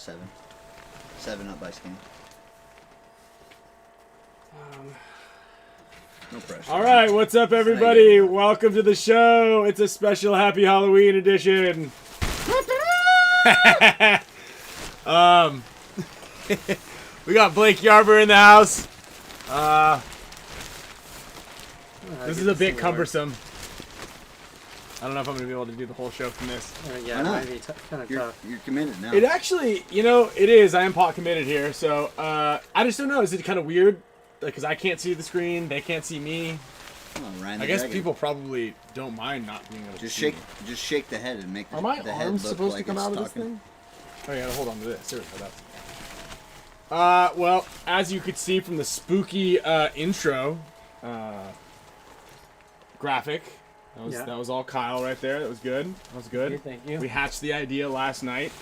7. 7 up by scan. No pressure. All right, what's up, everybody? Welcome to the show. It's a special Happy Halloween edition. We got Blake Yarber in the house. This is a bit cumbersome. I don't know if I'm going to be able to do the whole show from this. Yeah, it might be kind of tough. You're committed now. It actually, it is. I am pot committed here. So I just don't know. Is it kind of weird? Because I can't see the screen. They can't see me. Ryan I guess people probably don't mind not being able to see. Just shake the head and make the, Are my the head arms look supposed like to come it's out of this talking. thing? Oh, yeah, hold on to this. There we go. Well, as you could see from the spooky intro graphic, that was all Kyle right there. That was good. That was good. Thank you. We hatched the idea last night.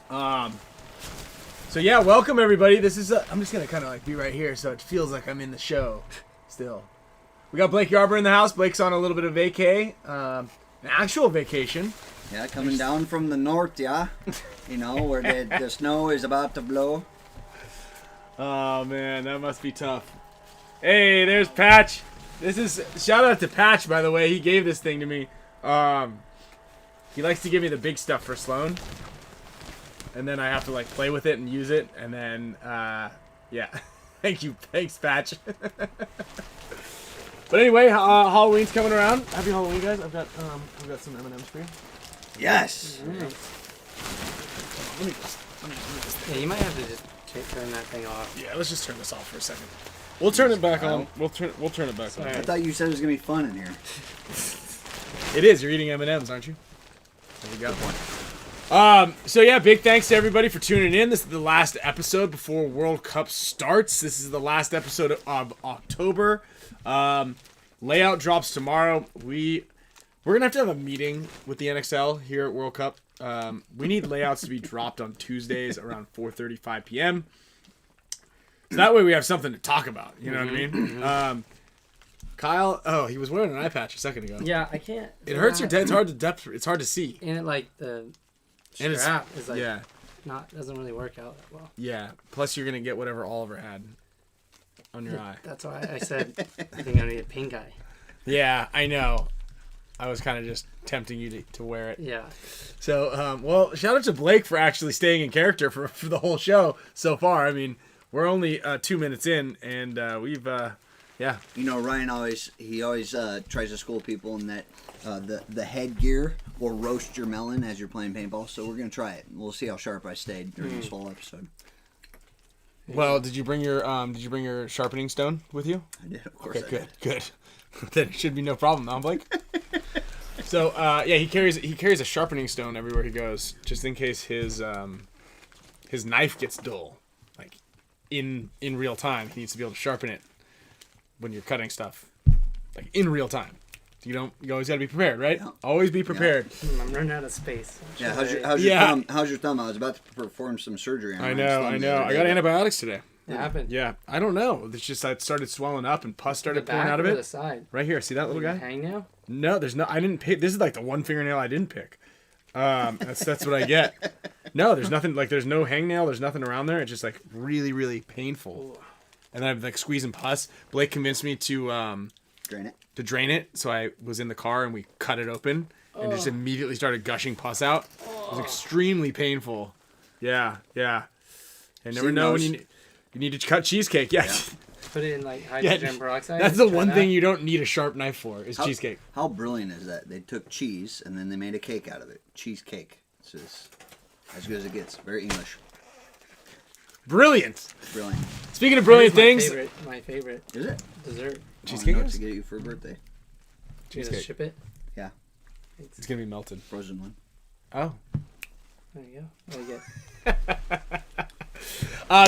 So yeah, welcome everybody. This is I'm just gonna kind of like be right here, so it feels like I'm in the show still. We got Blake Yarber in the house. Blake's on a little bit of vacay, an actual vacation. Yeah, coming down from the north, yeah. Where the snow is about to blow. Oh man, that must be tough. Hey, there's Patch. This is shout out to Patch, by the way. He gave this thing to me. He likes to give me the big stuff for Sloan, and then I have to like play with it and use it, and then yeah. Thanks Patch. But anyway, Halloween's coming around. Happy Halloween, guys. I've got some M&Ms for you. Yes. Let me just Yeah, you might have to just turn that thing off. yeah, let's just turn this off for a second. We'll turn it back on. We'll turn it back on. I thought you said it was gonna be fun in here. It is. You're eating M&Ms, aren't you? There you go. So yeah, big thanks to everybody for tuning in. This is the last episode before World Cup starts. This is the last episode of October. Layout drops tomorrow. We're gonna have a meeting with the NXL here at World Cup. We need layouts to be dropped on Tuesdays around 4:35 p.m. So that way we have something to talk about. You know what I mean? Kyle, he was wearing an eye patch a second ago. Yeah, I can't. It hurts your head. It's hard to see. And it, like the strap is like doesn't really work out that well. Yeah. Plus you're gonna get whatever Oliver had on your eye. That's why I said I think I need a pink eye. Yeah, I know. I was kind of just tempting you to wear it. Yeah. So, well, shout out to Blake for actually staying in character for the whole show so far. I mean, we're only 2 minutes in, and we've, yeah. Ryan always tries to school people in that the headgear will roast your melon as you're playing paintball. So we're gonna try it. We'll see how sharp I stayed during this whole episode. Well, did you bring your sharpening stone with you? I did, of course. Okay, good. Then it should be no problem, huh, Blake? So, yeah, he carries a sharpening stone everywhere he goes, just in case his knife gets dull, like in real time. He needs to be able to sharpen it when you're cutting stuff, like in real time. You always got to be prepared, right? Yeah. Always be prepared. Yeah. I'm running out of space. Yeah, how's your thumb? I was about to perform some surgery on I know. I got antibiotics today. What happened? Yeah, I don't know. It's just I started swelling up and pus started pouring out of it. The side? Right here. See that little guy? Hangnail? No, there's no. I didn't pick. This is like the one fingernail I didn't pick. That's what I get. No, there's nothing. Like there's no hangnail. There's nothing around there. It's just like really, really painful. Ooh. And then I'm like squeezing pus. Blake convinced me to drain it. So I was in the car and we cut it open and just immediately started gushing pus out. It was extremely painful. Yeah. I never know when you need to cut cheesecake. Yeah. Put it in like hydrogen peroxide. That's the one thing you don't need a sharp knife for is cheesecake. How brilliant is that? They took cheese and then they made a cake out of it. Cheesecake. It's just as good as it gets. Very English. Brilliant. Speaking of brilliant things, my favorite. Is it? Dessert. Cheesecake to get you for a birthday. Cheesecake. Ship it? Yeah. It's gonna be melted. Frozen one. Oh. There you go. What do you get?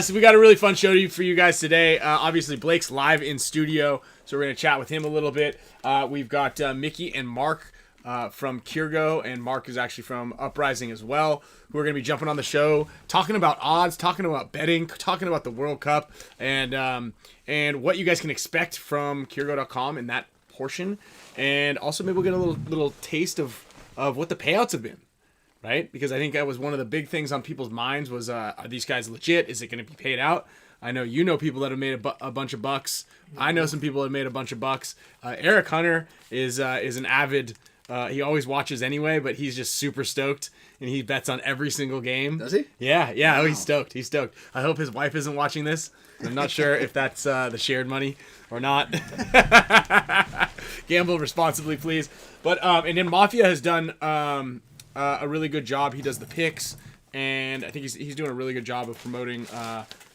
So we got a really fun show for you guys today. Obviously, Blake's live in studio, so we're going to chat with him a little bit. We've got Mickey and Mark from Kirgo, and Mark is actually from Uprising as well, who are going to be jumping on the show, talking about odds, talking about betting, talking about the World Cup, and what you guys can expect from Kirgo.com in that portion. And also maybe we'll get a little taste of what the payouts have been. right? Because I think that was one of the big things on people's minds was, are these guys legit? Is it going to be paid out? I know you know people that have made a bunch of bucks. I know some people that have made a bunch of bucks. Eric Hunter is an avid. He always watches anyway, but he's just super stoked, and he bets on every single game. Does he? Yeah. Wow. Oh, he's stoked. He's stoked. I hope his wife isn't watching this. I'm not sure if that's the shared money or not. Gamble responsibly, please. But and then Mafia has done a really good job. He does the picks, and I think he's doing a really good job of promoting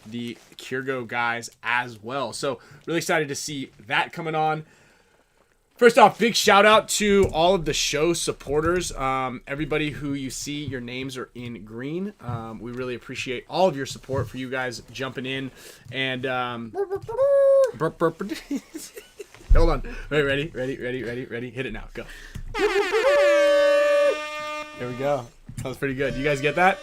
the Kirgo guys as well. So really excited to see that coming on. First off, big shout out to all of the show supporters. Everybody who you see, your names are in green. We really appreciate all of your support for you guys jumping in. And hold on. Wait, ready? Hit it now. Go. There we go. That was pretty good. You guys get that?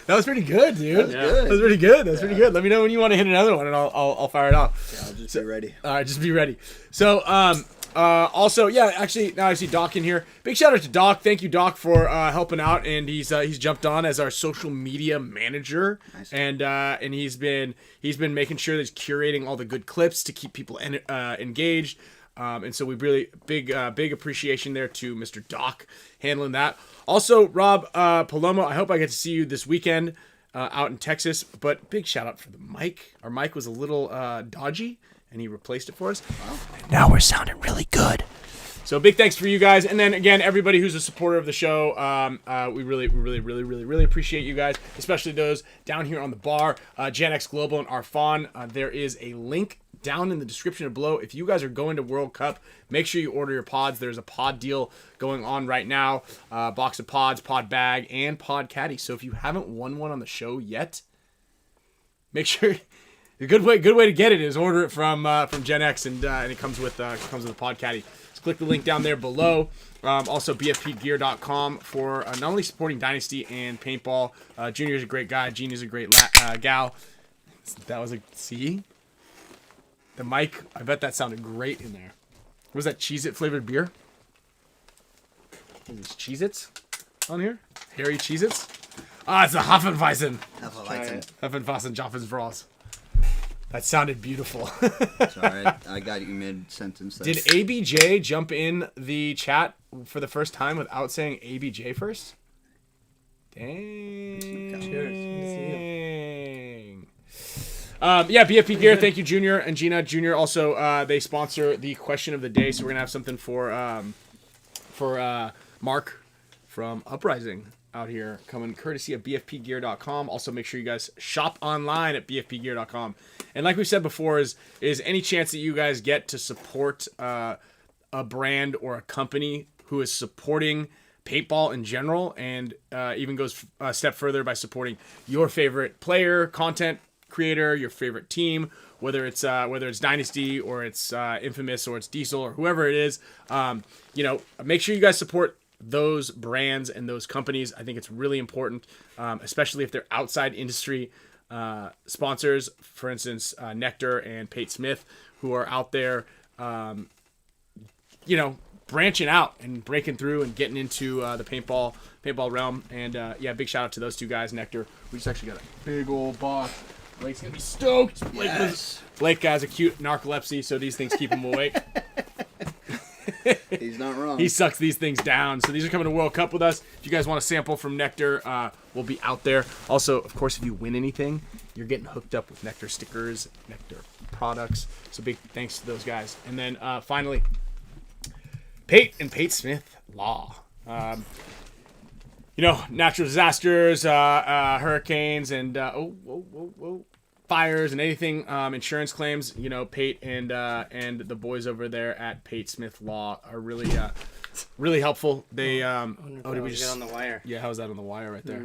That was pretty good, dude. That was pretty good. Pretty good. Let me know when you want to hit another one, and I'll fire it off. Yeah, I'll just be ready. All right, just be ready. So, also, yeah, actually, now I see Doc in here. Big shout out to Doc. Thank you, Doc, for helping out, and he's jumped on as our social media manager, nice. and he's been making sure that he's curating all the good clips to keep people engaged. And so we really big appreciation there to Mr. Doc handling that. Also, Rob Palomo, I hope I get to see you this weekend out in Texas. But big shout out for the mic. Our mic was a little dodgy, and he replaced it for us. Wow. And now we're sounding really good. So big thanks for you guys. And then again, everybody who's a supporter of the show, we really appreciate you guys, especially those down here on the bar. Gen X Global and Arfan. There is a link down in the description below. If you guys are going to World Cup, make sure you order your pods. There's a pod deal going on right now. Box of pods, pod bag, and pod caddy. So if you haven't won one on the show yet, make sure. A good way to get it is order it from Gen X, and it comes with a pod caddy. So click the link down there below. Also BFPgear.com for not only supporting Dynasty and paintball. Junior's a great guy. Jeannie's a great gal. That was a C. The mic, I bet that sounded great in there. Was that Cheez-It flavored beer? Is Cheez-Its on here? Hairy Cheez-Its? Ah, it's a Hafenweizen. Hafenweizen, Joffensbras. That sounded beautiful. It's alright. I got you mid-sentence. Did ABJ jump in the chat for the first time without saying ABJ first? Dang. Yeah, BFP Gear, thank you, Junior and Gina. Junior also, they sponsor the question of the day, so we're gonna have something for Mark from Uprising out here coming courtesy of BFPgear.com. Also, make sure you guys shop online at BFPgear.com. And like we said before, is any chance that you guys get to support a brand or a company who is supporting paintball in general, and even goes a step further by supporting your favorite player, content creator, your favorite team, whether it's Dynasty or it's Infamous or it's Diesel or whoever it is, make sure you guys support those brands and those companies. I think it's really important, especially if they're outside industry sponsors. For instance, NECTR and Pate Smith, who are out there, branching out and breaking through and getting into the paintball realm. And big shout out to those two guys, NECTR. We just actually got a big old box. Blake's gonna be stoked. Blake has acute narcolepsy, so these things keep him awake. He's not wrong. He sucks these things down. So these are coming to World Cup with us. If you guys want a sample from NECTR, we'll be out there. Also, of course, if you win anything, you're getting hooked up with NECTR stickers, NECTR products. So big thanks to those guys. And then finally, Pate and Pate Smith Law. Natural disasters, hurricanes, and fires, and anything insurance claims. Pate and the boys over there at Pate Smith Law are really helpful. They did we just get on the wire? Yeah, how was that on the wire right there?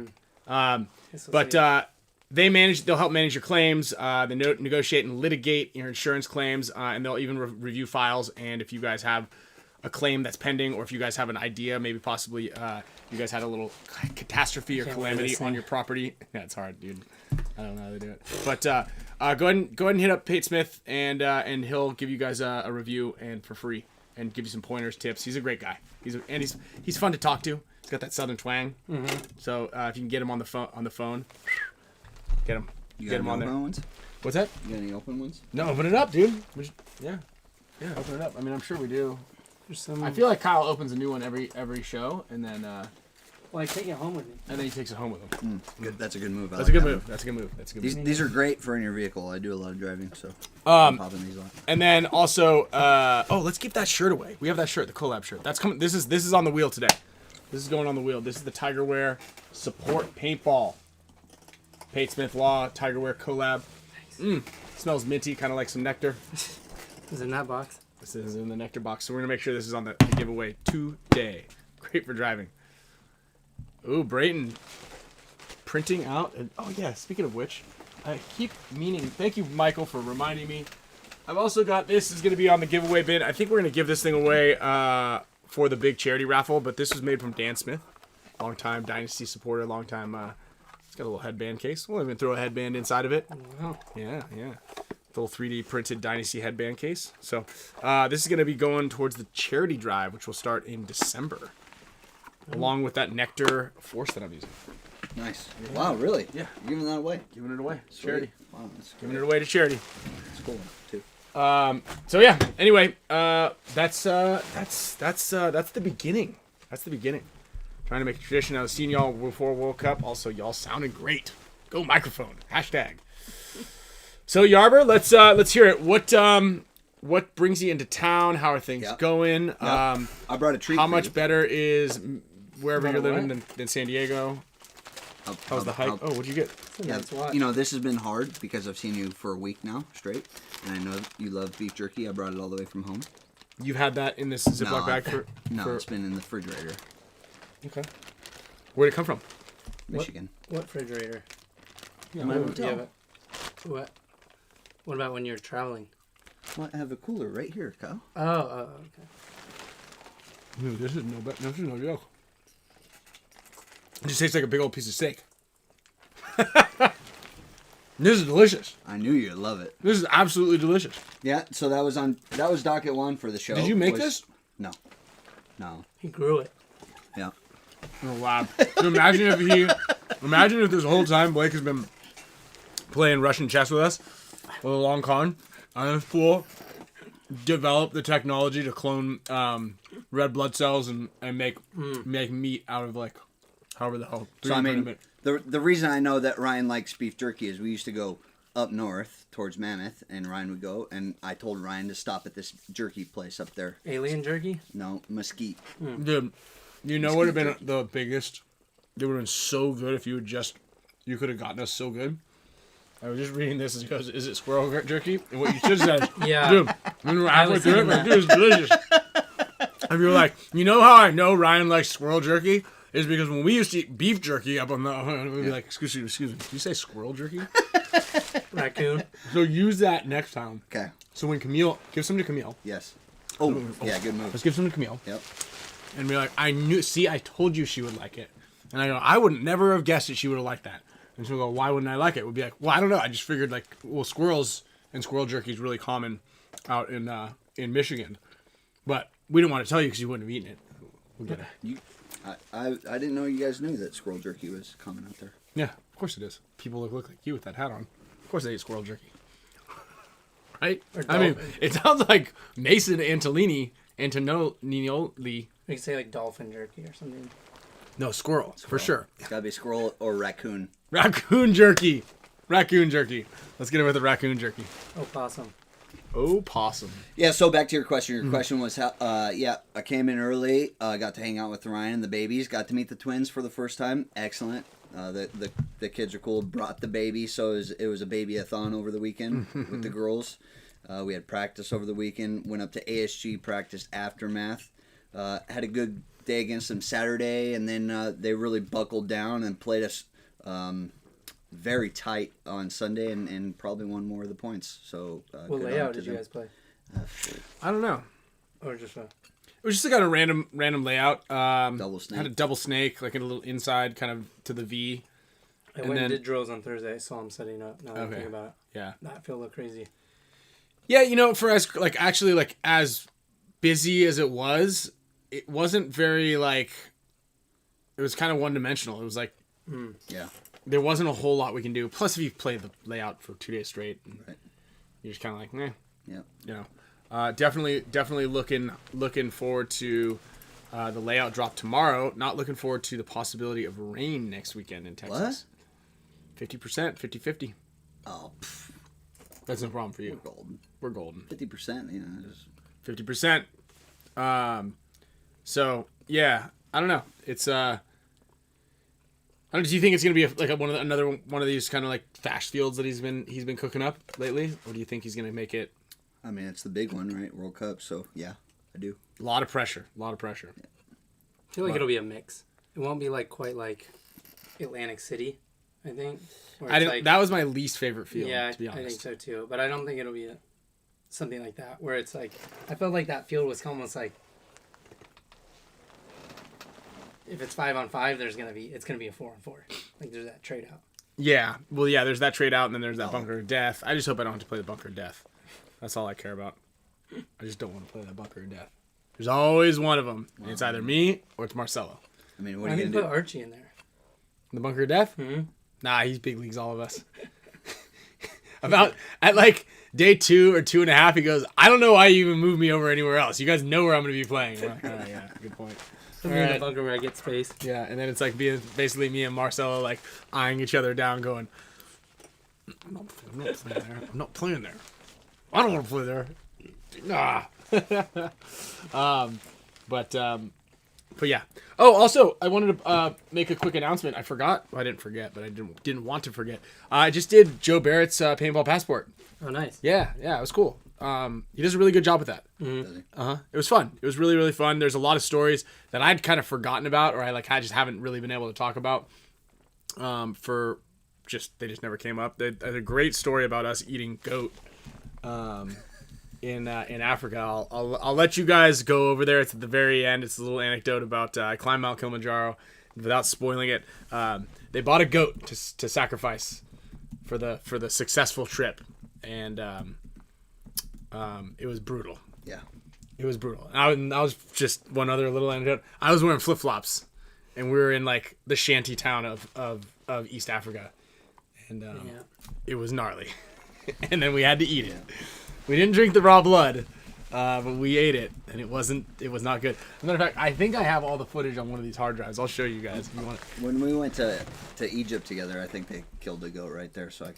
They'll help manage your claims. They negotiate and litigate your insurance claims, and they'll even review files. And if you guys have a claim that's pending, or if you guys have an idea, maybe possibly you guys had a little catastrophe or calamity on your property. Yeah, it's hard, dude. I don't know how to do it. But go ahead and hit up Pate Smith, and he'll give you guys a review and for free. and give you some pointers, tips. He's a great guy. He's fun to talk to. He's got that southern twang. Mm-hmm. So if you can get him on the phone, get him. Get him on there. Ones? What's that? You got any open ones? No, open it up, dude. Yeah, open it up. I mean, I'm sure we do. I feel like Kyle opens a new one every show, and then. Well, I take it home with me. And then he takes it home with him. Good. That's a good move. That's a good move. These are great for in your vehicle. I do a lot of driving, so I'm popping these on. And then also, let's give that shirt away. We have that shirt, the collab shirt. That's coming. This is on the wheel today. This is going on the wheel. This is the Tiger Wear Support Paintball. Pate Smith Law Tiger Wear collab. Smells minty, kind of like some nectar. Is it in that box? This is in the nectar box. So we're gonna make sure this is on the giveaway today. Great for driving. Ooh, Brayton printing out. And, oh, yeah, speaking of which, I keep meaning, thank you, Michael, for reminding me. I've also got, this is going to be on the giveaway bin. I think we're going to give this thing away for the big charity raffle, but this was made from Dan Smith. Long-time Dynasty supporter, long-time, it's got a little headband case. We'll even throw a headband inside of it. Wow. Yeah. The little 3D printed Dynasty headband case. So this is going to be going towards the charity drive, which will start in December. Along with that NECTR force that I'm using. Nice. Wow, really? Yeah. You're giving that away? Giving it away. Sweet. Charity. Wow, that's Giving it away to charity. That's cool, too. So yeah, anyway, that's the beginning. That's the beginning. Trying to make a tradition. I was seeing y'all before World Cup. Also, y'all sounding great. Go microphone. Hashtag. So Yarber, let's hear it. What brings you into town? How are things going? Yep. I brought a treat. How for much you. better is wherever you're living than San Diego? How's the hike? Oh, what'd you get? Yeah, you know, this has been hard because I've seen you for a week now straight, and I know you love beef jerky. I brought it all the way from home. You've had that in this Ziploc bag for? No, it's been in the refrigerator. Okay. Where'd it come from? Michigan. What refrigerator? Yeah, my hotel. What about when you're traveling? Well, I have a cooler right here, Kyle. Oh, okay. Dude, this is no joke. It just tastes like a big old piece of steak. This is delicious. I knew you'd love it. This is absolutely delicious. Yeah, so that was docket one for the show. Did you make this? No. He grew it. Yeah. Oh wow! So imagine if this whole time Blake has been playing Russian chess with us with a long con on this pool, develop the technology to clone red blood cells and make meat out of like however the hell. So I mean, the reason I know that Ryan likes beef jerky is we used to go up north towards Mammoth, and Ryan would go, and I told Ryan to stop at this jerky place up there. Alien jerky? No, mesquite. Dude, you know what would have been the biggest? It would have been so good if you could have gotten us so good. I was just reading this and it goes, is it squirrel jerky? And what you should have said, yeah. Dude, when we were halfway through it, like, dude, it's delicious. And you were like, you know how I know Ryan likes squirrel jerky? Is because when we used to eat beef jerky up on the, we'd be like, excuse me, did you say squirrel jerky? Raccoon. So use that next time. Okay. So when Camille, give some to Camille. Yes. Oh, yeah, good move. Let's give some to Camille. Yep. And be like, I told you she would like it. And I go, I would never have guessed that she would have liked that. And she'll go, why wouldn't I like it? We'd be like, well, I don't know. I just figured like, well, squirrels and squirrel jerky is really common out in Michigan. But we didn't want to tell you because you wouldn't have eaten it. We'll get it. I didn't know you guys knew that squirrel jerky was common out there. Yeah, of course it is. People look like you with that hat on. Of course they eat squirrel jerky. Right? I mean, it sounds like Mason Antonini. You can say like dolphin jerky or something. No, squirrel. For sure. It's got to be squirrel or raccoon. Raccoon jerky. Raccoon jerky. Let's get it with the raccoon jerky. Opossum. Opossum. Yeah, so back to your question. Your question was how, I came in early, got to hang out with Ryan and the babies, got to meet the twins for the first time. Excellent. The kids are cool. Brought the baby, so it was a baby-a-thon over the weekend with the girls. We had practice over the weekend, went up to ASG, practiced aftermath. Had a good day against them Saturday, and then they really buckled down and played us very tight on Sunday and probably won more of the points. So what layout did you guys play? I don't know. Or just It was just like a random layout. Double snake. Had a double snake, like in a little inside, kind of to the V. I went and did drills on Thursday. I saw him setting up. Now that I think about it. Yeah. That feel a little crazy. Yeah, you know, for us, like actually, like as busy as it wasn't very like. It was kind of one dimensional. It was like, yeah, there wasn't a whole lot we can do. Plus, if you play the layout for 2 days straight, right. you're just kind of like, meh. Yeah. You know, definitely looking forward to the layout drop tomorrow. Not looking forward to the possibility of rain next weekend in Texas. What? 50%, 50-50. Oh, that's no problem for you. We're golden. We're golden. 50%, you know. 50%. So yeah, I don't know. It's I don't know, do you think it's gonna be another one of these kind of like fast fields that he's been cooking up lately, or do you think he's gonna make it? I mean, it's the big one, right? World Cup. So yeah, I do. A lot of pressure. Yeah. I feel like it'll be a mix. It won't be like quite like Atlantic City, I think. That was my least favorite field. Yeah, to be honest. I think so too. But I don't think it'll be something like that where it's like I felt like that field was almost like if it's 5-on-5, it's gonna be a 4-on-4. Like there's that trade out. Yeah, well, yeah. There's that trade out, and then there's that bunker of death. I just hope I don't have to play the bunker of death. That's all I care about. I just don't want to play that bunker of death. There's always one of them. And it's either me or it's Marcelo. I mean, what are I you think gonna put do? Archie in there. The bunker of death? Mm-hmm. Nah, he's big leagues, all of us. At like day 2 or 2.5, he goes, I don't know why you even moved me over anywhere else. You guys know where I'm going to be playing. I'm like, oh, yeah, good point. Put me in the bunker where I get space. Yeah, and then it's like basically me and Marcelo like eyeing each other down going, I'm not playing there. I'm not playing there. I don't want to play there. Nah. But yeah. Oh, also, I wanted to make a quick announcement. I forgot. Well, I didn't forget, but I didn't want to forget. I just did Joe Barrett's paintball passport. Oh, nice. Yeah, it was cool. He does a really good job with that. Mm-hmm. It was fun. It was really, really fun. There's a lot of stories that I'd kind of forgotten about, or I just haven't really been able to talk about. They just never came up. They had a great story about us eating goat. In Africa. I'll let you guys go over there. It's at the very end. It's a little anecdote about I climbed Mount Kilimanjaro without spoiling it. They bought a goat to sacrifice for the successful trip, and it was brutal. Yeah, it was brutal. And I was just one other little anecdote. I was wearing flip flops, and we were in like the shanty town of East Africa, and it was gnarly. And then we had to eat it. We didn't drink the raw blood, but we ate it, and it was not good. As a matter of fact, I think I have all the footage on one of these hard drives. I'll show you guys if you want it. When we went to Egypt together, I think they killed a goat right there, so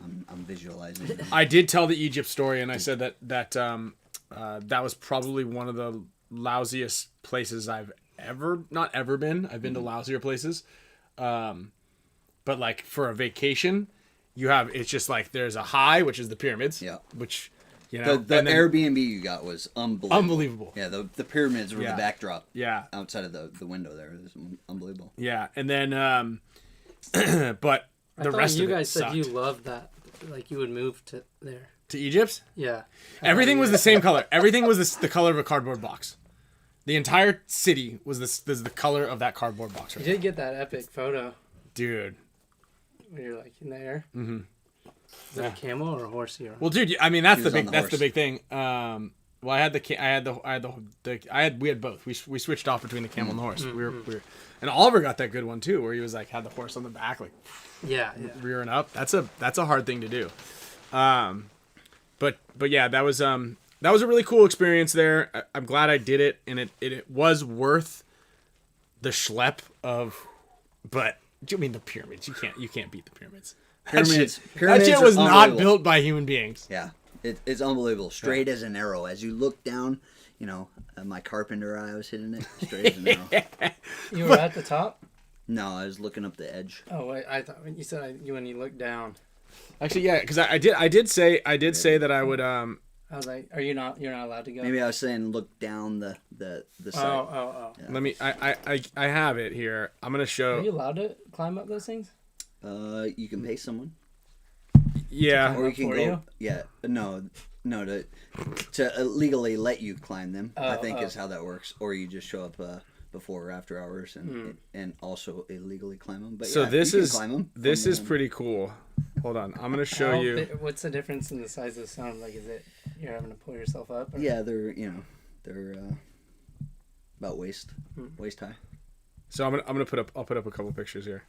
I'm visualizing it. I did tell the Egypt story, and I said that was probably one of the lousiest places I've not ever been. I've been to lousier places, but like for a vacation, it's just like there's a high, which is the pyramids. Yeah. Which. You know, the Airbnb you got was unbelievable. Yeah, the pyramids were the backdrop. Yeah. Outside of the window there. It was unbelievable. Yeah, and then but the rest of it you guys sucked. said you loved that. Like you would move to there. To Egypt? Yeah. Everything was the same color. Everything was the color of a cardboard box. The entire city was the color of that cardboard box. You did get that epic photo. Dude. When you're like in the air. Mm-hmm. Is it a camel or a horse here? Well, dude, I mean that's the big thing. Well, we had both. We switched off between the camel and the horse. Mm-hmm. We were, and Oliver got that good one too, where he was like had the horse on the back, like rearing up. That's a hard thing to do. But yeah, that was a really cool experience there. I'm glad I did it, and it was worth the schlep of. But I mean the pyramids. You can't beat the pyramids. Pyramids that shit was not built by human beings. Yeah, it's unbelievable. Straight as an arrow. As you look down, you know, my carpenter eye was hitting it straight as an arrow. You were at the top? No, I was looking up the edge. Oh, wait, I thought when you said when you looked down. Actually, yeah, because I did say that I would. I was like, you're not allowed to go. Maybe I was saying look down the site. Oh. Yeah. Let me. I have it here. I'm gonna show. Are you allowed to climb up those things? You can pay someone. Yeah. Or you can go. You? Yeah. No. To legally let you climb them. I think is how that works. Or you just show up before or after hours and also illegally climb them. But so yeah, this you can climb them. This is pretty cool. Hold on, I'm gonna show you. What's the difference in the size of the sound? Like, is it you're having to pull yourself up? Or? Yeah, They're about waist high. So I'll put up a couple pictures here.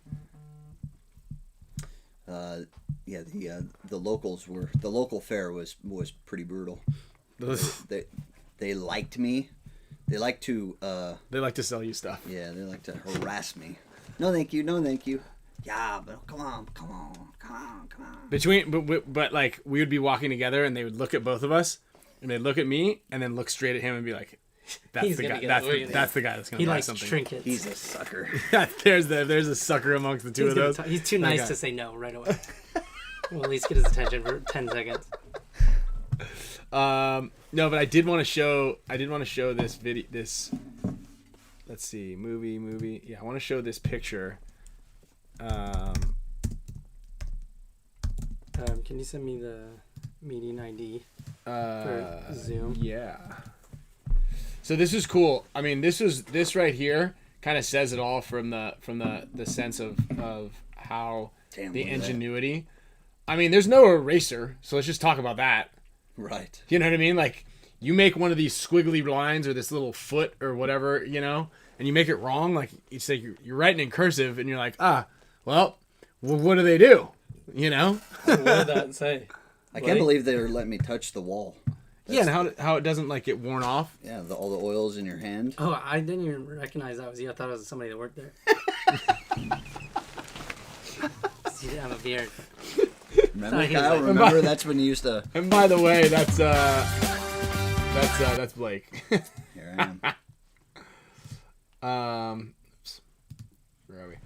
Yeah, the local fair was pretty brutal. They liked me. They like to sell you stuff. Yeah, they like to harass me. No, thank you. No, thank you. Yeah, but come on. But like we would be walking together, and they would look at both of us, and they'd look at me, and then look straight at him, and be like, "That's the guy. That's the guy that's gonna buy something." He likes trinkets. He's a sucker. there's a sucker amongst the two of those. He's too nice to say no right away. We'll at least get his attention for 10 seconds. No, but I did want to show this video. Let's see, movie. Yeah, I want to show this picture. Can you send me the meeting ID for Zoom? Yeah. So this is cool. I mean, this right here kind of says it all from the sense of how the ingenuity. I mean, there's no eraser, so let's just talk about that. Right. You know what I mean? Like, you make one of these squiggly lines or this little foot or whatever, and you make it wrong. Like, it's like you're writing in cursive, and you're like, well, what do they do? What did that say? I can't believe they were letting me touch the wall. And how it doesn't like get worn off. Yeah, all the oils in your hand. Oh, I didn't even recognize that was you. I thought it was somebody that worked there. You didn't have a beard. Remember, Kyle? Remember that's when you used to. And by the way, that's Blake. Here I am. Where are we?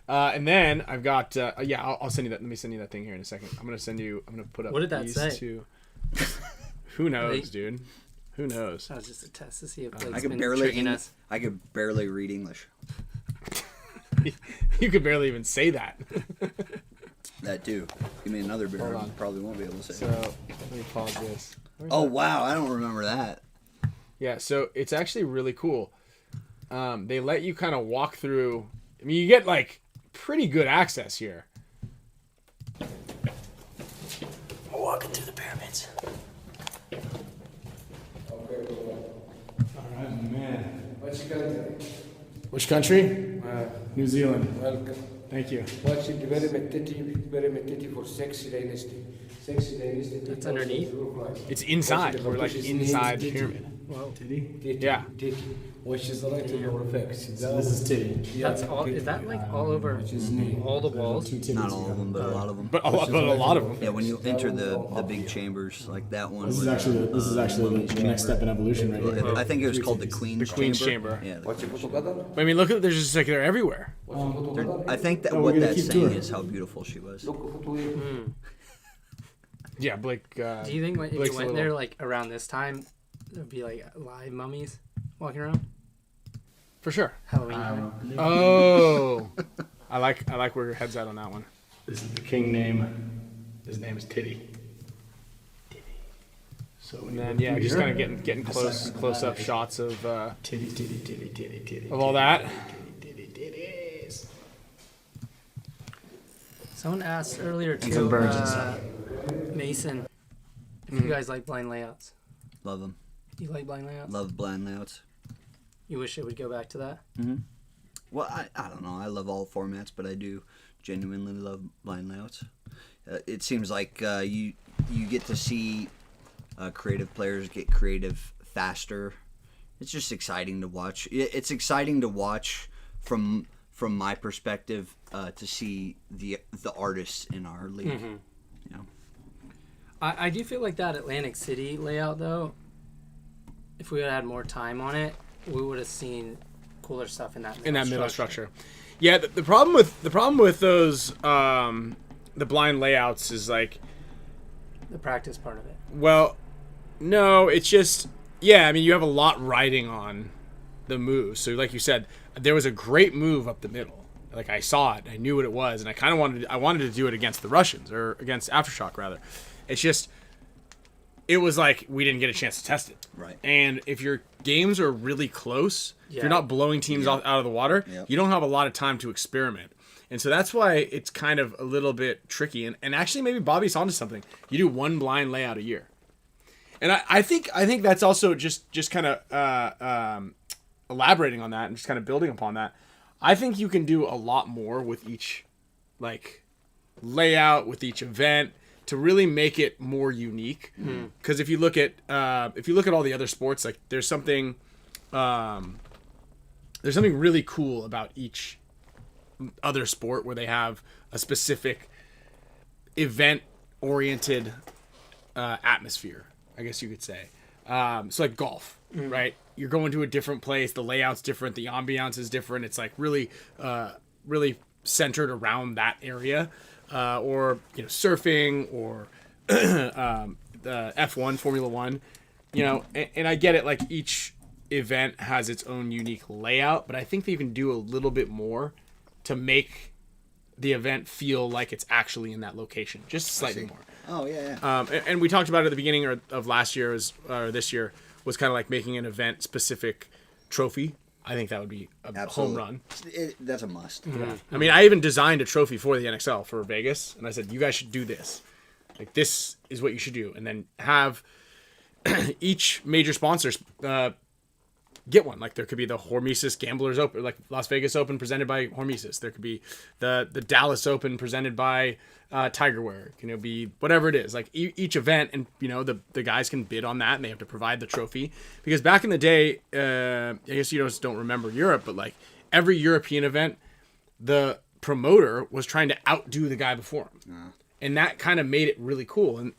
And then I've got I'll send you that. Let me send you that thing here in a second. I'm gonna put up. What did that these say? Two. Who knows, dude? Who knows? That was just a test to see if Blake's I could been barely tricking us. I could barely read English. You could barely even say that. That too. Give me another beer. I probably won't be able to say. So let me pause this. Wow, I don't remember that. Yeah, so it's actually really cool. They let you kind of walk through. I mean, you get like pretty good access here. Walking through the pyramids. All right, man. Which country? New Zealand. Welcome. Thank you. Watch it very meditative for sexy dynasty. Sexy dynasty. That's underneath? It's inside. We're like inside the pyramid. Whoa. Titty. Yeah. Titty. Which is the light of your effects. So this is titty. That's all. Is that like all over all the walls? Two titties. Not all of them, but a lot of them. But a lot of them. Yeah, when you enter the big chambers like that one. This is actually the next step in evolution right here. I think it was called the Queen's Chamber. Yeah. I mean, look at there's just like they're everywhere. I think that we're what gonna that's keep saying touring. is how beautiful she was. Yeah, Blake. Do you think if Blake's you a went little- there like around this time, there'd be like live mummies walking around? For sure. Halloween. Oh, I like where your head's at on that one. This is the king name. His name is Titty. So And then just kind of getting close up shots of titty. of all that. Titties. Someone asked earlier too, some birds inside. Mason, if you guys like blind layouts. Love them. You like blind layouts? Love blind layouts. You wish it would go back to that? Well, I don't know. I love all formats, but I do genuinely love blind layouts. It seems like you get to see creative players get creative faster. It's just exciting to watch. It's exciting to watch from my perspective to see the artists in our league. You know? I do feel like that Atlantic City layout though. If we had had more time on it, we would have seen cooler stuff in that middle structure. Yeah, the problem with those the blind layouts is like the practice part of it. Well, no, it's just I mean, you have a lot riding on the moves. So like you said, there was a great move up the middle. Like I saw it, I knew what it was, and I wanted to do it against the Russians or against Aftershock rather. It's just it was like we didn't get a chance to test it. Right. And if your games are really close, if you're not blowing teams out of the water, you don't have a lot of time to experiment. And so that's why it's kind of a little bit tricky. And actually maybe Bobby's onto something. You do one blind layout a year. And I think that's also just kind of elaborating on that and just kind of building upon that. I think you can do a lot more with each like layout, with each event, to really make it more unique. Because if you look at all the other sports, like there's something really cool about each other sport where they have a specific event-oriented atmosphere, I guess you could say. So like golf, right? You're going to a different place. The layout's different. The ambiance is different. It's like really centered around that area. Or surfing, or the F1, Formula One. And I get it. Like each event has its own unique layout, but I think they can do a little bit more to make the event feel like it's actually in that location, just slightly more. Oh yeah. And we talked about it at the beginning of last year, or this year, was kind of like making an event specific trophy. I think that would be a home run. That's a must. Yeah. I mean, I even designed a trophy for the NXL for Vegas, and I said, you guys should do this. Like, this is what you should do. And then have each major sponsor get one. Like, there could be the HORMESIS Gamblers Open, like Las Vegas Open presented by HORMESIS. There could be the Dallas Open presented by Tigerware. Be whatever it is. Like, each event, and, the guys can bid on that, and they have to provide the trophy. Because back in the day, I guess you don't remember Europe, but, like, every European event, the promoter was trying to outdo the guy before him. And that kind of made it really cool. And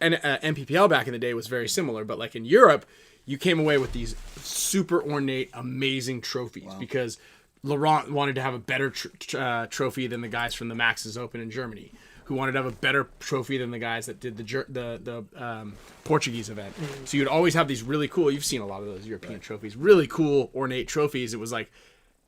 MPPL back in the day was very similar. But, like, in Europe, you came away with these super ornate, amazing trophies because Laurent wanted to have a better trophy than the guys from the Max's Open in Germany, who wanted to have a better trophy than the guys that did the Portuguese event. So you'd always have these really cool, you've seen a lot of those European trophies, really cool, ornate trophies. It was like,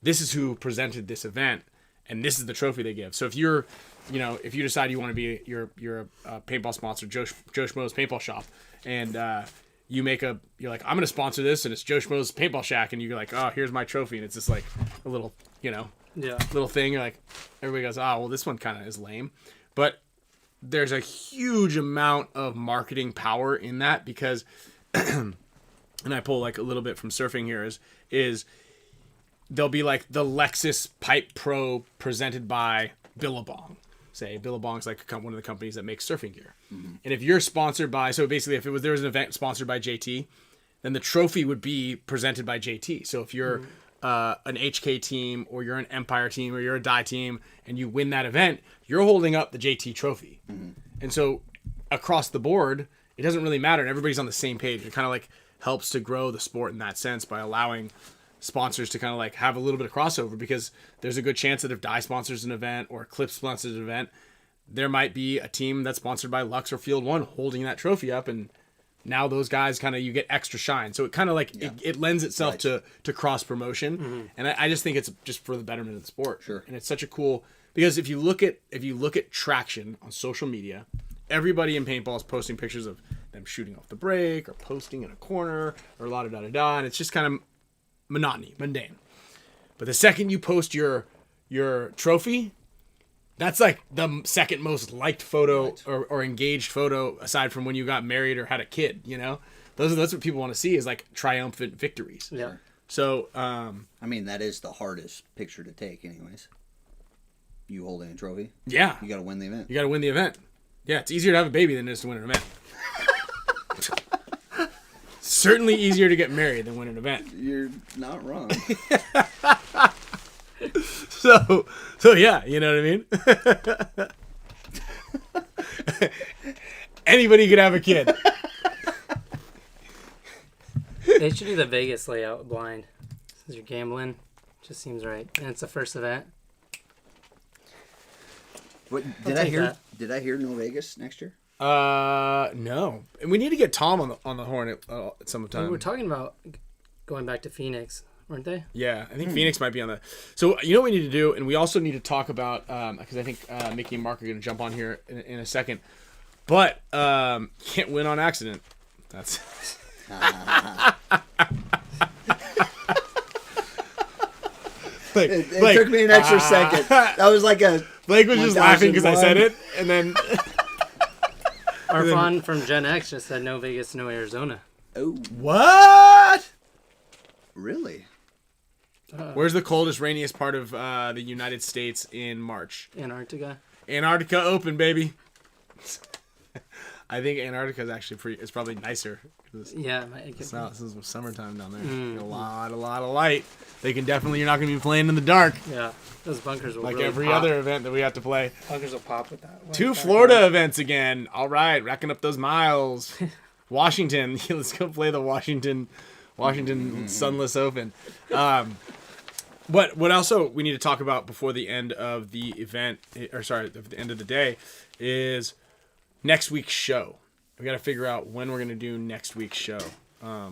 this is who presented this event, and this is the trophy they give. So if you're, if you decide you want to be, you're a paintball sponsor, Joe Schmo's Paintball Shop, and you're like, I'm going to sponsor this, and it's Joe Schmo's Paintball Shack, and you're like, oh, here's my trophy, and it's just like a little, little thing. You're like, everybody goes, oh, well, this one kind of is lame. But there's a huge amount of marketing power in that because, and I pull like a little bit from surfing here, is there'll be like the Lexus Pipe Pro presented by Billabong. Say Billabong's like one of the companies that makes surfing gear. And if you're sponsored by, so basically if there was an event sponsored by JT, then the trophy would be presented by JT. So if you're an HK team, or you're an Empire team, or you're a Die team, and you win that event, you're holding up the JT trophy. And so across the board, it doesn't really matter, and everybody's on the same page. It kind of like helps to grow the sport in that sense by allowing sponsors to kind of like have a little bit of crossover, because there's a good chance that if Die sponsors an event or Eclipse sponsors an event, there might be a team that's sponsored by Lux or Field One holding that trophy up, and now those guys kind of, you get extra shine. So it kind of like it lends itself to cross promotion, and I just think it's just for the betterment of the sport. Sure. And it's such a cool, because if you look at traction on social media, everybody in paintball is posting pictures of them shooting off the break or posting in a corner or la da da da da, and it's just kind of mundane. But the second you post your trophy, that's like the second most liked photo or engaged photo, aside from when you got married or had a kid. That's what people want to see, is like triumphant victories. Yeah. So I mean, that is the hardest picture to take, anyways. You holding a trophy. Yeah. You got to win the event. You got to win the event. Yeah, it's easier to have a baby than it is to win an event. Certainly easier to get married than win an event. You're not wrong. So yeah, you know what I mean? Anybody could have a kid. They should do the Vegas layout blind. Since you're gambling, just seems right. And it's the first event. What, I'll take that. Did I hear no Vegas next year? No. And we need to get Tom on the horn at some time. We were talking about going back to Phoenix, weren't they? Yeah, I think Phoenix might be on the. So you know what we need to do, and we also need to talk about, because I think Mickey and Mark are going to jump on here in a second. But can't win on accident. That's. It took me an extra second. That was like a. Blake was just laughing because I said it, and then. Arfon from Gen X just said no Vegas, no Arizona. Oh, What? really? Where's the coldest, rainiest part of the United States in March? Antarctica. Antarctica open, baby. I think Antarctica is actually it's probably nicer. Yeah, It's not, this is summertime down there. A lot of light. They can definitely, you're not going to be playing in the dark. Yeah, those bunkers will Like really every pop. other event that we have to play. Bunkers will pop with that. 2 Florida events again. All right, racking up those miles. Washington. Let's go play the Washington Sunless Open. What also we need to talk about before the end of the event, or sorry, at the end of the day, is next week's show. We got to figure out when we're going to do next week's show. I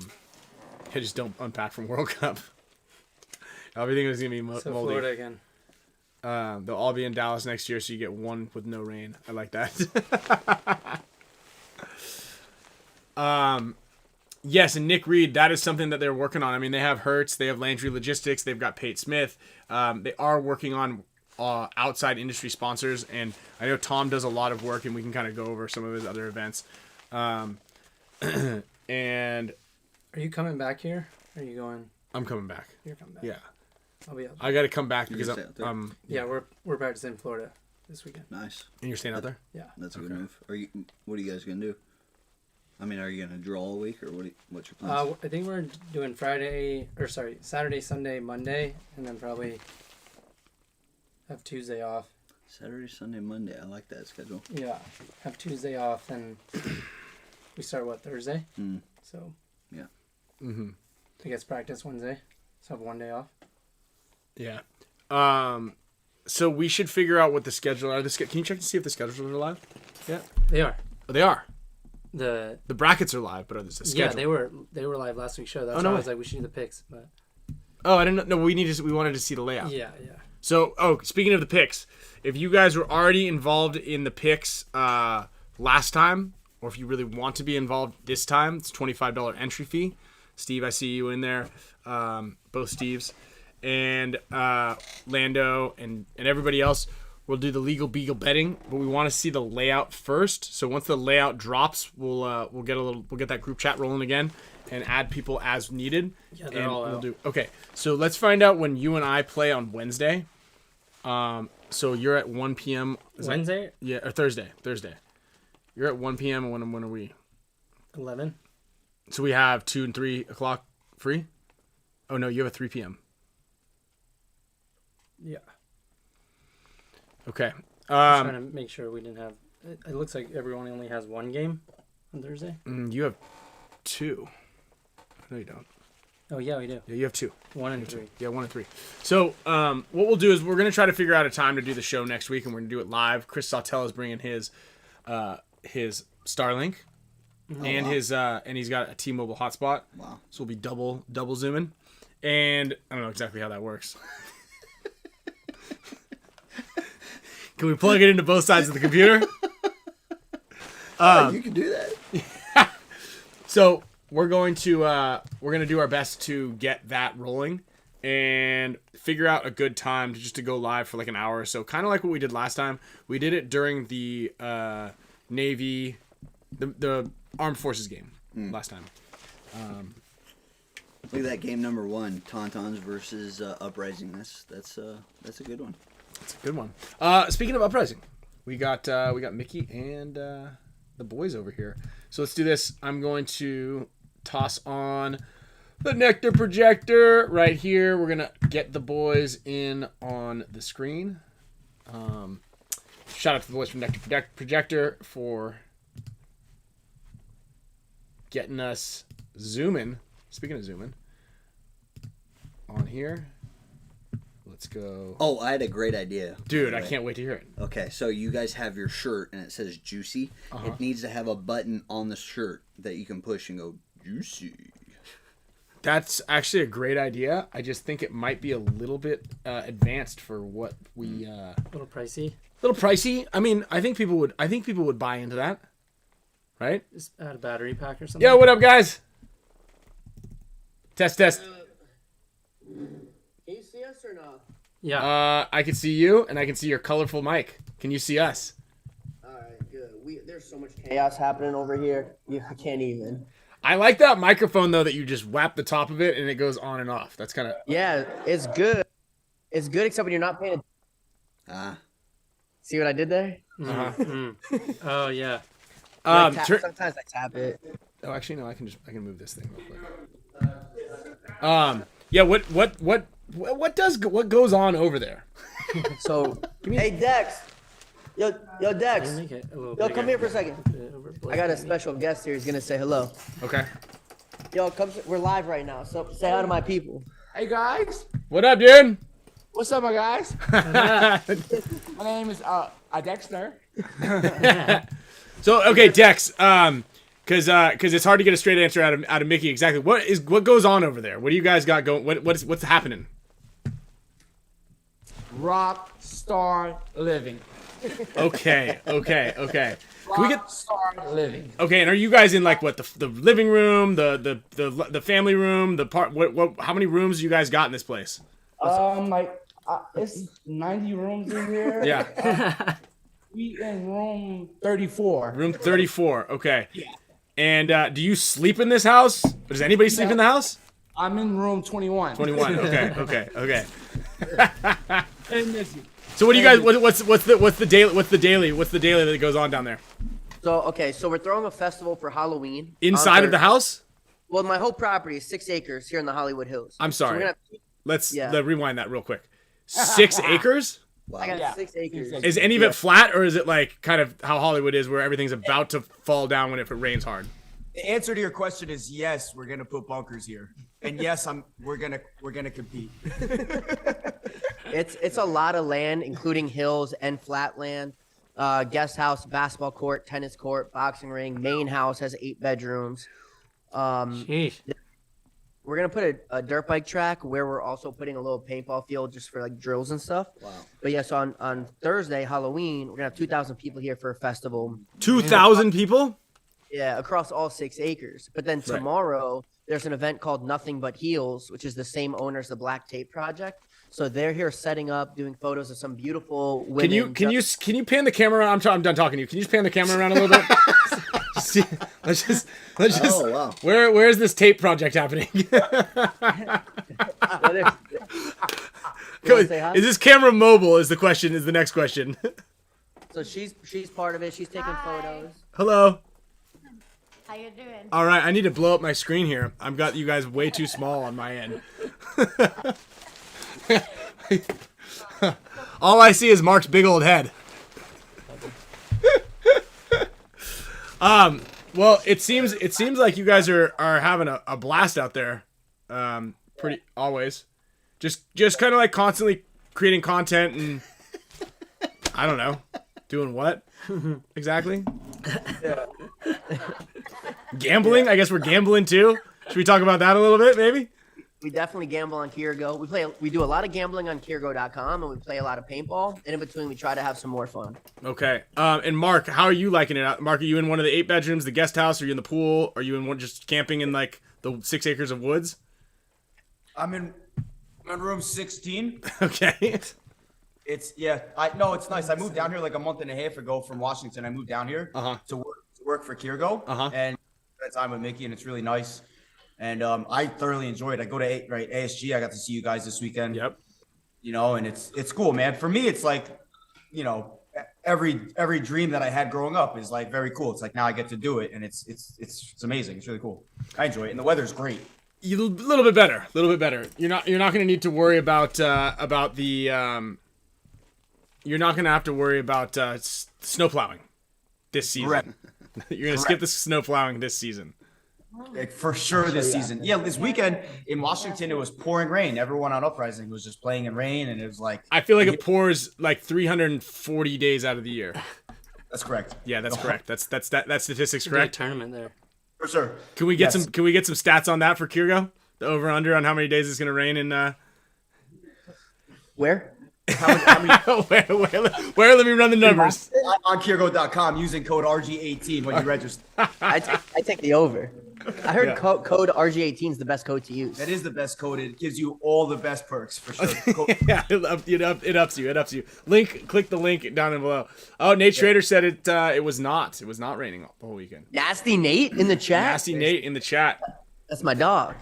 just don't unpack from World Cup. Everything is going to be moldy. Florida again. They'll all be in Dallas next year, so you get one with no rain. I like that. Yes, and Nick Reed, that is something that they're working on. I mean, they have Hertz, they have Landry Logistics, they've got Pate Smith. They are working on outside industry sponsors, and I know Tom does a lot of work, and we can kind of go over some of his other events. And Are you coming back here? Or are you going? I'm coming back. You're coming back. Yeah, I'll be out. I got to come back because stay out there? Yeah, we're practicing in Florida this weekend. Nice. And you're staying out there? Yeah. That's a good move. What are you guys gonna do? I mean, are you gonna draw all week, or what's your plans? I think we're doing Saturday, Sunday, Monday, and then probably have Tuesday off. Saturday, Sunday, Monday. I like that schedule. Yeah, have Tuesday off, and we start Thursday. So Yeah. Mm-hmm. I guess practice Wednesday, so have one day off. Yeah. So we should figure out what the schedule are. Can you check to see if the schedules are live? Yeah. They are. Oh, they are. The brackets are live, but are this a schedule? Yeah, they were live last week's show. That's why I was like, we should do the picks, but Oh, I didn't know. No, we wanted to see the layout. yeah. So, speaking of the picks, if you guys were already involved in the picks last time, or if you really want to be involved this time, it's $25 entry fee. Steve, I see you in there. Both Steves. And Lando and everybody else will do the legal beagle betting, but we want to see the layout first. So once the layout drops, we'll get that group chat rolling again and add people as needed. Yeah, they're all out. Okay, so let's find out when you and I play on Wednesday. So you're at 1 p.m. Wednesday? Yeah, or Thursday. You're at 1 p.m. and when are we? 11. So we have 2 and 3 o'clock free? Oh, no, you have a 3 p.m. Yeah. Okay. Trying to make sure we didn't have... It looks like everyone only has one game on Thursday. You have 2. No, you don't. Oh, yeah, we do. Yeah, you have 2. 1 and 3. Yeah, 1 and 3. So what we'll do is we're going to try to figure out a time to do the show next week, and we're going to do it live. Chris Sawtell is bringing his Starlink, and he's got a T-Mobile hotspot. Wow. So we'll be double zooming, and I don't know exactly how that works. Can we plug it into both sides of the computer? You can do that. So we're going to do our best to get that rolling and figure out a good time to go live for like an hour or so, kind of like what we did last time. We did it during the Navy, the Armed Forces game last time. Look at that game number 1, Tauntauns versus Uprising. That's a good one. It's a good one. Speaking of Uprising, we got Mickey and the boys over here. So let's do this. I'm going to toss on the NECTR projector right here. We're gonna get the boys in on the screen. Shout out to the boys from NECTR projector for getting us zooming. Speaking of zooming, on here. Let's go. Oh, I had a great idea. Dude, I can't wait to hear it. Okay, so you guys have your shirt and it says Juicy. Uh-huh. It needs to have a button on the shirt that you can push and go, Juicy. That's actually a great idea. I just think it might be a little bit advanced for what we. A little pricey. Little pricey. I mean, I think people would buy into that, right? Just add a battery pack or something. Yo, what up, guys? Test. Can you see us or not? Yeah. I can see you, and I can see your colorful mic. Can you see us? Alright, good. there's so much chaos happening over here. I can't even. I like that microphone though that you just whap the top of it and it goes on and off. That's kind of Yeah, it's good. It's good except when you're not paying attention. See what I did there? Oh yeah. Sometimes I tap it. Oh, actually no, I can move this thing real quick. Yeah, what goes on over there? So, hey Dex. Yo Dex. Make it a little Yo, bigger. come here for a second. I got a special guest here. He's gonna say hello. Okay. Yo, we're live right now, so say hi to my people. Hey guys, What up, dude? what's up, my guys? My name is Dexter. So okay, Dex. Because it's hard to get a straight answer out of Mickey. Exactly what goes on over there? What do you guys got going? What's happening? Rock star living. Okay. Can we get Rock star living. okay? And are you guys in like what the living room, the family room, the part? What? How many rooms do you guys got in this place? It's 90 rooms in here. Yeah. We in room 34. Room 34. Okay. Yeah. And do you sleep in this house? Does anybody sleep in the house? I'm in room 21. 21. Okay. And listen, So what do you guys? What's the daily that goes on down there? So we're throwing a festival for Halloween Inside of the house? Well, my whole property is 6 acres here in the Hollywood Hills. I'm So sorry. we're gonna Let's Yeah. rewind that real quick. 6 acres? I got Yeah. 6 acres. Is any of it flat, or is it like kind of how Hollywood is, where everything's about to fall down if it rains hard? The answer to your question is yes. We're gonna put bunkers here, and yes, we're gonna compete. It's a lot of land, including hills and flat land. Guest house, basketball court, tennis court, boxing ring. Main house has 8 bedrooms. Sheesh. We're gonna put a dirt bike track where we're also putting a little paintball field just for like drills and stuff. Wow. But yeah, so on Thursday, Halloween, we're gonna have 2,000 people here for a festival. 2,000 people? Yeah, across all 6 acres. But then tomorrow, there's an event called Nothing But Heels, which is the same owner as the Black Tape Project. So they're here setting up, doing photos of some beautiful women. Can you pan the camera around? I'm done talking to you. Can you just pan the camera around a little bit? Let's just. Oh, wow. Where's this tape project happening? wanna say hi? Is this camera mobile? Is the next question. So she's part of it. She's taking photos. Hello. How you doing? All right, I need to blow up my screen here. I've got you guys way too small on my end. All I see is Mark's big old head. Well, it seems like you guys are having a blast out there. Pretty always. Just kind of like constantly creating content and I don't know, doing what exactly? Yeah. Gambling? I guess we're gambling too. Should we talk about that a little bit, maybe? We definitely gamble on Kirgo. We do a lot of gambling on Kirgo.com, and we play a lot of paintball. And in between, we try to have some more fun. Okay. And Mark, how are you liking it? Mark, are you in one of the 8 bedrooms, the guest house? Are you in the pool? Are you in one just camping in like the 6 acres of woods? I'm in room 16. Okay. It's nice. I moved down here like a month and a half ago from Washington. I moved down here to work for Kirgo, and spent time with Mickey, and it's really nice. And I thoroughly enjoyed it. I go to ASG. I got to see you guys this weekend. Yep. You know, and it's cool, man. For me, it's like, you know, every dream that I had growing up is like very cool. It's like now I get to do it, and it's amazing. It's really cool. I enjoy it, and the weather's great. A little bit better. You're not going to need to worry about the. You're not going to have to worry about snow plowing this season. Correct. You're going to skip the snow plowing this season. Like for sure this season. Yeah, this weekend in Washington it was pouring rain. Everyone on Uprising was just playing in rain, and it was like I feel like it pours like 340 days out of the year. That's correct. Yeah, that's correct. That statistic's Great correct. tournament there. For sure. Can we get some stats on that for Kirgo? The over under on how many days it's going to rain in Where? How many where? Let me run the numbers. on Kirgo.com using code RG18 when you register. I take the over. I heard code RG18 is the best code to use. That is the best code. It gives you all the best perks for sure. Yeah, it ups you. Click the link down below. Oh, Nate Schrader said it was not raining the whole weekend. Nasty Nate in the chat. Nasty Nate in the chat. That's my dog.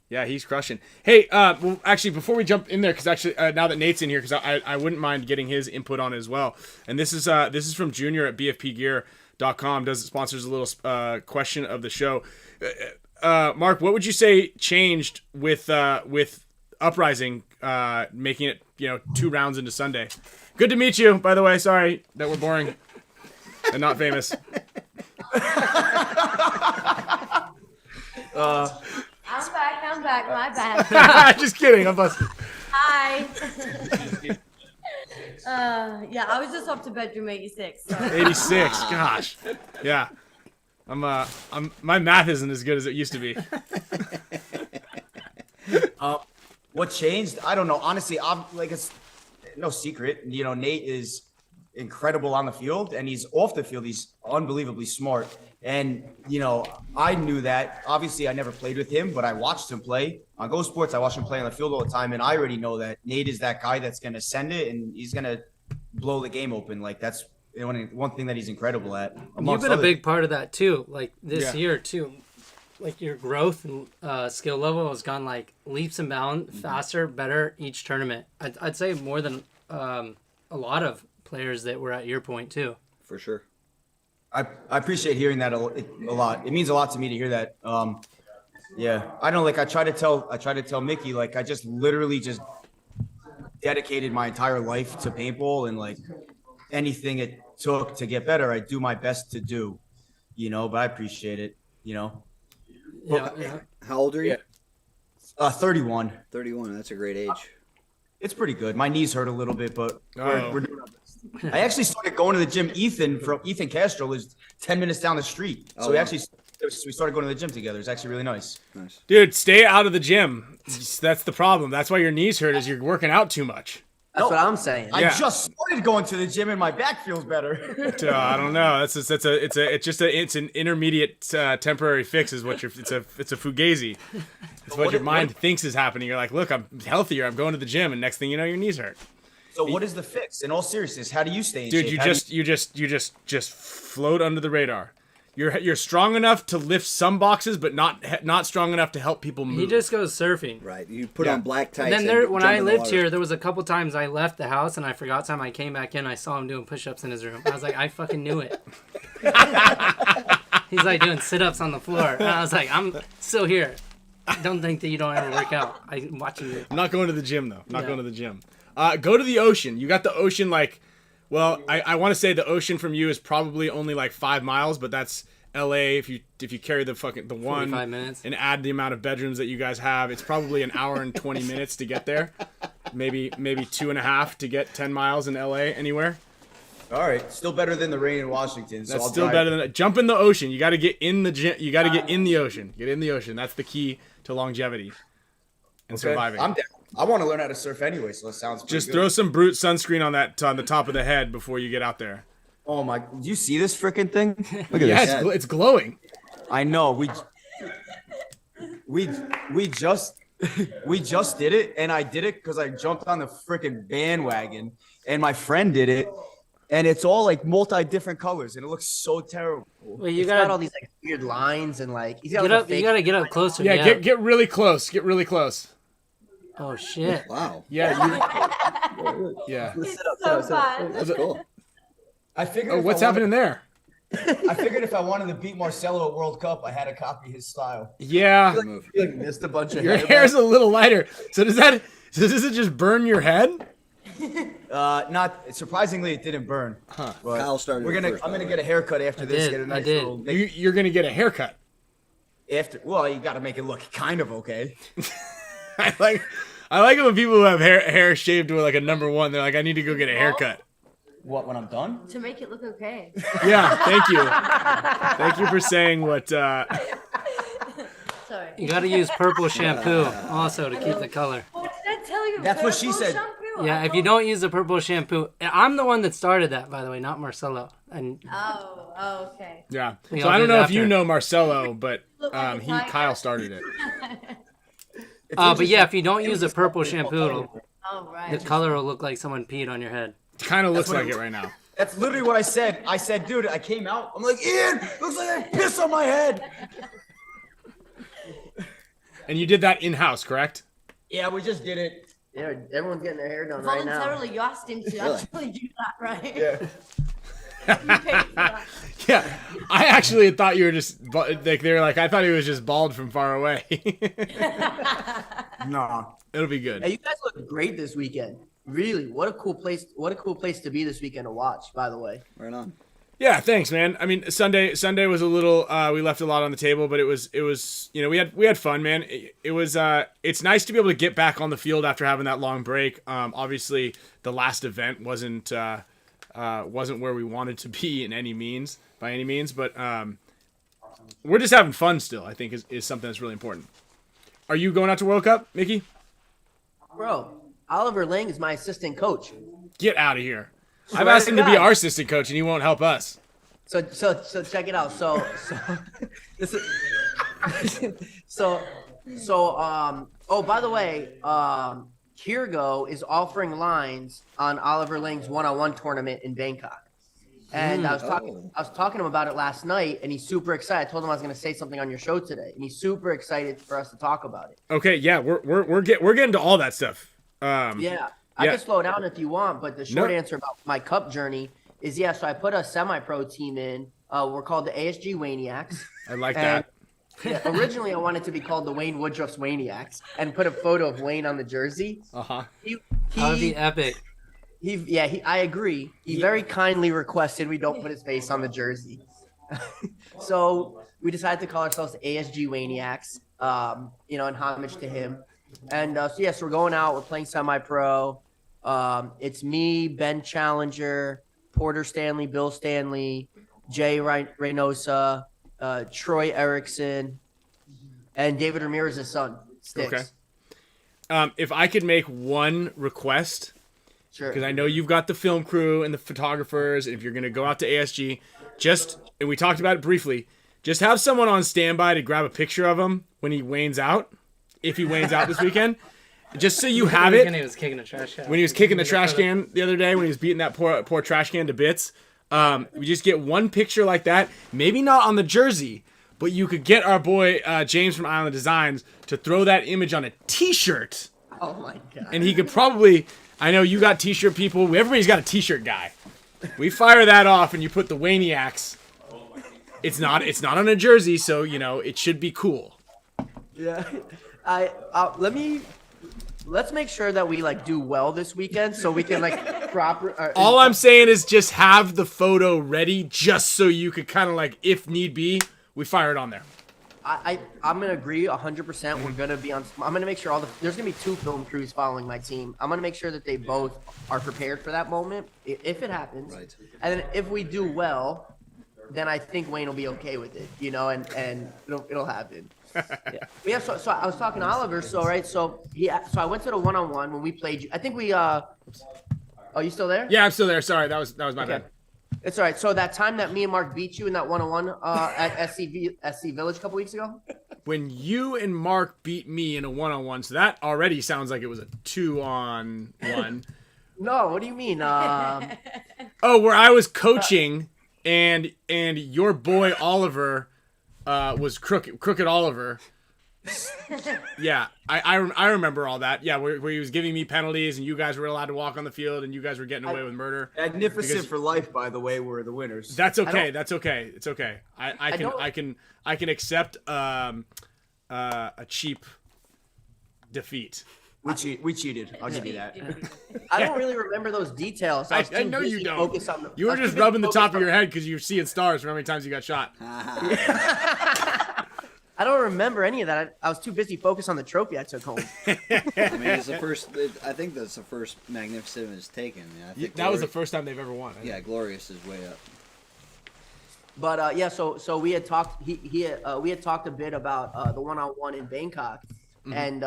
Yeah, he's crushing. Hey, well, actually, before we jump in there, because actually, now that Nate's in here, because I wouldn't mind getting his input on it as well. And this is from Junior at BFPGear.com. Sponsors a little question of the show. Mark, what would you say changed with Uprising, making it 2 rounds into Sunday? Good to meet you, by the way. Sorry that we're boring and not famous. I'm back. My bad. Just kidding. I'm busted. Hi. Yeah, I was just up to bedroom 86. So. 86. Gosh. Yeah. My math isn't as good as it used to be. What changed? I don't know. Honestly, it's no secret. Nate is incredible on the field, and he's off the field. He's unbelievably smart. And, I knew that. Obviously, I never played with him, but I watched him play. On Go Sports, I watch him play on the field all the time, and I already know that Nate is that guy that's going to send it, and he's going to blow the game open. Like, that's one thing that he's incredible at. You've been a big part of that, too. Like, this year, too. Like, your growth and skill level has gone, like, leaps and bounds, faster, better each tournament. I'd say more than a lot of players that were at your point, too. For sure. I appreciate hearing that a lot. It means a lot to me to hear that. Yeah, I don't I try to tell Mickey, like, I just literally just dedicated my entire life to paintball, and like anything it took to get better, I do my best to do, but I appreciate it, Yeah. How old are you? 31. 31. That's a great age. It's pretty good. My knees hurt a little bit, but we're doing our best. I actually started going to the gym. Ethan Castro lives 10 minutes down the street. So we started going to the gym together. It's actually really nice. Dude, stay out of the gym. That's the problem. That's why your knees hurt, is you're working out too much. That's what I'm saying. I just started going to the gym and my back feels better. I don't know. It's an intermediate temporary fix. Is what it's a fugazi. It's what your mind thinks is happening. You're like, look, I'm healthier. I'm going to the gym, and next thing you know, your knees hurt. So what is the fix? In all seriousness, how do you stay in shape? Dude, you just float under the radar. You're strong enough to lift some boxes, but not strong enough to help people move. He just goes surfing. Right. You put on black tights. And then when I lived here, there was a couple times I left the house and I forgot time. I came back in, I saw him doing push-ups in his room. I was like, I fucking knew it. He's like doing sit-ups on the floor. And I was like, I'm still here. Don't think that you don't ever work out. I'm watching you. I'm not going to the gym though. Going to the gym. Go to the ocean. You got the ocean I want to say the ocean from you is probably only like 5 miles, but that's LA. If you carry the 45 minutes and add the amount of bedrooms that you guys have, it's probably an hour and 20 minutes to get there. Maybe 2.5 to get 10 miles in LA anywhere. All right, still better than the rain in Washington. That's still better than jump in the ocean. You got to get in the gym. You got to get in the ocean. Get in the ocean. That's the key to longevity and surviving. I'm down. I want to learn how to surf anyway, so that sounds pretty Just good. throw some Brute sunscreen on the top of the head before you get out there. Oh my! Do you see this freaking thing? Look at this. Yeah, it's glowing. I know. We just did it, and I did it because I jumped on the freaking bandwagon, and my friend did it, and it's all like different colors, and it looks so terrible. Well, It's got all these like weird lines and like he's got get like up. You gotta get up closer. Yeah, get really close. Get really close. Oh shit! Wow. Yeah. Yeah. It's so fun. That's cool. I figured. What's happening there? I figured if I wanted to beat Marcelo at World Cup, I had to copy his style. Yeah. You missed a bunch of Your hair. hair's a little lighter. So does it just burn your head? Not surprisingly, it didn't burn. Huh. But Kyle started. I'm gonna get a haircut after this. Get a nice little. You're gonna get a haircut. Well, you got to make it look kind of okay. I like it when people who have hair shaved to like a number 1. They're like, I need to go get a haircut. What, when I'm done? To make it look okay. Yeah, thank you. Thank you for saying what. Sorry. You gotta use purple shampoo also to keep the color. What did I tell you? That's what she Purple said. Shampoo? Yeah, if you don't use the purple shampoo, I'm the one that started that, by the way, not Marcelo. And Oh, okay. Yeah. We So all I don't did know if after. you know Marcelo, but Look like a tiger. Kyle started it. but yeah, if you don't use the purple shampoo, Oh, right. the color will look like someone peed on your head. Kind of looks like it right now. That's literally what I said. I said, dude, I came out. I'm like, Ian, looks like I piss on my head. And you did that in-house, correct? Yeah, we just did it. Yeah, everyone's getting their hair done right now. Voluntarily, you asked him to actually do that, right? Yeah. You paid for that. Yeah. I actually thought you were just like they were like I thought he was just bald from far away. No. It'll be good. Hey, you guys look great this weekend. Really, what a cool place! What a cool place to be this weekend to watch. By the way, Right on. Yeah, thanks, man. I mean, Sunday was a little. We left a lot on the table, but it was. We had fun, man. It was. It's nice to be able to get back on the field after having that long break. Obviously, the last event wasn't where we wanted to be by any means, but we're just having fun still. I think is something that's really important. Are you going out to World Cup, Mickey? bro, Oliver Lang is my assistant coach. Get out of here. I've asked him to be our assistant coach, and he won't help us. So check it out. So this is oh, by the way, Kirgo is offering lines on Oliver Lang's one-on-one tournament in Bangkok. And I was talking to him about it last night, and he's super excited. I told him I was going to say something on your show today, and he's super excited for us to talk about it. Okay, yeah, we're getting to all that stuff. Yeah, I can slow down if you want, but the short answer about my cup journey is so I put a semi-pro team in. We're called the ASG Waniacs. I like that. Yeah, originally I wanted to be called the Wayne Woodruff's Waniacs and put a photo of Wayne on the jersey. That would be epic. I agree. He very kindly requested we don't put his face on the jersey. So we decided to call ourselves the ASG Waniacs, in homage to him. And so we're going out. We're playing semi-pro. It's me, Ben Challenger, Porter Stanley, Bill Stanley, Jay Reynosa, Troy Erickson, and David Ramirez's son, Sticks. Okay. If I could make one request, sure, because I know you've got the film crew and the photographers, and if you're going to go out to ASG, and we talked about it briefly, just have someone on standby to grab a picture of him when he wanes out, if he wanes out this weekend, just so you have it. When he was kicking the trash can. When he was kicking the trash can the other day, when he was beating that poor trash can to bits. We just get one picture like that, maybe not on the jersey, but you could get our boy James from Island Designs to throw that image on a t-shirt. Oh my god. And he could probably, I know you got t-shirt people, everybody's got a t-shirt guy. We fire that off and you put the Waniacs. It's not on a jersey, so it should be cool. Yeah. Let's make sure that we do well this weekend so we can proper. All I'm saying is just have the photo ready, just so you could kind of if need be, we fire it on there. I'm gonna agree 100%. We're gonna be on. I'm gonna make sure there's gonna be 2 film crews following my team. I'm gonna make sure that they both are prepared for that moment if it happens. Right. And then if we do well, then I think Wayne will be okay with it, and it'll happen. Yeah. So I was talking to Oliver. So I went to the one-on-one when we played you. I think we. Oh, you still there? Yeah, I'm still there. Sorry, that was my bad. It's all right. So that time that me and Mark beat you in that one-on-one at SC Village a couple weeks ago. When you and Mark beat me in a one-on-one, so that already sounds like it was a 2-on-1. No, what do you mean? Where I was coaching and your boy Oliver was crooked Oliver. Yeah, I remember all that. Yeah, where he was giving me penalties and you guys were allowed to walk on the field and you guys were getting away with murder. Magnificent for life, by the way, were the winners. That's okay. That's okay. It's okay. I can accept a cheap defeat. We cheated. I'll give you that. I don't really remember those details. I know you don't. You were just rubbing the top of your head because you're seeing stars from how many times you got shot. I don't remember any of that. I was too busy focused on the trophy I took home. I think that's the first Magnificent is taken. I think that was the first time they've ever won. Yeah, Glorious is way up. But so we had talked. We had talked a bit about the one-on-one in Bangkok, and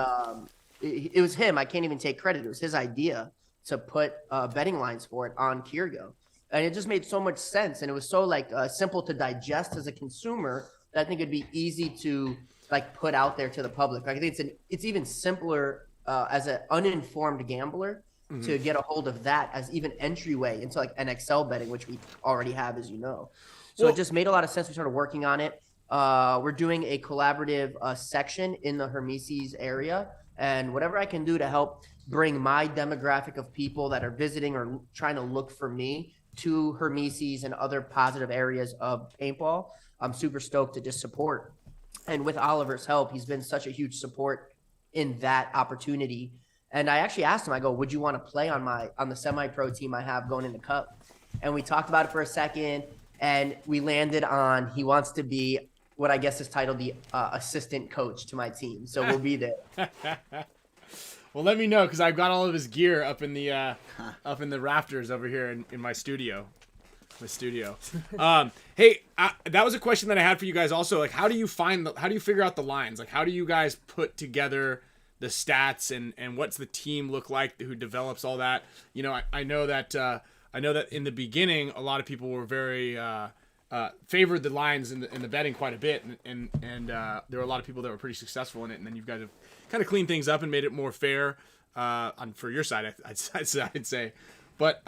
it was him. I can't even take credit. It was his idea to put betting lines for it on Kirgo. And it just made so much sense. And it was so like simple to digest as a consumer that I think it'd be easy to like put out there to the public. Like, I think it's even simpler as an uninformed gambler to get a hold of that as even entryway into like NXL betting, which we already have, as you know. So it just made a lot of sense. We started working on it. We're doing a collaborative section in the HORMESIS area, and whatever I can do to help bring my demographic of people that are visiting or trying to look for me to HORMESIS and other positive areas of paintball, I'm super stoked to just support. And with Oliver's help, he's been such a huge support in that opportunity. And I actually asked him, I go, would you want to play on the semi-pro team I have going into Cup? And we talked about it for a second, and we landed on he wants to be what I guess is titled the assistant coach to my team. So we'll be there. Well, let me know, because I've got all of his gear up in the rafters over here in my studio. Hey, that was a question that I had for you guys also. Like, how do you figure out the lines? Like, how do you guys put together the stats and what's the team look like who develops all that? You know, I know that in the beginning a lot of people were very favored the lines in the betting quite a bit, and there were a lot of people that were pretty successful in it, and then you've got to kind of clean things up and made it more fair for your side, I'd say. But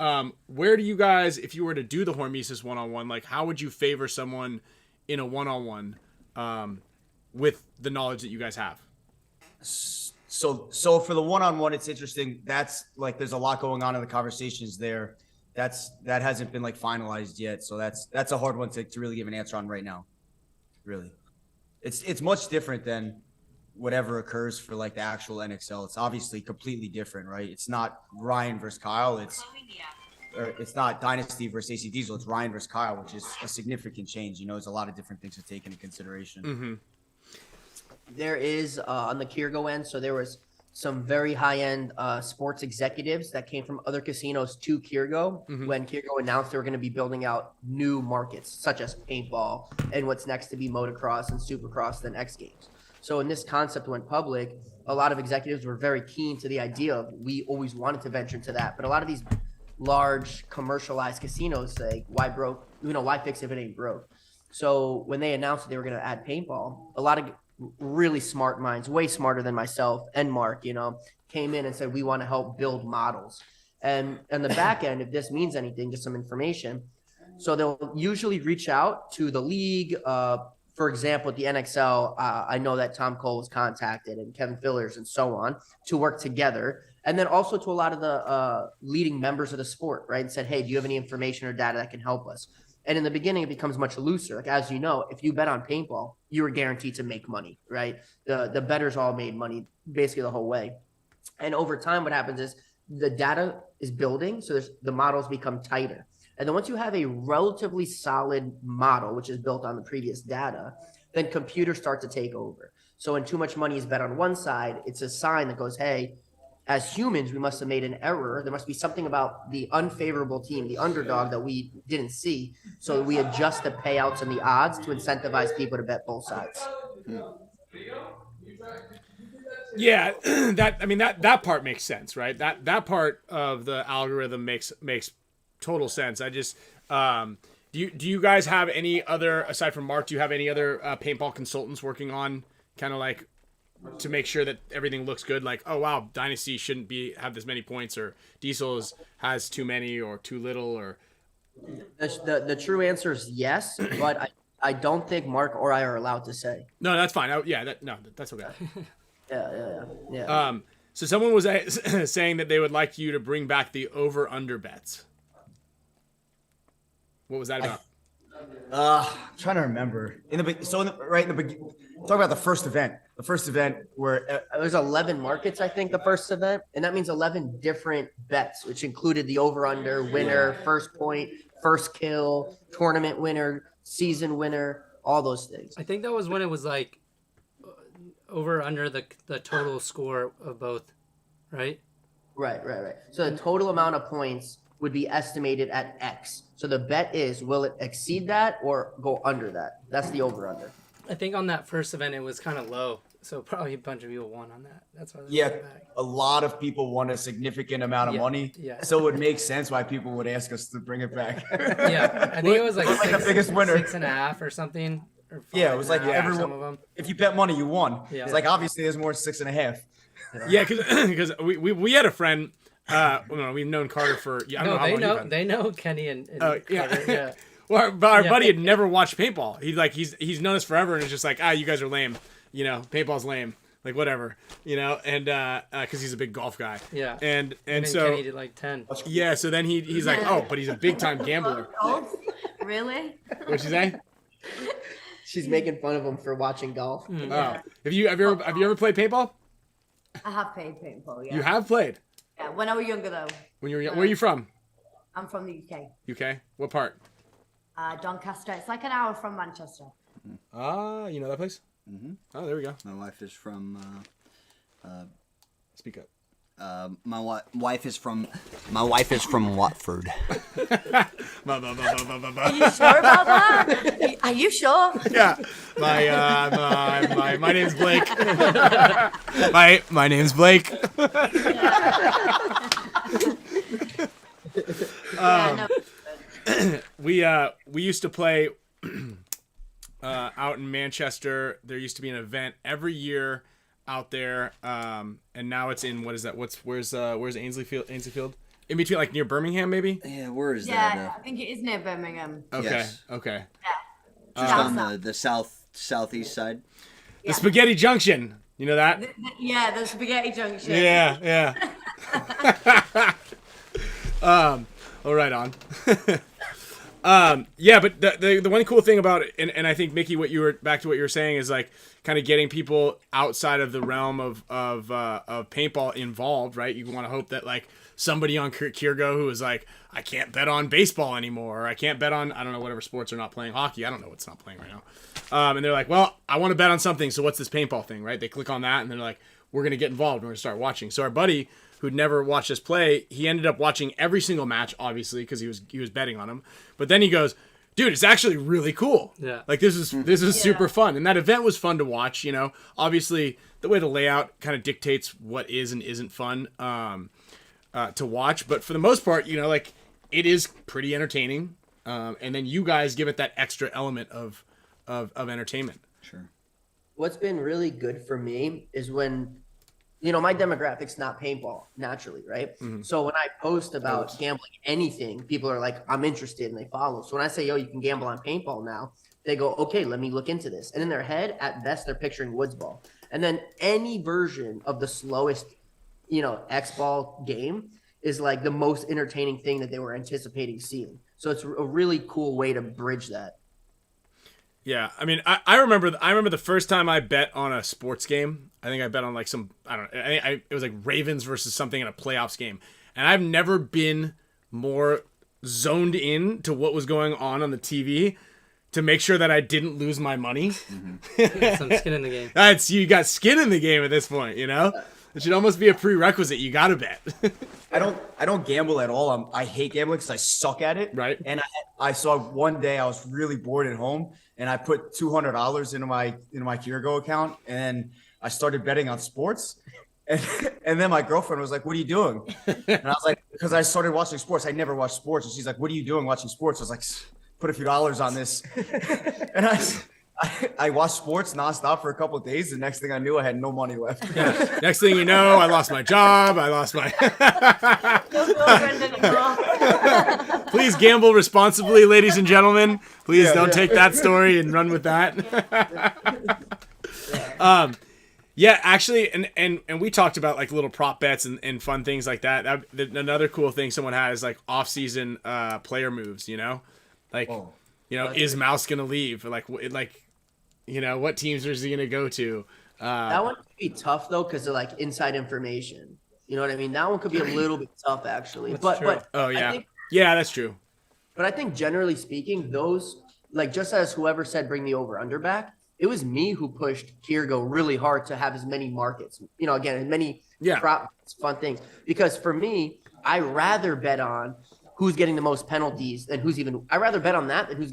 where do you guys, if you were to do the HORMESIS one-on-one, like how would you favor someone in a one-on-one with the knowledge that you guys have? So for the one-on-one, it's interesting. That's like, there's a lot going on in the conversations there. That hasn't been like finalized yet. So that's a hard one to really give an answer on right now. Really. It's much different than whatever occurs for like the actual NXL. It's obviously completely different, right? It's not Ryan versus Kyle. It's not Dynasty versus AC Diesel. It's Ryan versus Kyle, which is a significant change. You know, there's a lot of different things to take into consideration. Mm-hmm. There is on the Kirgo end, so there was some very high-end sports executives that came from other casinos to Kirgo when Kirgo announced they were going to be building out new markets, such as paintball and what's next to be motocross and supercross, then X Games. So when this concept went public, a lot of executives were very keen to the idea of, we always wanted to venture into that. But a lot of these large commercialized casinos say, why fix if it ain't broke? So when they announced that they were going to add paintball, a lot of really smart minds, way smarter than myself and Mark, came in and said, we want to help build models. And on the back end, if this means anything, just some information. So they'll usually reach out to the league. For example, at the NXL, I know that Tom Cole was contacted and Kevin Fillers and so on to work together. And then also to a lot of the leading members of the sport, right? And said, hey, do you have any information or data that can help us? And in the beginning, it becomes much looser. Like, as you know, if you bet on paintball, you were guaranteed to make money, right? The bettors all made money basically the whole way. And over time, what happens is the data is building. So the models become tighter. And then once you have a relatively solid model, which is built on the previous data, then computers start to take over. So when too much money is bet on one side, it's a sign that goes, hey, as humans, we must have made an error. There must be something about the unfavorable team, the underdog, that we didn't see. So we adjust the payouts and the odds to incentivize people to bet both sides. Yeah, that part makes sense, right? That part of the algorithm makes total sense. I just do you guys have any other, aside from Mark, do you have any other paintball consultants working on kind of like to make sure that everything looks good? Like, oh wow, Dynasty shouldn't have this many points, or Diesel has too many or too little, or the true answer is yes, but I don't think Mark or I are allowed to say. No, that's fine. That's okay. Yeah. So someone was saying that they would like you to bring back the over/under bets. What was that about? I'm trying to remember. Talk about the first event. The first event where it was 11 markets, I think, the first event, and that means 11 different bets, which included the over/under, winner, first point, first kill, tournament winner, season winner, all those things. I think that was when it was like over under the total score of both, right? Right. So the total amount of points would be estimated at X. So the bet is, will it exceed that or go under that? That's the over/under. I think on that first event, it was kind of low. So probably a bunch of people won on that. That's why. Yeah, Back. a lot of people won a significant amount of money. Yeah. So it would make sense why people would ask us to bring it back. Yeah, I think it was like the biggest winner. 6.5 or something. Or Yeah, it was like 5.5, everyone. some of them. If you bet money, you won. Yeah. It's like obviously there's more 6.5. Yeah, because we had a friend. We've known Carter for I don't know how long you've been. They know Kenny and Carter. Yeah. Well, our buddy had never watched paintball. He's known us forever, and it's just like, you guys are lame. You know, paintball's lame. Like whatever, you know, and because he's a big golf guy. Yeah. And so Kenny did like 10. Yeah. So then he's like, oh, but he's a big time gambler. Golf? Really? What'd you say? She's making fun of him for watching golf. Mm. Oh, have you ever played paintball? I have played paintball, yeah. You have played. Yeah, when I was younger though. When you were young. Where are you from? I'm from the UK. UK. What part? Doncaster. It's like an hour from Manchester. You know that place? Mm-hmm. Oh, there we go. My wife is from. Speak up. My wife is from Watford. Are you sure about that? Are you sure? Yeah. My name's Blake. my name's Blake. We used to play out in Manchester. There used to be an event every year out there, and now it's in, what is that? Where's Ainsley Field? In between, like near Birmingham, maybe. Yeah, where is that? Yeah, I think it is near Birmingham. Okay. Yes. Okay. Yeah. Just on the southeast side. The Spaghetti Junction. You know that? Yeah, the Spaghetti Junction. Yeah. Oh, right on. Yeah, but the one cool thing about it, and I think Mickey, back to what you were saying, is like kind of getting people outside of the realm of paintball involved, right? You want to hope that like somebody on Kirgo who is like, I can't bet on baseball anymore, or I can't bet on, I don't know, whatever sports are not playing, hockey, I don't know what's not playing right now. And they're like, well, I want to bet on something, so what's this paintball thing, right? They click on that and they're like, we're going to get involved, we're going to start watching. So our buddy, who'd never watched us play, he ended up watching every single match, obviously, because he was betting on them. But then he goes, dude, it's actually really cool. Yeah. Like this is super fun. And that event was fun to watch, you know. Obviously, the way the layout kind of dictates what is and isn't fun to watch. But for the most part, you know, like it is pretty entertaining. And then you guys give it that extra element of entertainment. Sure. What's been really good for me is when, you know, my demographic's not paintball naturally, right? Mm-hmm. So when I post about gambling anything, people are like, I'm interested, and they follow. So when I say, yo, you can gamble on paintball now, they go, okay, let me look into this. And in their head, at best, they're picturing woods ball. And then any version of the slowest, you know, X ball game is like the most entertaining thing that they were anticipating seeing. So it's a really cool way to bridge that. Yeah, I mean, I remember the first time I bet on a sports game. I think I bet on like some, I don't know, it was like Ravens versus something in a playoffs game. And I've never been more zoned in to what was going on the TV to make sure that I didn't lose my money. Mm-hmm. Some skin in the game. You got skin in the game at this point, you know? It should almost be a prerequisite. You got to bet. I don't gamble at all. I hate gambling because I suck at it. Right. And I saw one day I was really bored at home, and I put $200 into my Kirgo account, and I started betting on sports. And then my girlfriend was like, "What are you doing?" And I was like, "Because I started watching sports. I never watched sports." And she's like, "What are you doing watching sports?" I was like, "Put a few dollars on this." And I watched sports nonstop for a couple of days. The next thing I knew, I had no money left. Yeah. Next thing you know, I lost my job. I lost my. Please gamble responsibly, ladies and gentlemen. Please don't take that story and run with that. Yeah, actually, and we talked about like little prop bets and fun things like that. Another cool thing someone had is like off-season player moves. You know, like is Mouse gonna leave? Like you know, what teams is he gonna go to? That one could be tough though, because of like inside information. You know what I mean? That one could be a little bit tough actually. But oh yeah, yeah, that's true. But I think generally speaking, those, like, just as whoever said bring the over under back, it was me who pushed Kirgo really hard to have as many markets. You know, again, as many prop fun things. Because for me, I rather bet on who's getting the most penalties than I rather bet on that than who's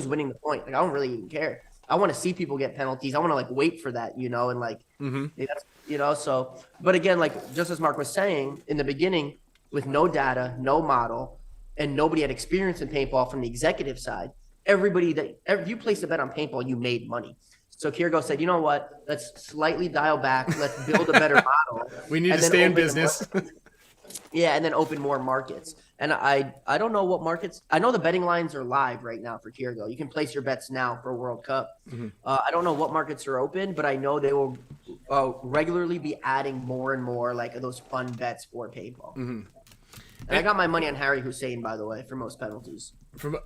winning the point. Like, I don't really even care. I want to see people get penalties. I want to like wait for that, you know, and like, you know, so, but again, like just as Mark was saying in the beginning, with no data, no model, and nobody had experience in paintball from the executive side, if you placed a bet on paintball, you made money. So Kirgo said, you know what, let's slightly dial back. Let's build a better model. We need to stay in business. Yeah, and then open more markets. And I don't know what markets. I know the betting lines are live right now for Kirgo. You can place your bets now for World Cup. I don't know what markets are open, but I know they will regularly be adding more and more like those fun bets for paintball. And I got my money on Harry Hussein, by the way, for most penalties.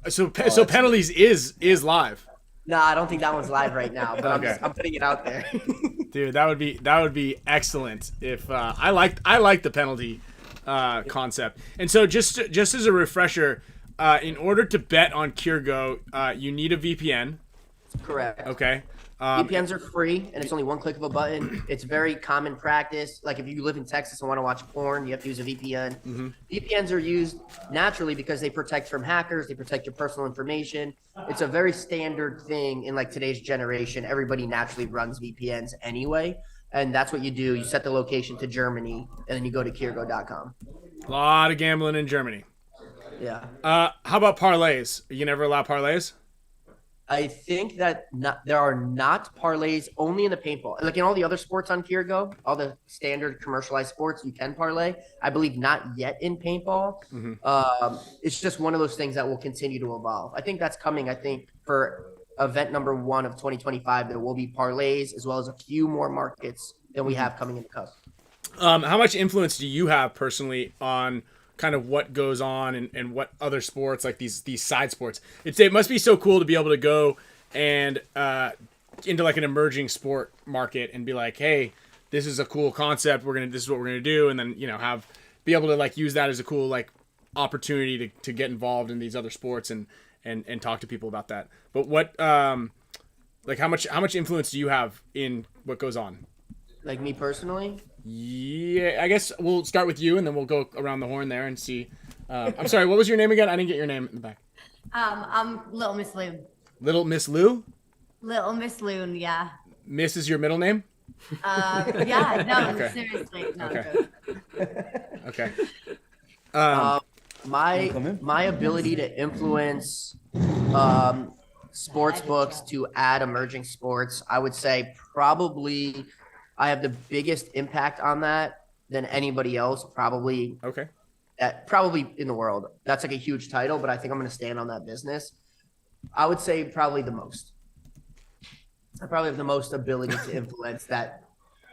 So penalties is live. No, I don't think that one's live right now, but I'm putting it out there. Dude, that would be excellent if I like the penalty concept. And so just as a refresher, in order to bet on Kirgo, you need a VPN. Correct. Okay. VPNs are free, and it's only one click of a button. It's very common practice. Like if you live in Texas and want to watch porn, you have to use a VPN. VPNs are used naturally because they protect from hackers. They protect your personal information. It's a very standard thing in like today's generation. Everybody naturally runs VPNs anyway, and that's what you do. You set the location to Germany, and then you go to Kirgo.com. A lot of gambling in Germany. Yeah. How about parlays? You never allow parlays? I think that there are not parlays only in the paintball. Like in all the other sports on Kirgo, all the standard commercialized sports, you can parlay. I believe not yet in paintball. It's just one of those things that will continue to evolve. I think that's coming. I think for event number 1 of 2025, there will be parlays as well as a few more markets than we have coming in the Cup. How much influence do you have personally on kind of what goes on and what other sports, like these side sports? It must be so cool to be able to go and into like an emerging sport market and be like, hey, this is a cool concept. This is what we're gonna do, and then be able to like use that as a cool like opportunity to get involved in these other sports and talk to people about that. But what like how much influence do you have in what goes on? Like me personally? Yeah, I guess we'll start with you, and then we'll go around the horn there and see. I'm sorry, what was your name again? I didn't get your name in the back. I'm Little Miss Loon. Little Miss Lou? Little Miss Loon, yeah. Miss is your middle name? Yeah, no, Okay. seriously. No, Okay. My ability to influence sports books to add emerging sports, I would say probably I have the biggest impact on that than anybody else, probably in the world. That's like a huge title, but I think I'm going to stand on that business. I would say probably the most. I probably have the most ability to influence that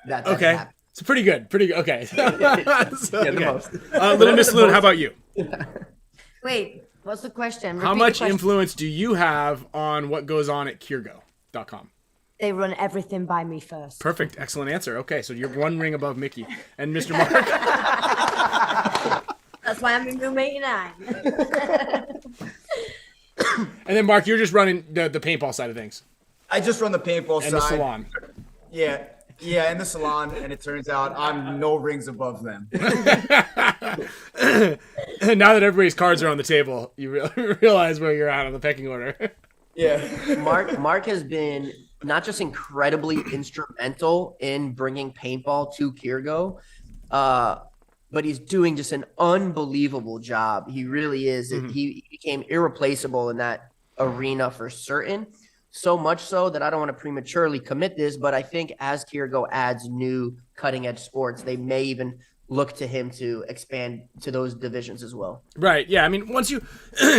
Okay. happen. It's pretty good. Okay. The most. Little Miss Lou, how about you? Wait, what's the question? How Repeat much the question. influence do you have on what goes on at Kirgo.com? They run everything by me first. Perfect. Excellent answer. Okay, so you're one ring above Mickey. And Mr. Mark? That's why I'm in room 89. And then Mark, you're just running the paintball side of things. I just run the paintball And side. the salon. Yeah, in the salon, and it turns out I'm no rings above them. Now that everybody's cards are on the table, you realize where you're at on the pecking order. Yeah. Mark has been not just incredibly instrumental in bringing paintball to Kirgo, but he's doing just an unbelievable job. He really is. He became irreplaceable in that arena for certain. So much so that I don't want to prematurely commit this, but I think as Kirgo adds new cutting edge sports, they may even look to him to expand to those divisions as well. Right. Yeah. I mean, once you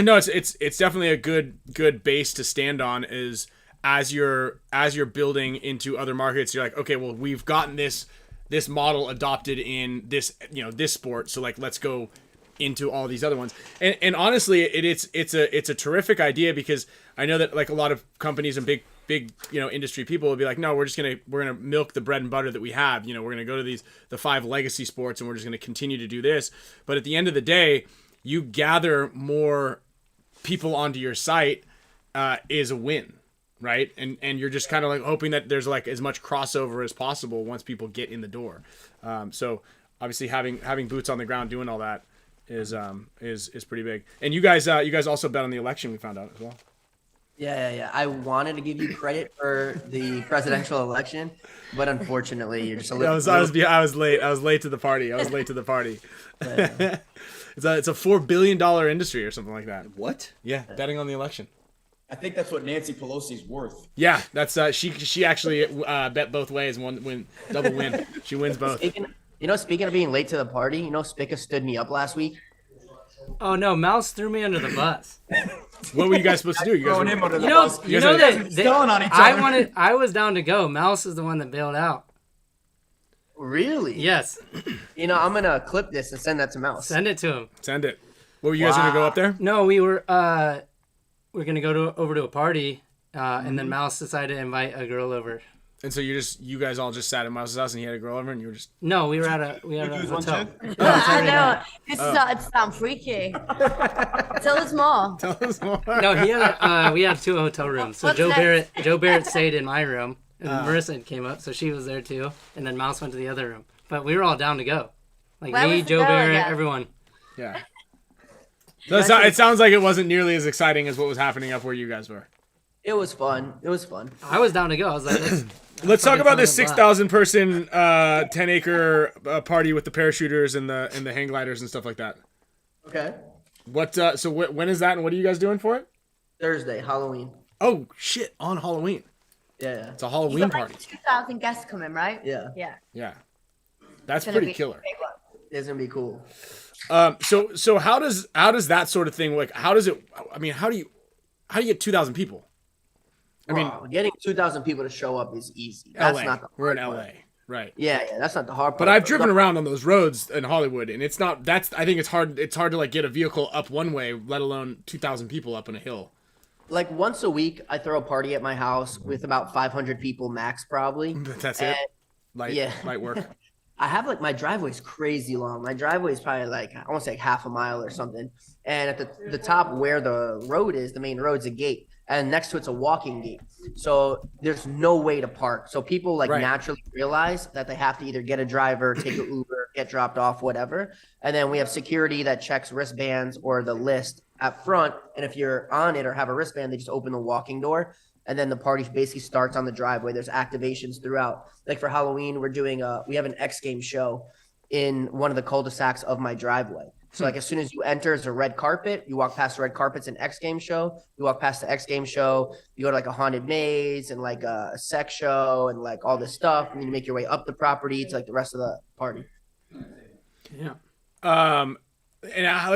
no, it's definitely a good base to stand on is as you're building into other markets, you're like, okay, well, we've gotten this model adopted in this, this sport. So like, let's go into all these other ones. And honestly, it's a terrific idea because I know that like a lot of companies and big industry people will be like, no, we're gonna milk the bread and butter that we have. We're gonna go to the 5 legacy sports and we're just gonna continue to do this. But at the end of the day, you gather more people onto your site is a win, right? And you're just kind of like hoping that there's like as much crossover as possible once people get in the door. So obviously having boots on the ground doing all that is pretty big. And you guys also bet on the election, we found out as well. Yeah. I wanted to give you credit for the presidential election, but unfortunately, you're just a little. I was late. I was late to the party. It's a $4 billion industry or something like that. What? Yeah, betting on the election. I think that's what Nancy Pelosi's worth. Yeah, that's she actually bet both ways, double win. She wins both. Speaking of being late to the party, Spicka stood me up last week. Oh no, Mouse threw me under the bus. What were you guys supposed to do? You guys Throwing were, him under the You know, bus. you know that Stealing on each other. I was down to go. Mouse is the one that bailed out. Really? Yes. I'm gonna clip this and send that to Mouse. Send it to him. Send it. What were you guys gonna go up there? No, we were gonna go over to a party, and then Mouse decided to invite a girl over. And so you guys all just sat at Mouse's house and he had a girl over and you were just. No, we were at a hotel. I know. This started to sound freaky. Tell us more. Tell us more. No, we had 2 hotel rooms. So What's Joe next? Barrett stayed in my room, and Marissa came up, so she was there too, and then Mouse went to the other room. But we were all down to go, like Where me, was the Joe girl Barrett, again? everyone. Yeah. So it sounds like it wasn't nearly as exciting as what was happening up where you guys were. It was fun. I was down to go. I was like, Let's talk about this fucking 6,000 person, 10-acre party with the parachuters and the hang gliders and stuff like that. Okay. When is that and what are you guys doing for it? Thursday, Halloween. Oh shit! On Halloween. Yeah. It's a Halloween party. 2,000 guests coming, right? Yeah. Yeah. Yeah. That's It's gonna pretty be killer. a big one. It's gonna be cool. So how does that sort of thing, like, how do you get 2,000 people? I mean, getting 2,000 people to show up is easy. That's LA. not the We're in hard LA, part. right? Yeah, that's not the hard part. But I've driven around on those roads in Hollywood, and it's not. I think it's hard. It's hard to like get a vehicle up one way, let alone 2,000 people up on a hill. Like once a week, I throw a party at my house with about 500 people max, probably. That's it. Light work. I have my driveway's crazy long. My driveway's probably I want to say half a mile or something. And at the top where the road is, the main road's a gate, and next to it's a walking gate. So there's no way to park. So people naturally realize that they have to either get a driver, take an Uber, get dropped off, whatever. And then we have security that checks wristbands or the list up front. And if you're on it or have a wristband, they just open the walking door. And then the party basically starts on the driveway. There's activations throughout. Like for Halloween, we have an X Games show in one of the cul-de-sacs of my driveway. So as soon as you enter, it's a red carpet. You walk past the red carpet, it's an X Games show. You walk past the X Games show, you go to a haunted maze and a sex show and all this stuff. And then you make your way up the property to the rest of the party. Yeah. And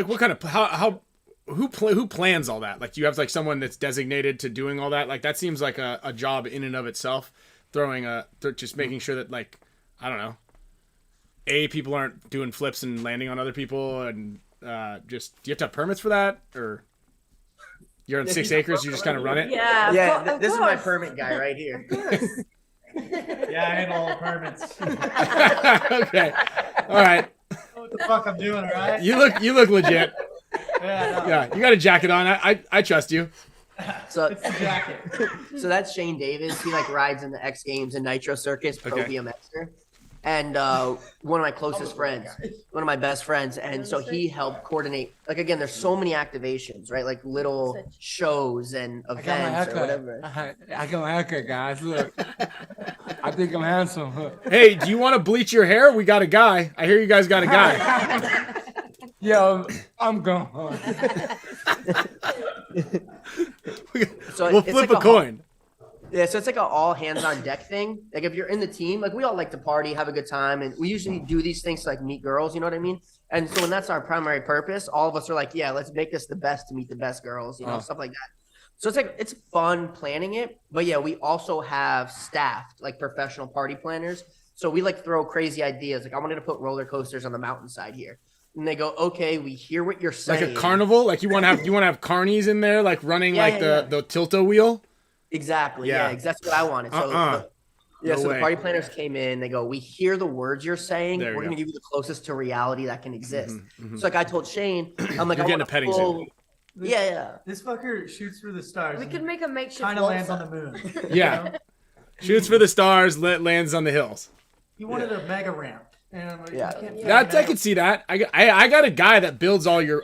what kind of who plans all that? Like, do you have someone that's designated to doing all that? Like, that seems like a job in and of itself. Just making sure that I don't know. People aren't doing flips and landing on other people, and do you have to have permits for that, or you're on 6 acres, you just kind of run it? Yeah. This is my permit guy right here. Yeah, I handle all the permits. Okay, all right. What the fuck I'm doing, all right? You look legit. Yeah, Yeah, you got a jacket on. I trust you. So it's the jacket. So that's Shane Davis. He rides in the X Games and Nitro Circus, pro BMXer. And one of my closest friends, one of my best friends. And so he helped coordinate. Again, there's so many activations, right? Little shows and events or whatever. I got my haircut, guys. Look. I think I'm handsome. Hey, do you want to bleach your hair? We got a guy. I hear you guys got a guy. Yo, I'm gone. So we'll flip a coin. Yeah, so it's an all hands on deck thing. If you're in the team, we all like to party, have a good time, and we usually do these things to meet girls, you know what I mean? And so when that's our primary purpose, all of us are yeah, let's make this the best to meet the best girls, stuff like that. So it's fun planning it, but yeah, we also have staffed professional party planners. So we throw crazy ideas. I wanted to put roller coasters on the mountainside here. And they go, okay, we hear what you're saying. Like a carnival? You want to have carnies in there, running the Tilto wheel? Exactly. Yeah. Exactly what I wanted. So the party planners came in. They go, we hear the words you're saying. We're going to give you the closest to reality that can exist. Mm-hmm. So I told Shane, I'm you're getting a petting zoo. Yeah. This fucker shoots for the stars. We could make a makeshift. Kind of lands on the moon. Yeah. Shoots for the stars, lands on the hills. He wanted a mega ramp. And I can see that. I got a guy that builds all your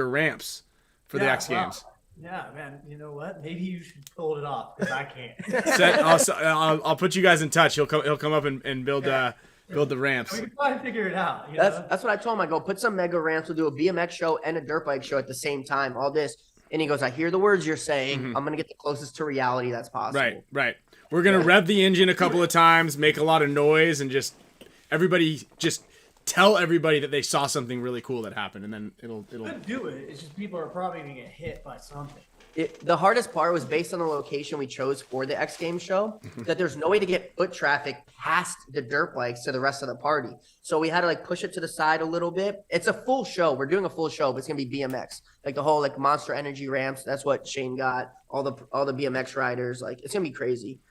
ramps for the X Games. Yeah, man. You know what? Maybe you should pull it off because I can't. I'll put you guys in touch. He'll come up and build the ramps. We can probably figure it out. You That's know? that's what I told him. I go, put some mega ramps. We'll do a BMX show and a dirt bike show at the same time. All this. And he goes, I hear the words you're saying. I'm going to get the closest to reality that's possible. Right. We're going to rev the engine a couple of times, make a lot of noise, and just tell everybody that they saw something really cool that happened, and then it'll do it. It's just people are probably going to get hit by something. The hardest part was based on the location we chose for the X Games show, that there's no way to get foot traffic past the dirt bikes to the rest of the party. So we had to like push it to the side a little bit. It's a full show. We're doing a full show, but it's gonna be BMX, like the whole like Monster Energy ramps. That's what Shane got. All the BMX riders. Like it's gonna be crazy.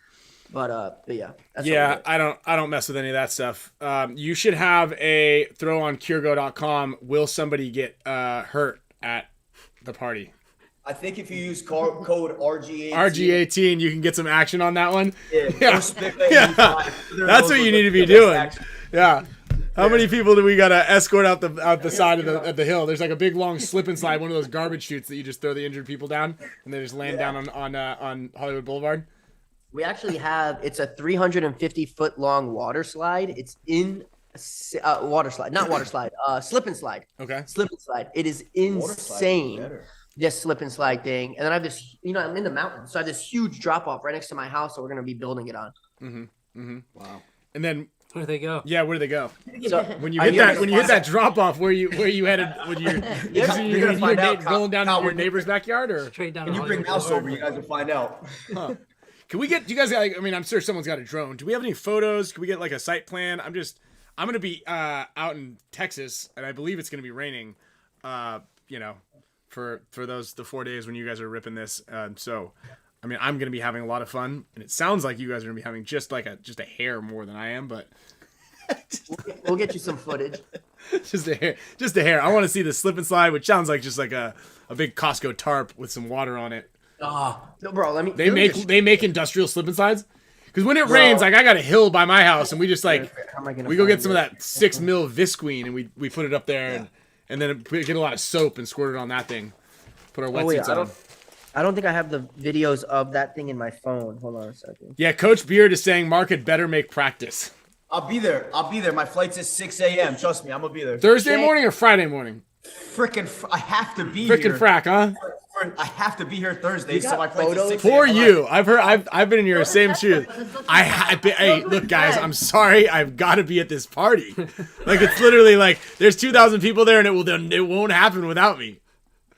But yeah. That's I don't mess with any of that stuff. You should have a throw on Kirgo.com. Will somebody get hurt at the party? I think if you use code RG18, RG18, you can get some action on that one. Yeah. That's what you need to be doing. Yeah. How many people do we gotta escort out the side of the hill? There's like a big long slip and slide, one of those garbage chutes that you just throw the injured people down and they just land down on Hollywood Boulevard. We actually have, it's a 350-foot long water slide. It's in slip and slide. Okay. Slip and slide. It is insane. This slip and slide thing. And then I have this, I'm in the mountains. So I have this huge drop off right next to my house that we're going to be building it on. Wow. And then where do they go? Yeah, where do they go? So when you hit that drop off, where you headed? When you're rolling down to your neighbor's backyard, or straight down? Can you bring Mouse over? You guys will find out. Huh. Can we get? Do you guys? I'm sure someone's got a drone. Do we have any photos? Can we get like a site plan? I'm gonna be out in Texas, and I believe it's gonna be raining. For the 4 days when you guys are ripping this. So, I'm going to be having a lot of fun, and it sounds like you guys are going to be having just a hair more than I am, but we'll get you some footage. just a hair. I want to see the slip and slide, which sounds like just like a big Costco tarp with some water on it. No, bro, they make industrial slip and slides. Because when it rains, like I got a hill by my house, and we just we go get some of that 6 mil Visqueen, and we put it up there, and then we get a lot of soap and squirt it on that thing. Put our wetsuits on. I don't think I have the videos of that thing in my phone. Hold on a second. Yeah, Coach Beard is saying Mark had better make practice. I'll be there. My flight's at 6 a.m. Trust me, I'm gonna be there. Thursday morning or Friday morning? I have to be here. Frickin' frack, huh? I have to be here Thursday, so my flight's at 6 For you. I've been in your same shoes. Hey, look, guys, I'm sorry. I've got to be at this party. Like, it's literally like there's 2,000 people there, and it won't happen without me.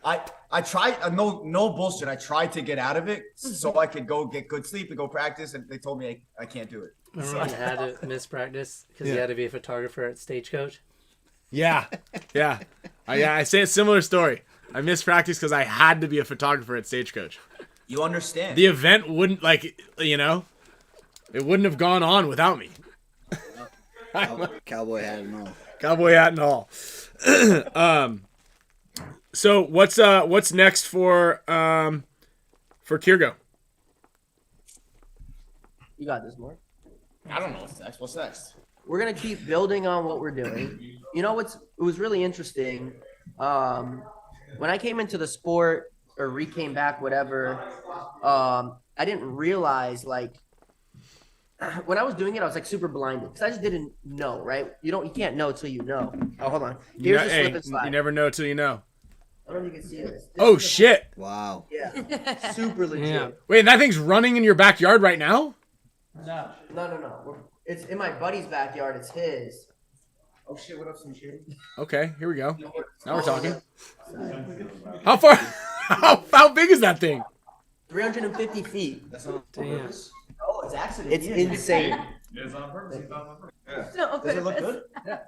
I tried, no bullshit. I tried to get out of it so I could go get good sleep and go practice, and they told me I can't do it. Remember when you had to miss practice because you had to be a photographer at Stagecoach? Yeah. I say a similar story. I missed practice because I had to be a photographer at Stagecoach. You understand. The event wouldn't, it wouldn't have gone on without me. Cowboy hat and all. Cowboy hat and all. So what's next for Kirgo? You got this, Mark. I don't know what's next. What's next? We're gonna keep building on what we're doing. It was really interesting. When I came into the sport or came back, whatever, I didn't realize when I was doing it, I was like super blinded because I just didn't know, right? You can't know till you know. Oh, hold on. Here's the slip and slide. You never know till you know. I don't know if you can see this. Oh shit! Wow. Yeah. Super legit. Yeah. Wait, that thing's running in your backyard right now? No. It's in my buddy's backyard. It's his. Oh shit! What up, some shit? Okay, here we go. Now we're talking. How far? How big is that thing? 350 feet. Damn. Oh, it's accident. It's insane. It's on purpose. It's on purpose. Does it look good? Yeah.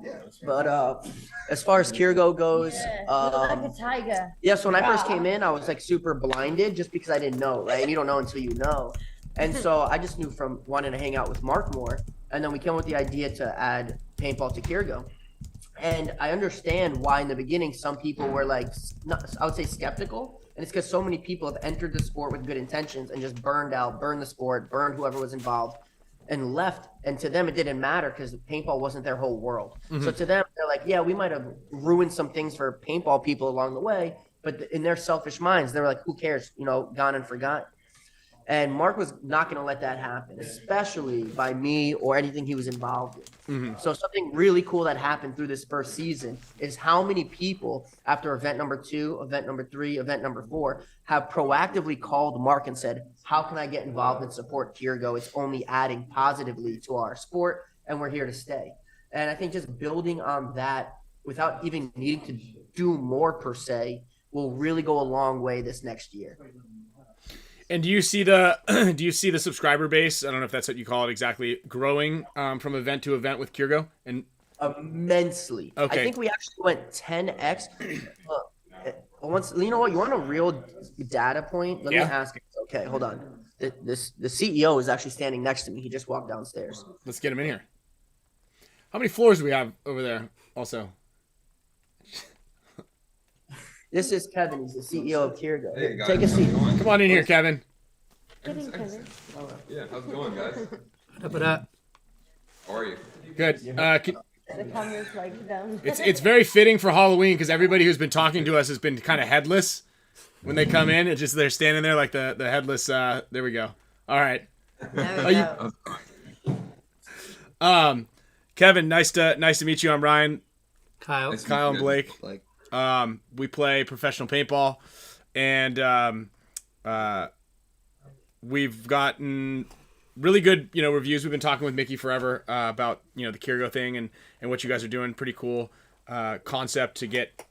But as far as Kirgo goes, like a tiger. yeah. So when I first came in, I was like super blinded just because I didn't know, right? And you don't know until you know. And so I just knew from wanting to hang out with Mark more, and then we came up with the idea to add paintball to Kirgo. And I understand why in the beginning some people were I would say skeptical. And it's because so many people have entered the sport with good intentions and just burned the sport, burned whoever was involved, and left. And to them, it didn't matter because paintball wasn't their whole world. Mm-hmm. So to them, they're like, yeah, we might have ruined some things for paintball people along the way, but in their selfish minds, they were like, who cares? You know, gone and forgotten. And Mark was not going to let that happen, especially by me or anything he was involved in. So something really cool that happened through this first season is how many people after event number 2, event number 3, event number 4 have proactively called Mark and said, how can I get involved and support Kirgo? It's only adding positively to our sport, and we're here to stay. And I think just building on that without even needing to do more per se will really go a long way this next year. And do you see the subscriber base? I don't know if that's what you call it exactly, growing from event to event with Kirgo? And immensely. Okay. I think we actually went 10x. Once, you know what? You want a real data point? Let me ask. Okay, hold on. The CEO is actually standing next to me. He just walked downstairs. Let's get him in here. How many floors do we have over there? Also. This is Kevin. He's the CEO of Kirgo. Hey, take a seat. Come on in here, Kevin. Get in, Kevin. Yeah, how's it going, guys? What up? How are you? Good. The camera's like down. It's very fitting for Halloween because everybody who's been talking to us has been kind of headless when they come in. It's just they're standing there like the headless. There we go. All right. There we go. Kevin, nice to meet you. I'm Ryan. Kyle. Nice Kyle and Blake. We play professional paintball, and we've gotten really good, reviews. We've been talking with Mickey forever about, the Kirgo thing and what you guys are doing. Pretty cool concept to get,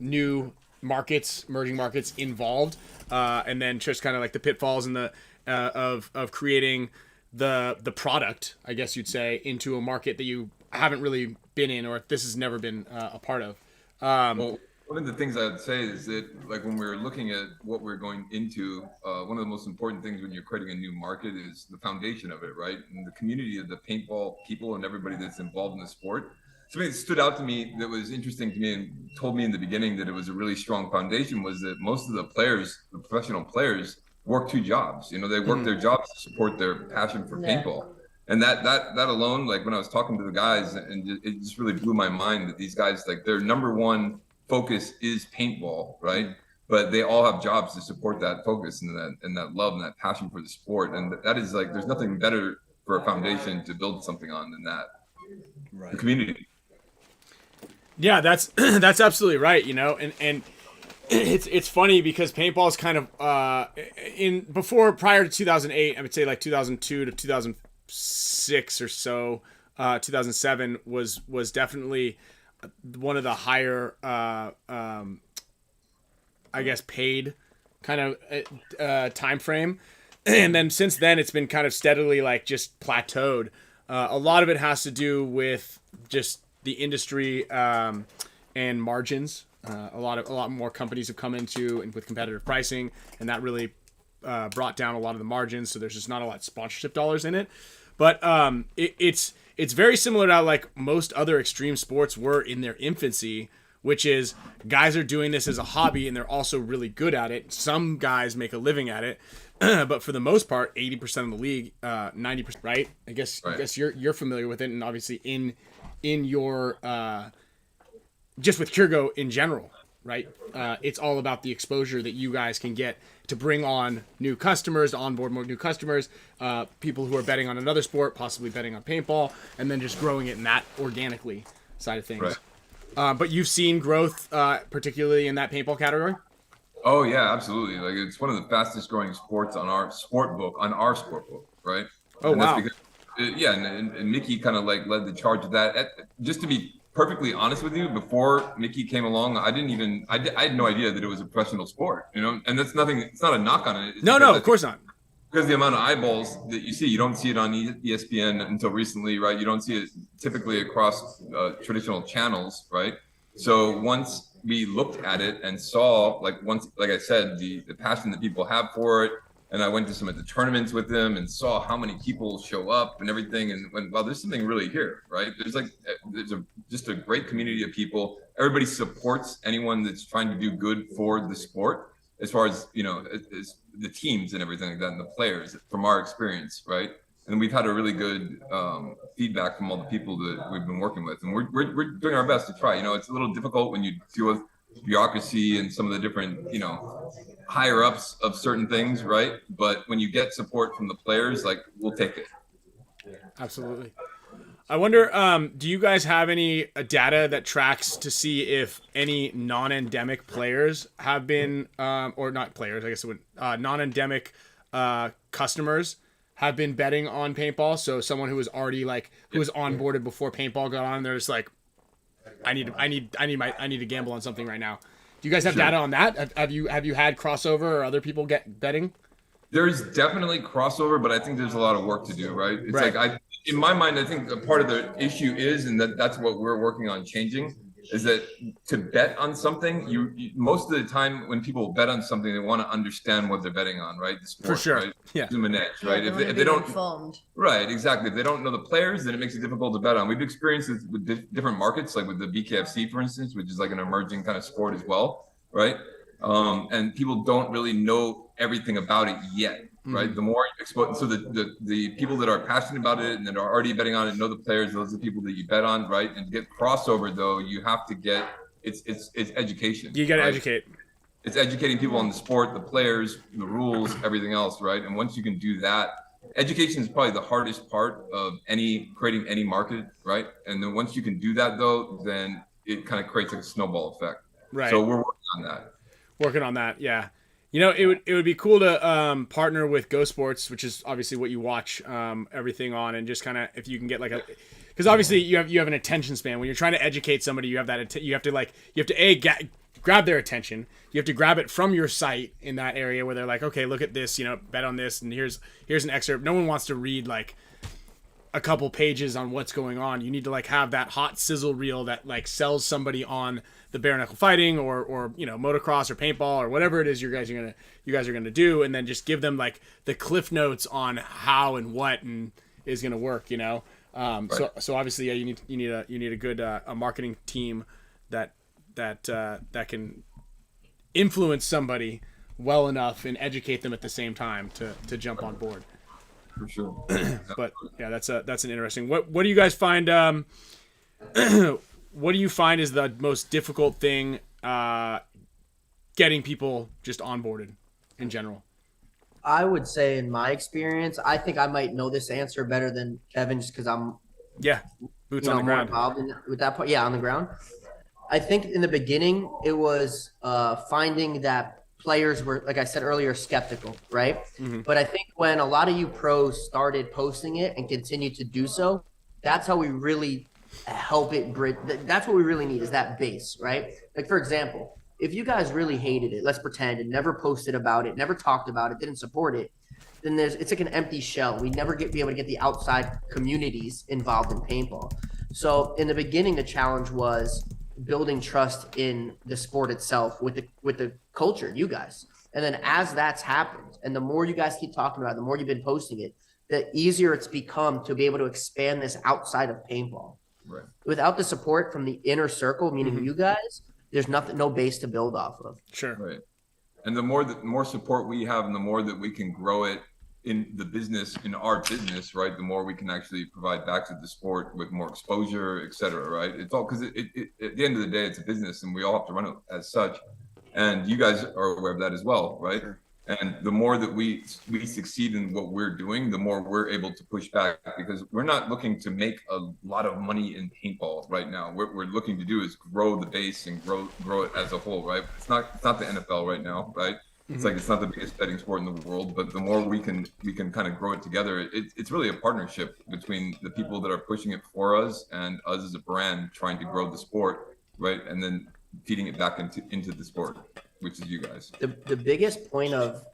new markets, emerging markets involved, and then just kind of like the pitfalls and the of creating the product, I guess you'd say, into a market that you haven't really been in or this has never been a part of. Well, one of the things I'd say is that, like, when we're looking at what we're going into, one of the most important things when you're creating a new market is the foundation of it, right? And the community of the paintball people and everybody that's involved in the sport. Something that stood out to me that was interesting to me and told me in the beginning that it was a really strong foundation was that most of the players, the professional players, work 2 jobs. They work their jobs to support their passion for paintball. And that alone, like when I was talking to the guys, and it just really blew my mind that these guys, like, their number one focus is paintball, right? But they all have jobs to support that focus and that love and that passion for the sport. And that is, like, there's nothing better for a foundation to build something on than that. Right. The community. Yeah, that's absolutely right. And it's funny because paintball is kind of prior to 2008, I would say like 2002 to 2006 or so, 2007 was definitely one of the higher, I guess, paid kind of time frame. And then since then, it's been kind of steadily like just plateaued. A lot of it has to do with just the industry and margins. A lot more companies have come into and with competitive pricing, and that really brought down a lot of the margins. So there's just not a lot of sponsorship dollars in it. But it's very similar to like most other extreme sports were in their infancy, which is guys are doing this as a hobby and they're also really good at it. Some guys make a living at it, but for the most part, 80% of the league, 90%, right? I guess you're familiar with it, and obviously in your just with Kirgo in general, right? It's all about the exposure that you guys can get to bring on new customers, to onboard more new customers, people who are betting on another sport, possibly betting on paintball, and then just growing it in that organically side of things. Right. But you've seen growth, particularly in that paintball category? Oh, yeah, absolutely. Like, it's one of the fastest growing sports on our sport book, right? Oh, and wow. That's because, and Mickey kind of like led the charge of that. Just to be perfectly honest with you, before Mickey came along, I had no idea that it was a professional sport, and that's nothing, it's not a knock on it. No, of course not. Because the amount of eyeballs that you see, you don't see it on ESPN until recently, right? You don't see it typically across traditional channels, right? So once we looked at it and saw, like I said, the passion that people have for it, and I went to some of the tournaments with them and saw how many people show up and everything, and went, wow, there's something really here, right? There's just a great community of people. Everybody supports anyone that's trying to do good for the sport, as far as as the teams and everything like that, and the players, from our experience, right? And we've had a really good feedback from all the people that we've been working with, and we're doing our best to try. It's a little difficult when you deal with bureaucracy and some of the different, higher ups of certain things, right? But when you get support from the players, like, we'll take it. Absolutely. I wonder, do you guys have any data that tracks to see if any non-endemic players have been, or not players, I guess it would, non-endemic customers have been betting on paintball? So someone who was already who was onboarded before paintball got on, they're just like, I need to gamble on something right now. Do you guys have data on that? Have you had crossover or other people get betting? There's definitely crossover, but I think there's a lot of work to do, right? It's like in my mind, I think a part of the issue is, and that's what we're working on changing, is that to bet on something, you most of the time when people bet on something, they want to understand what they're betting on, right? The sport, for sure, right? Yeah. Zoom an edge, right? If they don't, informed. Right, exactly. If they don't know the players, then it makes it difficult to bet on. We've experienced this with different markets, like with the BKFC, for instance, which is like an emerging kind of sport as well, right? And people don't really know everything about it yet. Right. The more exposed, so the people that are passionate about it and that are already betting on it, know the players, those are the people that you bet on, right? And to get crossover, though, you have to get it's education. You got to educate. It's educating people on the sport, the players, the rules, everything else, right? And once you can do that, education is probably the hardest part of creating any market, right? And then once you can do that, though, then it kind of creates like a snowball effect. Right. So we're working on that. Yeah. It would be cool to partner with Go Sports, which is obviously what you watch everything on, and just kind of if you can get because obviously you have an attention span when you're trying to educate somebody. You have that you have to grab their attention. You have to grab it from your site in that area where they're like, okay, look at this, bet on this, and here's an excerpt. No one wants to read a couple pages on what's going on. You need to have that hot sizzle reel that sells somebody on the bare knuckle fighting or motocross or paintball or whatever it is you guys are gonna do, and then just give them the cliff notes on how and what and is gonna work. Right. So obviously you need a good a marketing team that can influence somebody well enough and educate them at the same time to jump on board. For sure. But yeah, that's an interesting. What do you guys find? What do you find is the most difficult thing getting people just onboarded in general? I would say, in my experience, I think I might know this answer better than Kevin, just because I'm boots on the ground involved with that part. Yeah, on the ground. I think in the beginning it was finding that players were, like I said earlier, skeptical, right? Mm-hmm. But I think when a lot of you pros started posting it and continue to do so, that's how we really help it bridge. That's what we really need, is that base, right? Like, for example, if you guys really hated it, let's pretend, and never posted about it, never talked about it, didn't support it, then it's like an empty shell. We never be able to get the outside communities involved in paintball. So in the beginning, the challenge was building trust in the sport itself with the culture, you guys. And then as that's happened, and the more you guys keep talking about it, the more you've been posting it, the easier it's become to be able to expand this outside of paintball. Right. Without the support from the inner circle, meaning you guys, there's no base to build off of. Sure. Right. And the more support we have, and the more that we can grow it in the business, in our business, right, the more we can actually provide back to the sport with more exposure, et cetera, right? It's all because it at the end of the day, it's a business, and we all have to run it as such. And you guys are aware of that as well, right? Sure. And the more that we succeed in what we're doing, the more we're able to push back, because we're not looking to make a lot of money in paintball right now. What we're looking to do is grow the base and grow it as a whole, right? It's not the NFL right now, right? It's like, it's not the biggest betting sport in the world, but the more we can kind of grow it together. It's really a partnership between the people that are pushing it for us and us as a brand trying to grow the sport, right? And then feeding it back into the sport, which is you guys. The biggest point of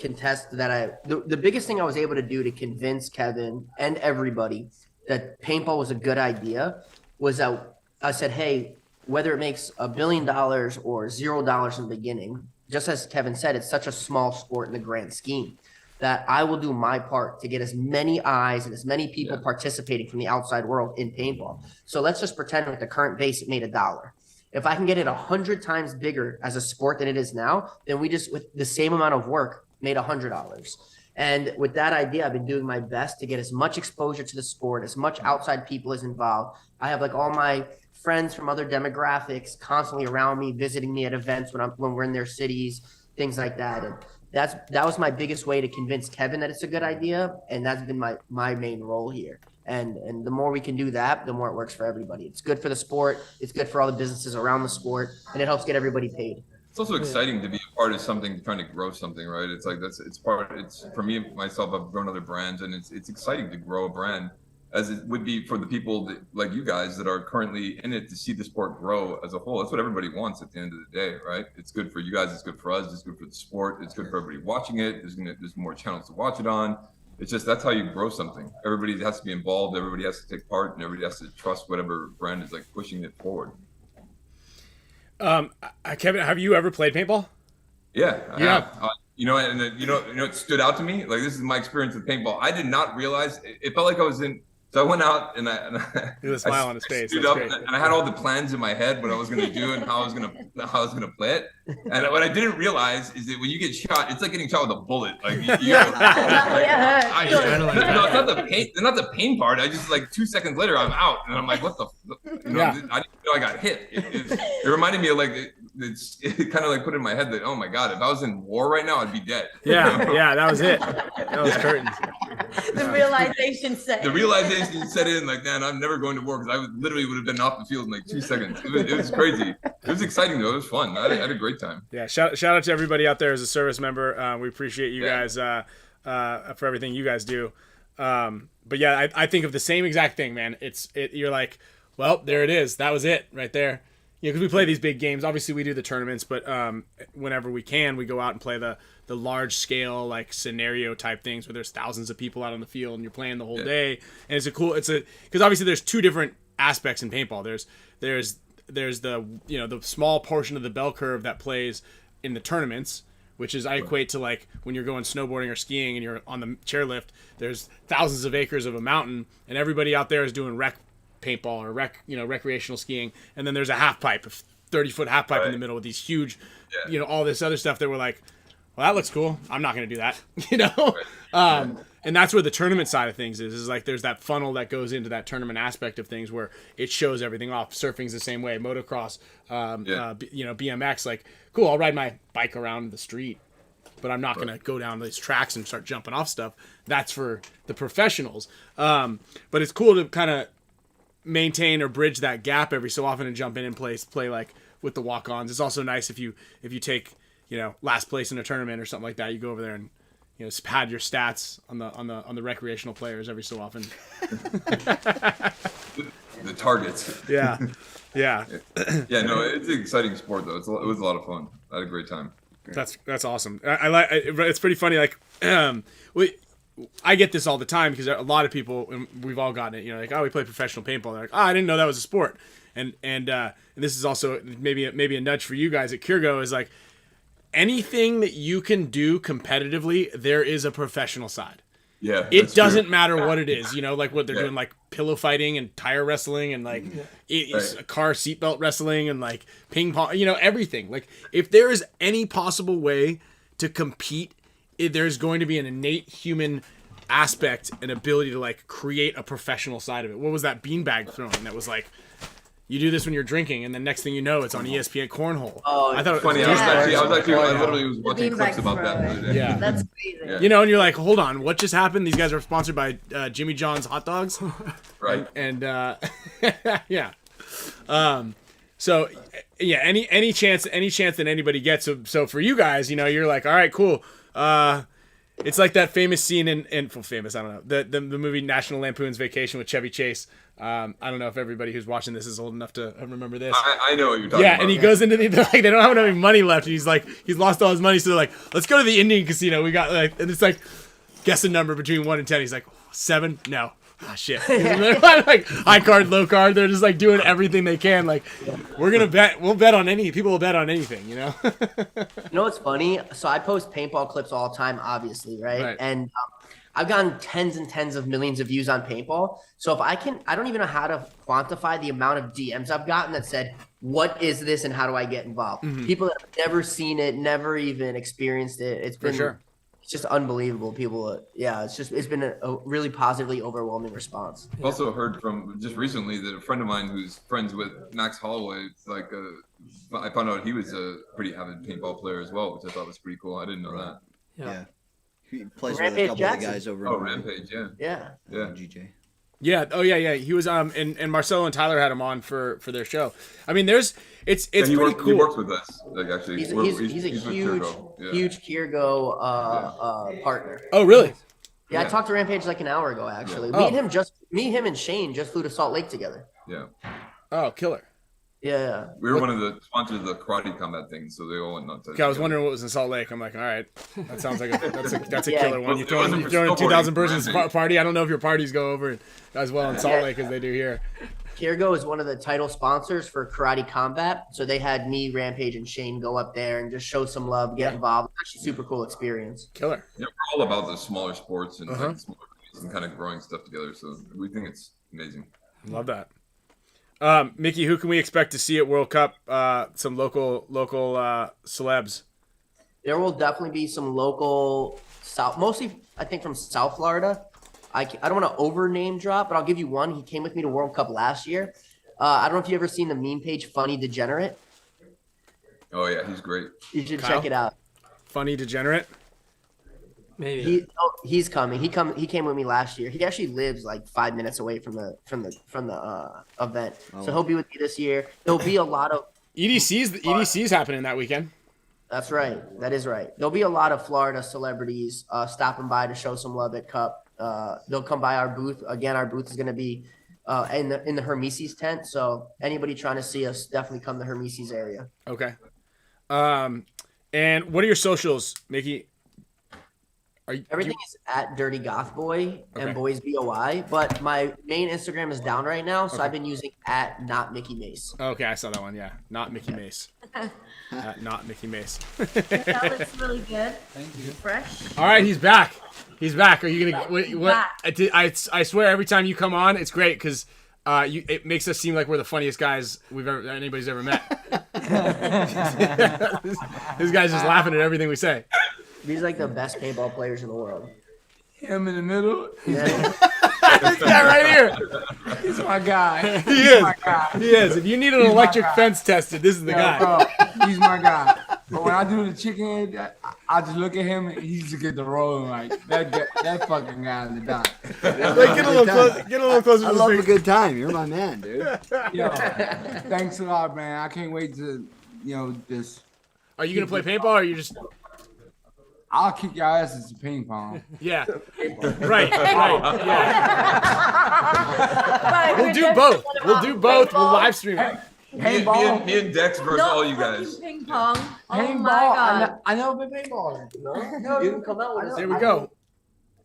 contest that the biggest thing I was able to do to convince Kevin and everybody that paintball was a good idea was that I said, hey, whether it makes $1 billion or $0 in the beginning, just as Kevin said, it's such a small sport in the grand scheme that I will do my part to get as many eyes and as many people participating from the outside world in paintball. So let's just pretend with the current base, it made $1. If I can get it 100 times bigger as a sport than it is now, then we just, with the same amount of work, made $100. And with that idea, I've been doing my best to get as much exposure to the sport, as much outside people as involved. I have like all my friends from other demographics constantly around me, visiting me at events when we're in their cities, things like that. And that was my biggest way to convince Kevin that it's a good idea, and that's been my main role here. And the more we can do that, the more it works for everybody. It's good for the sport, it's good for all the businesses around the sport, and it helps get everybody paid. It's also exciting to be a part of something, trying to grow something, right? It's like it's for me, myself, I've grown other brands, and it's exciting to grow a brand, as it would be for the people that, like you guys, that are currently in it, to see the sport grow as a whole. That's what everybody wants at the end of the day, right? It's good for you guys, it's good for us, it's good for the sport, it's good for everybody watching it. There's more channels to watch it on. It's just, that's how you grow something. Everybody has to be involved, everybody has to take part, and everybody has to trust whatever brand is like pushing it forward. Kevin, have you ever played paintball? Yeah, I have. You know, it stood out to me. Like, this is my experience with paintball. I did not realize, it felt like I was in. So I went out and I with a smile on his face. Stood up and I had all the plans in my head, what I was going to do and how I was going to play it. And what I didn't realize is that when you get shot, it's like getting shot with a bullet. Like, no, it's not the pain part. I just, like, 2 seconds later, I'm out, and I'm like, what the? I didn't know I got hit. It reminded me of, like, it kind of like put in my head that, oh my God, if I was in war right now, I'd be dead. Yeah, that was it. That was curtains. The realization set in, like, man, I'm never going to war, because I literally would have been off the field in like 2 seconds. It was crazy. It was exciting though. It was fun. I had a great time. Yeah, shout out to everybody out there as a service member. We appreciate you guys for everything you guys do. But yeah, I think of the same exact thing, man. You're like, well, there it is. That was it right there. Yeah, because we play these big games. Obviously, we do the tournaments, but whenever we can, we go out and play the large scale, like, scenario type things where there's thousands of people out on the field and you're playing the whole day. And because obviously there's two different aspects in paintball. There's the the small portion of the bell curve that plays in the tournaments, which is I equate to, like, when you're going snowboarding or skiing and you're on the chairlift. There's thousands of acres of a mountain, and everybody out there is doing rec paintball or recreational skiing, and then there's a half pipe, a 30-foot half pipe in the middle with these huge, all this other stuff that we're like, well, that looks cool. I'm not going to do that, and that's where the tournament side of things is like there's that funnel that goes into that tournament aspect of things where it shows everything off. Surfing's the same way, motocross, BMX, like, cool, I'll ride my bike around the street, but I'm not going to go down these tracks and start jumping off stuff. That's for the professionals. But it's cool to kind of maintain or bridge that gap every so often and jump in and play like with the walk-ons. It's also nice if you take last place in a tournament or something like that, you go over there and pad your stats on the recreational players every so often. The targets. Yeah. No, it's an exciting sport though. It was a lot of fun. I had a great time. That's awesome. I like it's pretty funny, like I get this all the time because a lot of people, and we've all gotten it, like, oh, we play professional paintball. They're like, oh, I didn't know that was a sport. And this is also maybe a nudge for you guys at Kirgo, is like, anything that you can do competitively, there is a professional side. Yeah, it doesn't matter what it is, like what they're doing, like pillow fighting and tire wrestling and like car seatbelt wrestling and like ping pong, everything. Like, if there is any possible way to compete, there's going to be an innate human aspect and ability to, like, create a professional side of it. What was that beanbag throwing that was like, you do this when you're drinking, and then next thing you know, it's on ESPN Cornhole. Oh, I thought it was funny. I literally was watching clips about that the other day. Yeah, that's crazy. Yeah. And you're like, hold on, what just happened? These guys are sponsored by Jimmy John's hot dogs, right? And yeah. So yeah, any chance that anybody gets. So for you guys, you're like, all right, cool. It's like that famous scene in I don't know, the movie National Lampoon's Vacation with Chevy Chase. I don't know if everybody who's watching this is old enough to remember this. I know what you're talking about. Yeah, and he goes into they don't have any money left, and he's lost all his money, so they're like, let's go to the Indian casino. We got, like, and it's like, guess a number between 1 and 10. He's like, 7? No. Ah, shit. Like, high card, low card. They're just, like, doing everything they can. Like, we'll bet on people will bet on anything, You know what's funny? So I post paintball clips all the time, obviously, right? And I've gotten tens and tens of millions of views on paintball. So if I don't even know how to quantify the amount of DMs I've gotten that said, what is this and how do I get involved? Mm-hmm. People that have never seen it, never even experienced it. It's been it's just unbelievable. People, it's been a really positively overwhelming response. I've also heard from just recently that a friend of mine who's friends with Max Holloway, I found out he was a pretty avid paintball player as well, which I thought was pretty cool. I didn't know that. Yeah. He plays Rampage with a couple Jackson. of the guys over. Oh, Rampage, yeah. Yeah. GJ. Yeah. Oh, yeah. He was and Marcelo and Tyler had him on for their show. I mean, it's pretty cool. He works with us. Like actually, He's a with huge Kirgo. huge Kirgo partner. Oh, really? Yeah, I talked to Rampage like an hour ago actually. Yeah. Me, him, and Shane just flew to Salt Lake together. Yeah. Oh, killer. Yeah. We were one of the sponsors of the karate combat thing, so they all went nuts. Okay, I was wondering what was in Salt Lake. I'm like, all right, that sounds like that's a Yeah. killer one. You're throwing a 2,000 persons party. I don't know if your parties go over as well in Salt Lake as they do here. Kirgo is one of the title sponsors for Karate Combat, so they had me, Rampage, and Shane go up there and just show some love, get involved. Actually, super cool experience. Killer. Yeah, we're all about the smaller sports and like smaller communities and kind of growing stuff together. So we think it's amazing. Love that. Mickey, who can we expect to see at World Cup? Some local celebs. There will definitely be some local mostly I think from South Florida. I don't want to over name drop, but I'll give you one. He came with me to World Cup last year. I don't know if you ever seen the meme page Funny Degenerate. Oh yeah, he's great. You should Kyle? check it out. Funny Degenerate. Maybe. He's coming. He came with me last year. He actually lives like 5 minutes away from the event. So he'll be with me this year. There'll be a lot of EDC's happening that weekend. That's right. That is right. There'll be a lot of Florida celebrities stopping by to show some love at Cup. They'll come by our booth. Again, our booth is going to be in the HORMESIS tent. So anybody trying to see us, definitely come to HORMESIS area. Okay. And what are your socials, Mickey? Everything is at Dirty Goth Boy and Boys BOI, but my main Instagram is down right now, so I've been using at Not Mickey Mace. Okay, I saw that one. Yeah, Not Mickey Mace. Not Mickey Mace. That looks really good. Thank you. Fresh. All right, he's back. He's back. Are you gonna? What? I swear, every time you come on, it's great because it makes us seem like we're the funniest guys anybody's ever met. This guy's just laughing at everything we say. He's like the best paintball players in the world. Him in the middle. Yeah. This guy right here. He's my guy. He is. He is. If you need an electric fence tested, this is the guy. Bro, he's my guy. But when I do the chicken head, I just look at him and he just get the rolling like that fucking guy in the dot. Like, get a little closer. I love a good time. You're my man, dude. Yo, thanks a lot, man. I can't wait to, just. Are you gonna play paintball or are you just? I'll kick your asses to ping pong. Yeah. Right. Yeah. We'll do both. We'll live stream it. Me and Dex versus all you guys. Ping pong. Oh Paintball. my god. I never been paintballing. No, you can come out with us. There we go.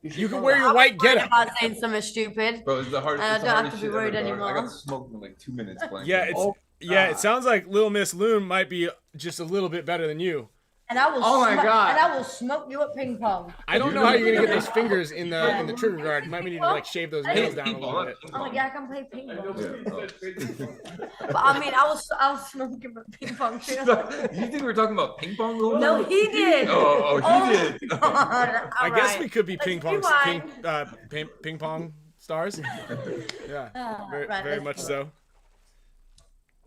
You can wear your white Worried getup. about saying something stupid. Bro, it's the hardest. I It's the don't have hardest to be shit worried ever, dog. anymore. I got smoked in like 2 minutes playing. Yeah, it sounds like Little Miss Loon might be just a little bit better than you. And I will. Oh my God. And I will smoke you at ping pong. I don't know how you're gonna get those fingers in the trigger guard. You might need to like shave those nails down a little bit. Oh yeah, I can play ping pong. Yeah. But I mean, I was smoking at ping pong too. You think we were talking about ping pong? No, he did. Oh, he did. I guess we could be Let's ping pong rewind. ping pong stars. Yeah, very, right, very let's much go.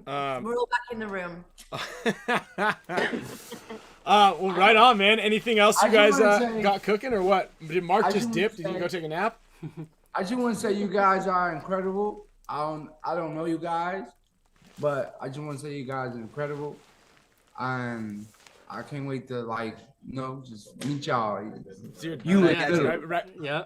so. We're all back in the room. Well, right on, man. Anything else you I guys just wanna say- got cooking or what? Did Mark I just just dip? wanna Did you say- go take a nap? I just want to say you guys are incredible. I don't know you guys, but I just want to say you guys are incredible. And I can't wait to just meet y'all. Dude, You yeah, little. right. Yeah.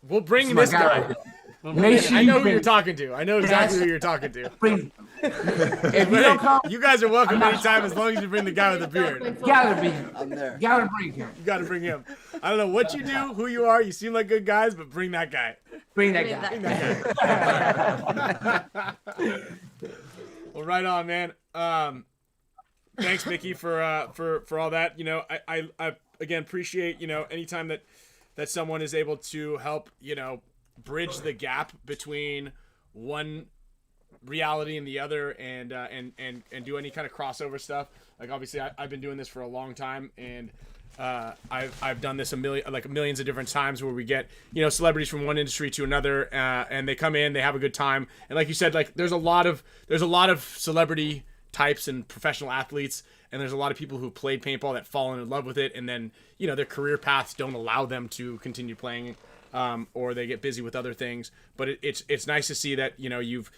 We'll bring This this is my guy. guy. We'll Make bring- sure I you know who bring- you're talking to. I know exactly who you're talking to. Bring, if you don't come, You guys are welcome anytime as long as you bring the guy with the beard. gotta be him. I'm there. Gotta bring him. You got to bring him. I don't know what you do, who you are. You seem like good guys, but bring that guy. Bring that Bring guy. that Well, right on, man. Thanks, Mickey, for all that. I again appreciate anytime that someone is able to help bridge the gap between one reality in the other, and do any kind of crossover stuff. Like obviously I've been doing this for a long time, and I've done this millions of different times where we get, you know, celebrities from one industry to another, and they come in, they have a good time, and like you said, like there's a lot of celebrity types and professional athletes, and there's a lot of people who played paintball that fall in love with it, and then, you know, their career paths don't allow them to continue playing, or they get busy with other things. But it's nice to see that, you know, you've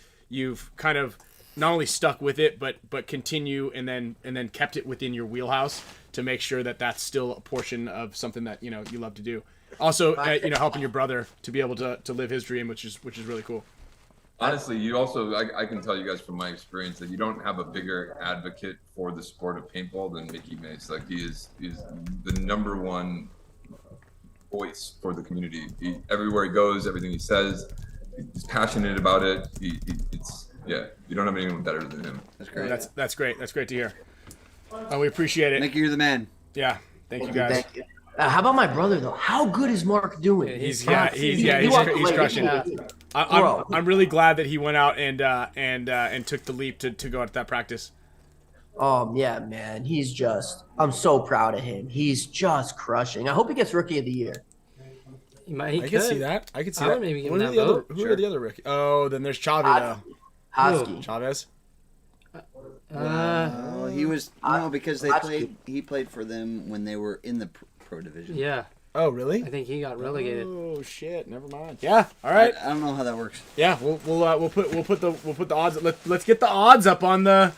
kind of not only stuck with it, but continue and then kept it within your wheelhouse to make sure that that's still a portion of something that, you know, you love to do. Also, you know, helping your brother to be able to live his dream, which is really cool. Honestly, you also, I can tell you guys from my experience that you don't have a bigger advocate for the sport of paintball than Mickey Mace. Like he's the #1 voice for the community. Everywhere he goes, everything he says, he's passionate about it. You don't have anyone better than him. That's great. That's great. That's great to hear. We appreciate it. Mickey, you're the man. Yeah. Thank you guys. Thank you. How about my brother though? How good is Mark doing? He's crushing it. I'm really glad that he went out and took the leap to go out to that practice. Yeah, man. I'm so proud of him. He's just crushing. I hope he gets Rookie of the Year. I can see that. I can see that. Maybe Who are the other rookies? Oh, then there's Chavi though. Hosky. Chavez. He was because he played for them when they were in the pro division. Yeah. Oh, really? I think he got relegated. Oh shit! Never mind. Yeah. All right. I don't know how that works. Yeah. We'll put the odds. Let's get the odds up on the.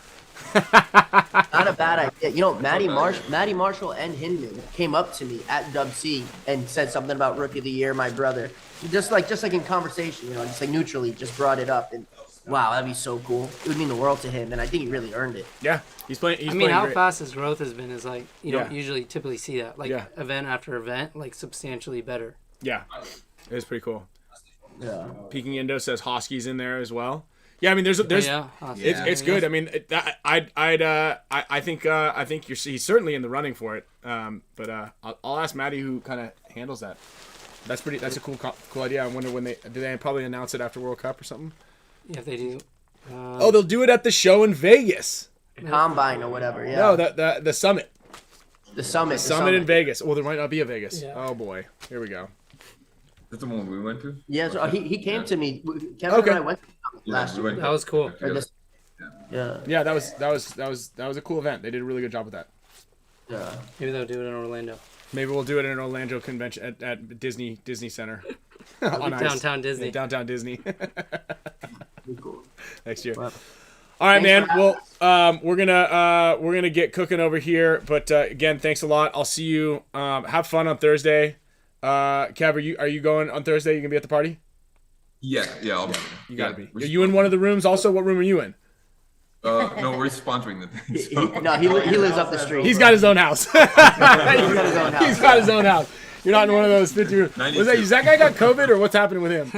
Not a bad idea. You know, Matty Marshall and Hinman came up to me at Dub C and said something about Rookie of the Year, my brother. Just like in conversation, you know, just like neutrally, just brought it up, and wow, that'd be so cool. It would mean the world to him, and I think he really earned it. Yeah, he's playing. I mean, how fast his growth has been is like you don't usually typically see that, like event after event, like substantially better. Yeah, it was pretty cool. Yeah. Peking Indo says Hosky's in there as well. Yeah, I mean, there's it's good. I mean, I think he's certainly in the running for it. But I'll ask Maddie who kind of handles that. That's a cool idea. I wonder when they probably announce it after World Cup or something. Yeah, if they do. They'll do it at the show in Vegas. Combine or whatever. Yeah. No, the summit. The summit in Vegas. Well, there might not be a Vegas. Yeah. Oh boy, here we go. That's the one we went to? Yeah, so he came to me. Kevin and I went last year. That was cool. Yeah, that was a cool event. They did a really good job with that. Yeah. Maybe they'll do it in Orlando. Maybe we'll do it in an Orlando convention at Disney Center. On downtown Disney. Yeah, downtown Disney. Cool. Next year. Well, all right, man. Well, we're gonna get cooking over here. But again, thanks a lot. I'll see you. Have fun on Thursday. Kev, are you going on Thursday? You gonna be at the party? Yeah. You gotta be. Are you in one of the rooms? Also, what room are you in? No, we're sponsoring the thing. He lives up the street. He's got his own house. He's got his own house. You're not in one of those 50 rooms. Is that guy got COVID or what's happening with him?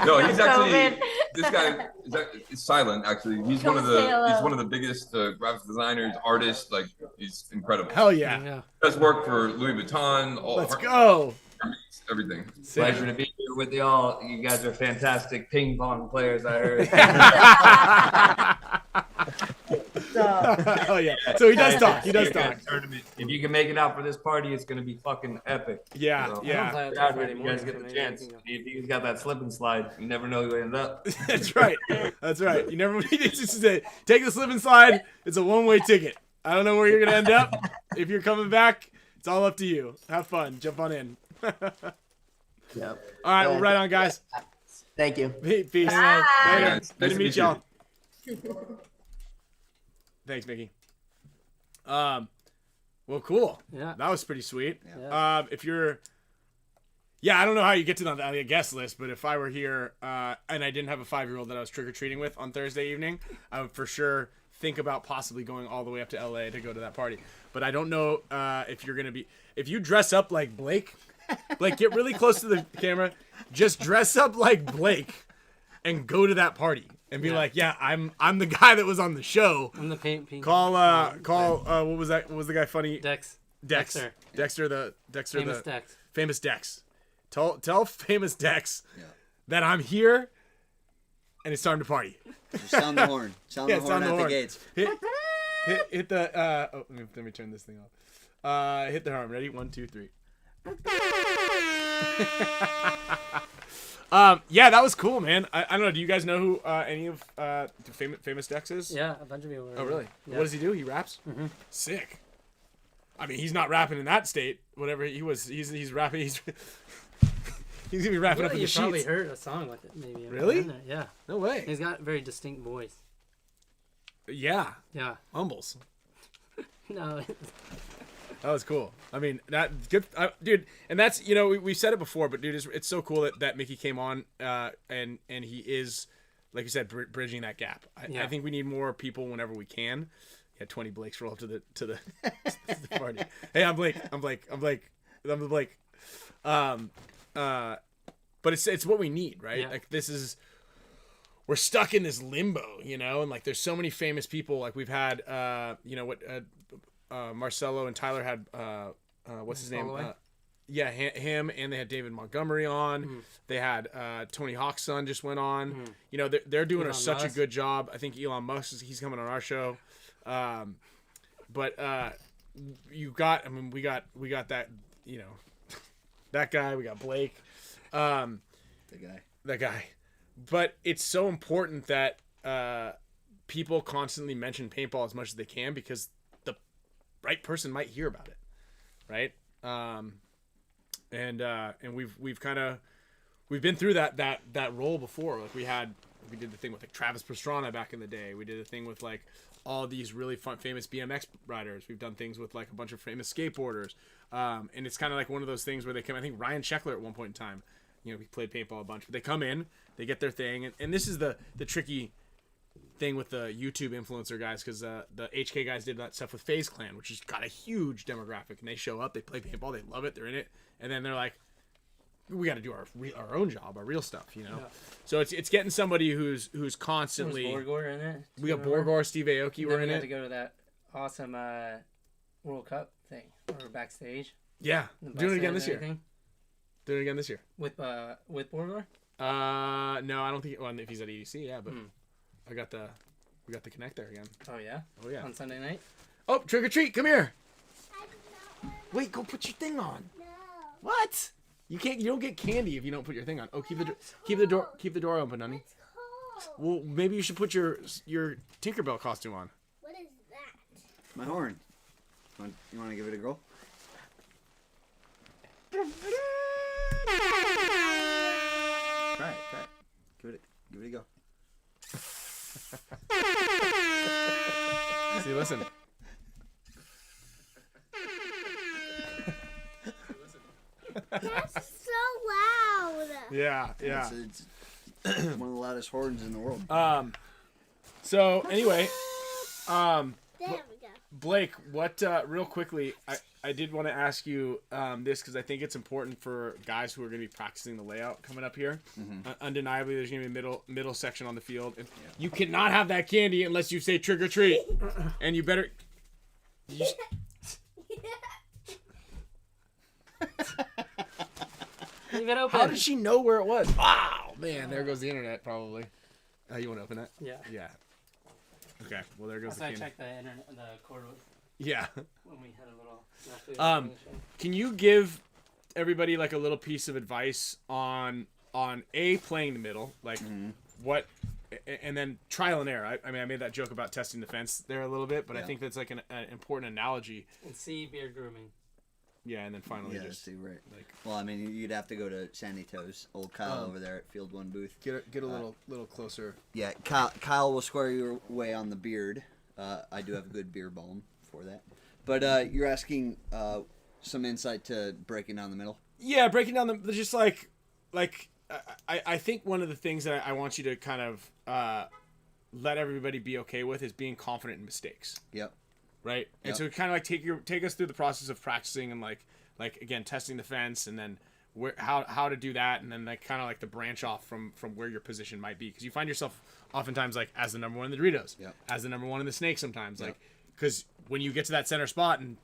No, he's actually this guy is silent. Actually, he's one of the biggest graphic designers, artists. Like he's incredible. Hell yeah! Does work for Louis Vuitton. Let's go. Everything. Pleasure to be here with y'all. You guys are fantastic ping pong players, I heard. Oh yeah. So he does talk. Tournament. If you can make it out for this party, it's gonna be fucking epic. Yeah, so, yeah. If you guys get the chance. If he's got that slip and slide, you never know who ends up. That's right. You never. Just say, take the slip and slide. It's a one-way ticket. I don't know where you're gonna end up. If you're coming back, it's all up to you. Have fun. Jump on in. Yep. All right, well, right on, guys. Thank you. Peace. Later. Good to meet y'all. Thanks, Mickey. Well, cool. Yeah. That was pretty sweet. Yeah. If you're, I don't know how you get to the guest list, but if I were here and I didn't have a 5-year-old that I was trick-or-treating with on Thursday evening, I would for sure think about possibly going all the way up to LA to go to that party. But I don't know if you're going to be, if you dress up like Blake, get really close to the camera, just dress up like Blake and go to that party and be like, I'm the guy that was on the show. I'm the paint. Call what was that? What was the guy funny? Dexter. Famous Dex. Tell famous Dex that I'm here and it's time to party. Just sound the horn. Sound the horn at the gates. Hit the. Let me turn this thing off. Hit the horn. Ready? 1, 2, 3. Yeah, that was cool, man. I don't know. Do you guys know who any of famous Dex is? Yeah, a bunch of people. Oh, really? Yeah. What does he do? He raps. Mm-hmm. Sick. I mean, he's not rapping in that state. Whatever he was, he's rapping. He's gonna be rapping up in the sheets. You probably heard a song with it, maybe. Really? Yeah. No way. He's got a very distinct voice. Yeah. Yeah. Humbles. No. That was cool. I mean, that good, dude. And that's, we said it before, but dude, it's so cool that Mickey came on, and he is, like you said, bridging that gap. I think we need more people whenever we can. Yeah, 20 Blakes roll up to the to the party. Hey, I'm Blake. But it's what we need, right? Yeah. Like we're stuck in this limbo, and like there's so many famous people. Like we've had, Marcelo and Tyler had, what's his name? Yeah, him, and they had David Montgomery on. Mm-hmm. They had Tony Hawk's son just went on. Mm-hmm. They're doing such a good job. I think Elon Musk, he's coming on our show. But we got that, that guy. We got Blake. That guy. But it's so important that people constantly mention paintball as much as they can, because the right person might hear about it, right? And we've been through that role before. Like we did the thing with like Travis Pastrana back in the day. We did a thing with like all these really famous BMX riders. We've done things with like a bunch of famous skateboarders. And it's kind of like one of those things where they come. I think Ryan Sheckler at one point in time, we played paintball a bunch, but they come in, they get their thing, and this is the tricky thing with the YouTube influencer guys, because the HK guys did that stuff with FaZe Clan, which has got a huge demographic, and they show up, they play paintball, they love it, they're in it, and then they're like, we got to do our own job, our real stuff, Yeah. So it's getting somebody who's constantly. Borgor in it. We got Borgor, Steve Aoki were in it. We had to go to that awesome World Cup thing, or backstage. Yeah, doing it again this year. Doing it again this year. With Borgor? No, I don't think. Well, if he's at EDC, yeah, but we got the connect there again. Oh yeah. Oh yeah. On Sunday night. Oh, trick or treat! Come here. Wait, go put your thing on. No. What? You can't. You don't get candy if you don't put your thing on. Oh, keep the door open, honey. It's cold. Well, maybe you should put your Tinkerbell costume on. What is that? My horn. You want to give it a go? Try it. Give it a go. See, listen. That's so loud. Yeah. It's one of the loudest horns in the world. So anyway, There we go. Blake, what? Real quickly, I did want to ask you this, because I think it's important for guys who are going to be practicing the layout coming up here. Mm-hmm. Undeniably, there's going to be a middle section on the field, and you cannot have that candy unless you say trick or treat, and you better. Leave it open. How did she know where it was? Wow, man, there goes the internet probably. You want to open that? Yeah. Yeah. Okay. Well, there goes the candy. I checked the cord with. Yeah. When we had a little. Can you give everybody like a little piece of advice on playing the middle, like what, and then trial and error? I mean, I made that joke about testing the fence there a little bit, but I think that's like an important analogy. And C, beard grooming. Yeah, and then finally right. Like, well, I mean, you'd have to go to Sandy Toes, old Kyle over there at Field 1 booth. Get a little closer. Yeah, Kyle will square your way on the beard. I do have a good beer balm for that. But you're asking some insight to breaking down the middle? Yeah, breaking down just like I think one of the things that I want you to kind of let everybody be okay with is being confident in mistakes. Yep. Right? And so kind of like take us through the process of practicing and like again testing the fence, and then how to do that, and then like kind of like the branch off from where your position might be, because you find yourself oftentimes like as the number one in the Doritos, as the number one in the snake sometimes, like because when you get to that center spot and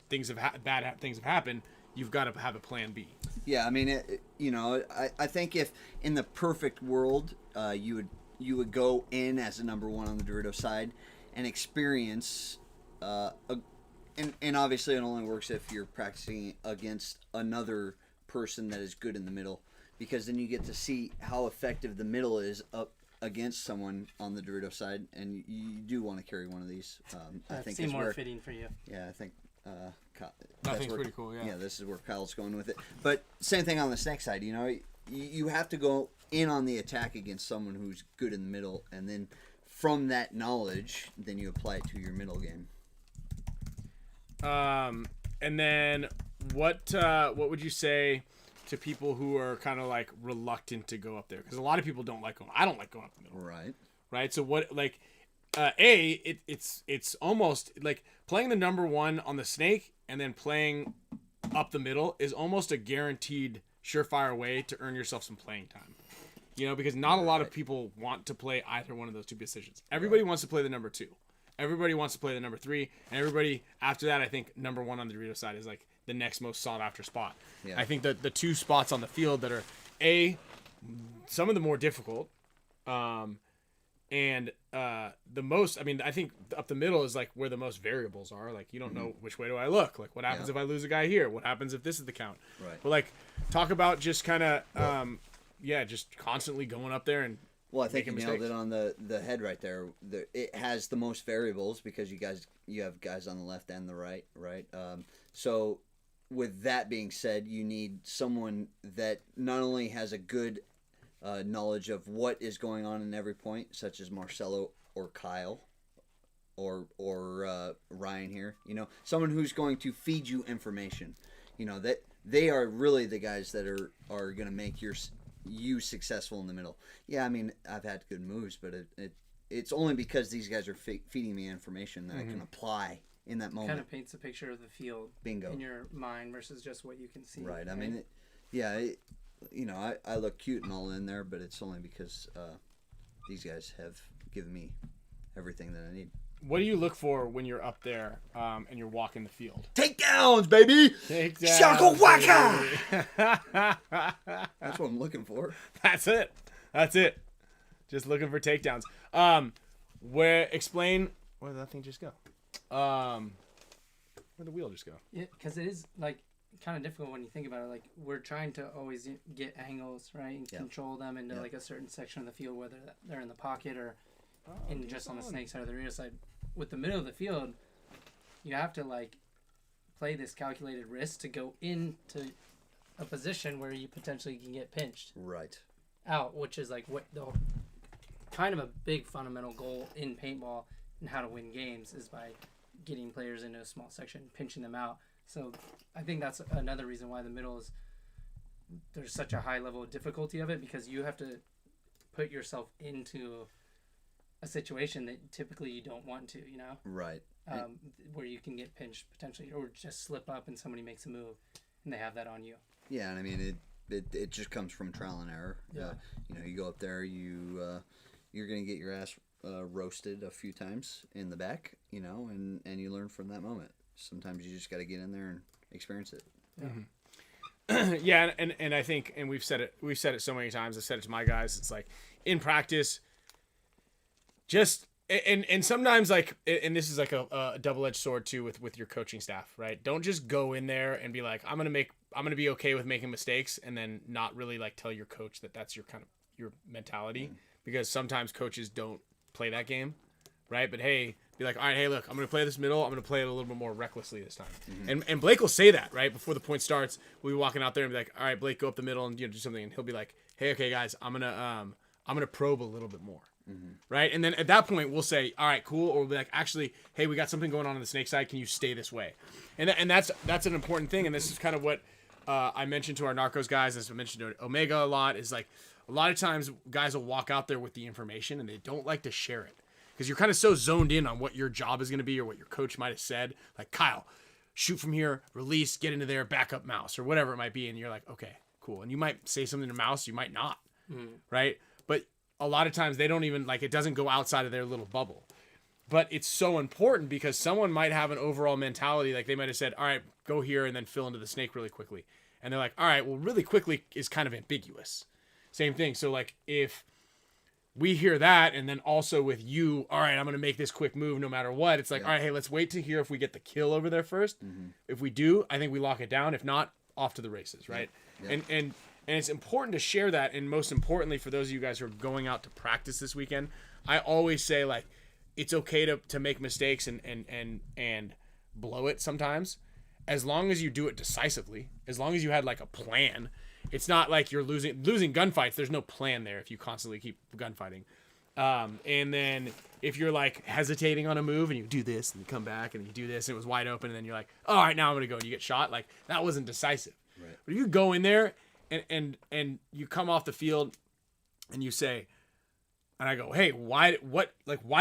bad things have happened, you've got to have a plan B. Yeah, I mean, I think if in the perfect world you you would go in as a number one on the Dorito side and experience, and obviously it only works if you're practicing against another person that is good in the middle, because then you get to see how effective the middle is up against someone on the Dorito side, and you do want to carry one of these. I think seem more fitting for you. Yeah, I think Nothing's pretty cool. Yeah, this is where Kyle's going with it. But same thing on the snake side. You know, you have to go in on the attack against someone who's good in the middle, and then from that knowledge, then you apply it to your middle game. And then what would you say to people who are kind of like reluctant to go up there? Because a lot of people don't like going. I don't like going up the middle. Right. So what, like, it's almost like playing the number one on the snake and then playing up the middle is almost a guaranteed surefire way to earn yourself some playing time. You know, because not a lot of people want to play either one of those two positions. Everybody wants to play the number two. Everybody wants to play the number three, and everybody after that, I think number one on the Dorito side is like the next most sought after spot. Yeah. I think that the two spots on the field that are some of the more difficult, and the most. I mean, I think up the middle is like where the most variables are. Like you don't know which way do I look. Like what happens if I lose a guy here? What happens if this is the count? Right. But like talk about just kind of just constantly going up there and. Well, I think you nailed it on the head right there. It has the most variables because you have guys on the left and the right, right? So with that being said, you need someone that not only has a good knowledge of what is going on in every point, such as Marcelo or Kyle or Ryan here. You know, someone who's going to feed you information. You know, that they are really the guys that are going to make you successful in the middle. Yeah, I mean, I've had good moves, but it's only because these guys are feeding me information that I can apply in that moment. Kind of paints a picture of the field in your mind versus just what you can see. Right. I mean, I look cute and all in there, but it's only because these guys have given me everything that I need. What do you look for when you're up there and you're walking the field? Takedowns, baby! Takedowns. Shaka waka! That's what I'm looking for. That's it. Just looking for takedowns. Explain where did that thing just go? Where'd the wheel just go? Yeah, because it is like kind of difficult when you think about it. Like we're trying to always get angles, right, and control them into like a certain section of the field, whether they're in the pocket or just on the snake side or the rear side. With the middle of the field, you have to like play this calculated risk to go into a position where you potentially can get pinched out, which is like what the kind of a big fundamental goal in paintball and how to win games is by getting players into a small section, pinching them out. So I think that's another reason why the middle is there's such a high level of difficulty of it, because you have to put yourself into a situation that typically you don't want to, you know? Right. Where you can get pinched potentially or just slip up and somebody makes a move and they have that on you. Yeah, and I mean, it just comes from trial and error. Yeah. You know, you go up there, you're going to get your ass roasted a few times in the back, you know, and you learn from that moment. Sometimes you just got to get in there and experience it. Yeah. Mm-hmm. Yeah, and I think, and we've said it so many times. I've said it to my guys. It's like in practice, just and sometimes like, and this is like a double-edged sword too with your coaching staff, right? Don't just go in there and be like, I'm gonna be okay with making mistakes, and then not really like tell your coach that that's your kind of your mentality, because sometimes coaches don't play that game, right? But hey, be like, all right, hey, look, I'm gonna play this middle. I'm gonna play it a little bit more recklessly this time. Mm-hmm. And Blake will say that right before the point starts. We'll be walking out there and be like, all right, Blake, go up the middle and do something, and he'll be like, hey, okay, guys, I'm gonna probe a little bit more. Mm-hmm. Right, and then at that point we'll say, all right, cool, or we'll be like, actually, hey, we got something going on the snake side. Can you stay this way? And that's an important thing. And this is kind of what I mentioned to our Narcos guys, as I mentioned to Omega a lot, is like a lot of times guys will walk out there with the information and they don't like to share it because you're kind of so zoned in on what your job is going to be or what your coach might have said. Like, Kyle, shoot from here, release, get into there, back up mouse, or whatever it might be. And you're like, okay, cool. And you might say something to mouse, you might not, right? But a lot of times they don't even, like, it doesn't go outside of their little bubble. But it's so important because someone might have an overall mentality, like they might have said, all right, go here and then fill into the snake really quickly. And they're like, all right, well, really quickly is kind of ambiguous. Same thing. So, like, if we hear that, and then also with you, all right, I'm going to make this quick move no matter what. It's like, all right, hey, let's wait to hear if we get the kill over there first. If we do, I think we lock it down. If not, off to the races, right? And it's important to share that, and most importantly, for those of you guys who are going out to practice this weekend, I always say, like, it's okay to make mistakes and blow it sometimes, as long as you do it decisively, as long as you had, like, a plan. It's not like you're losing gunfights. There's no plan there if you constantly keep gunfighting. And then if you're like hesitating on a move and you do this and you come back and you do this and it was wide open and then you're like, all right, now I'm going to go and you get shot. Like, that wasn't decisive. Right. But if you go in there and you come off the field and you say, and I go, hey, why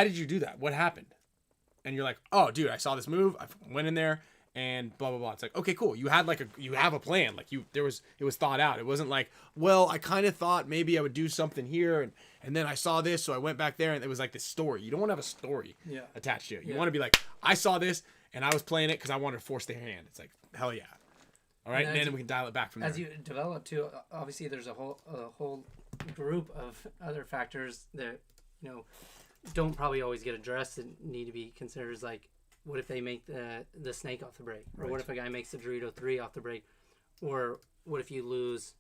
did you do that? What happened? And you're like, oh, dude, I saw this move. I went in there. And blah blah blah. It's like, okay, cool. You have a plan. Like it was thought out. It wasn't like, well, I kind of thought maybe I would do something here, and then I saw this, so I went back there, and it was like this story. You don't want to have a story attached to it. You want to be like, I saw this, and I was playing it because I wanted to force their hand. It's like, hell yeah. All right, and then we can dial it back from there. As you develop too, obviously there's a whole group of other factors that don't probably always get addressed and need to be considered as like, what if they make the snake off the break? Or what if a guy makes the Dorito 3 off the break? Or what if you lose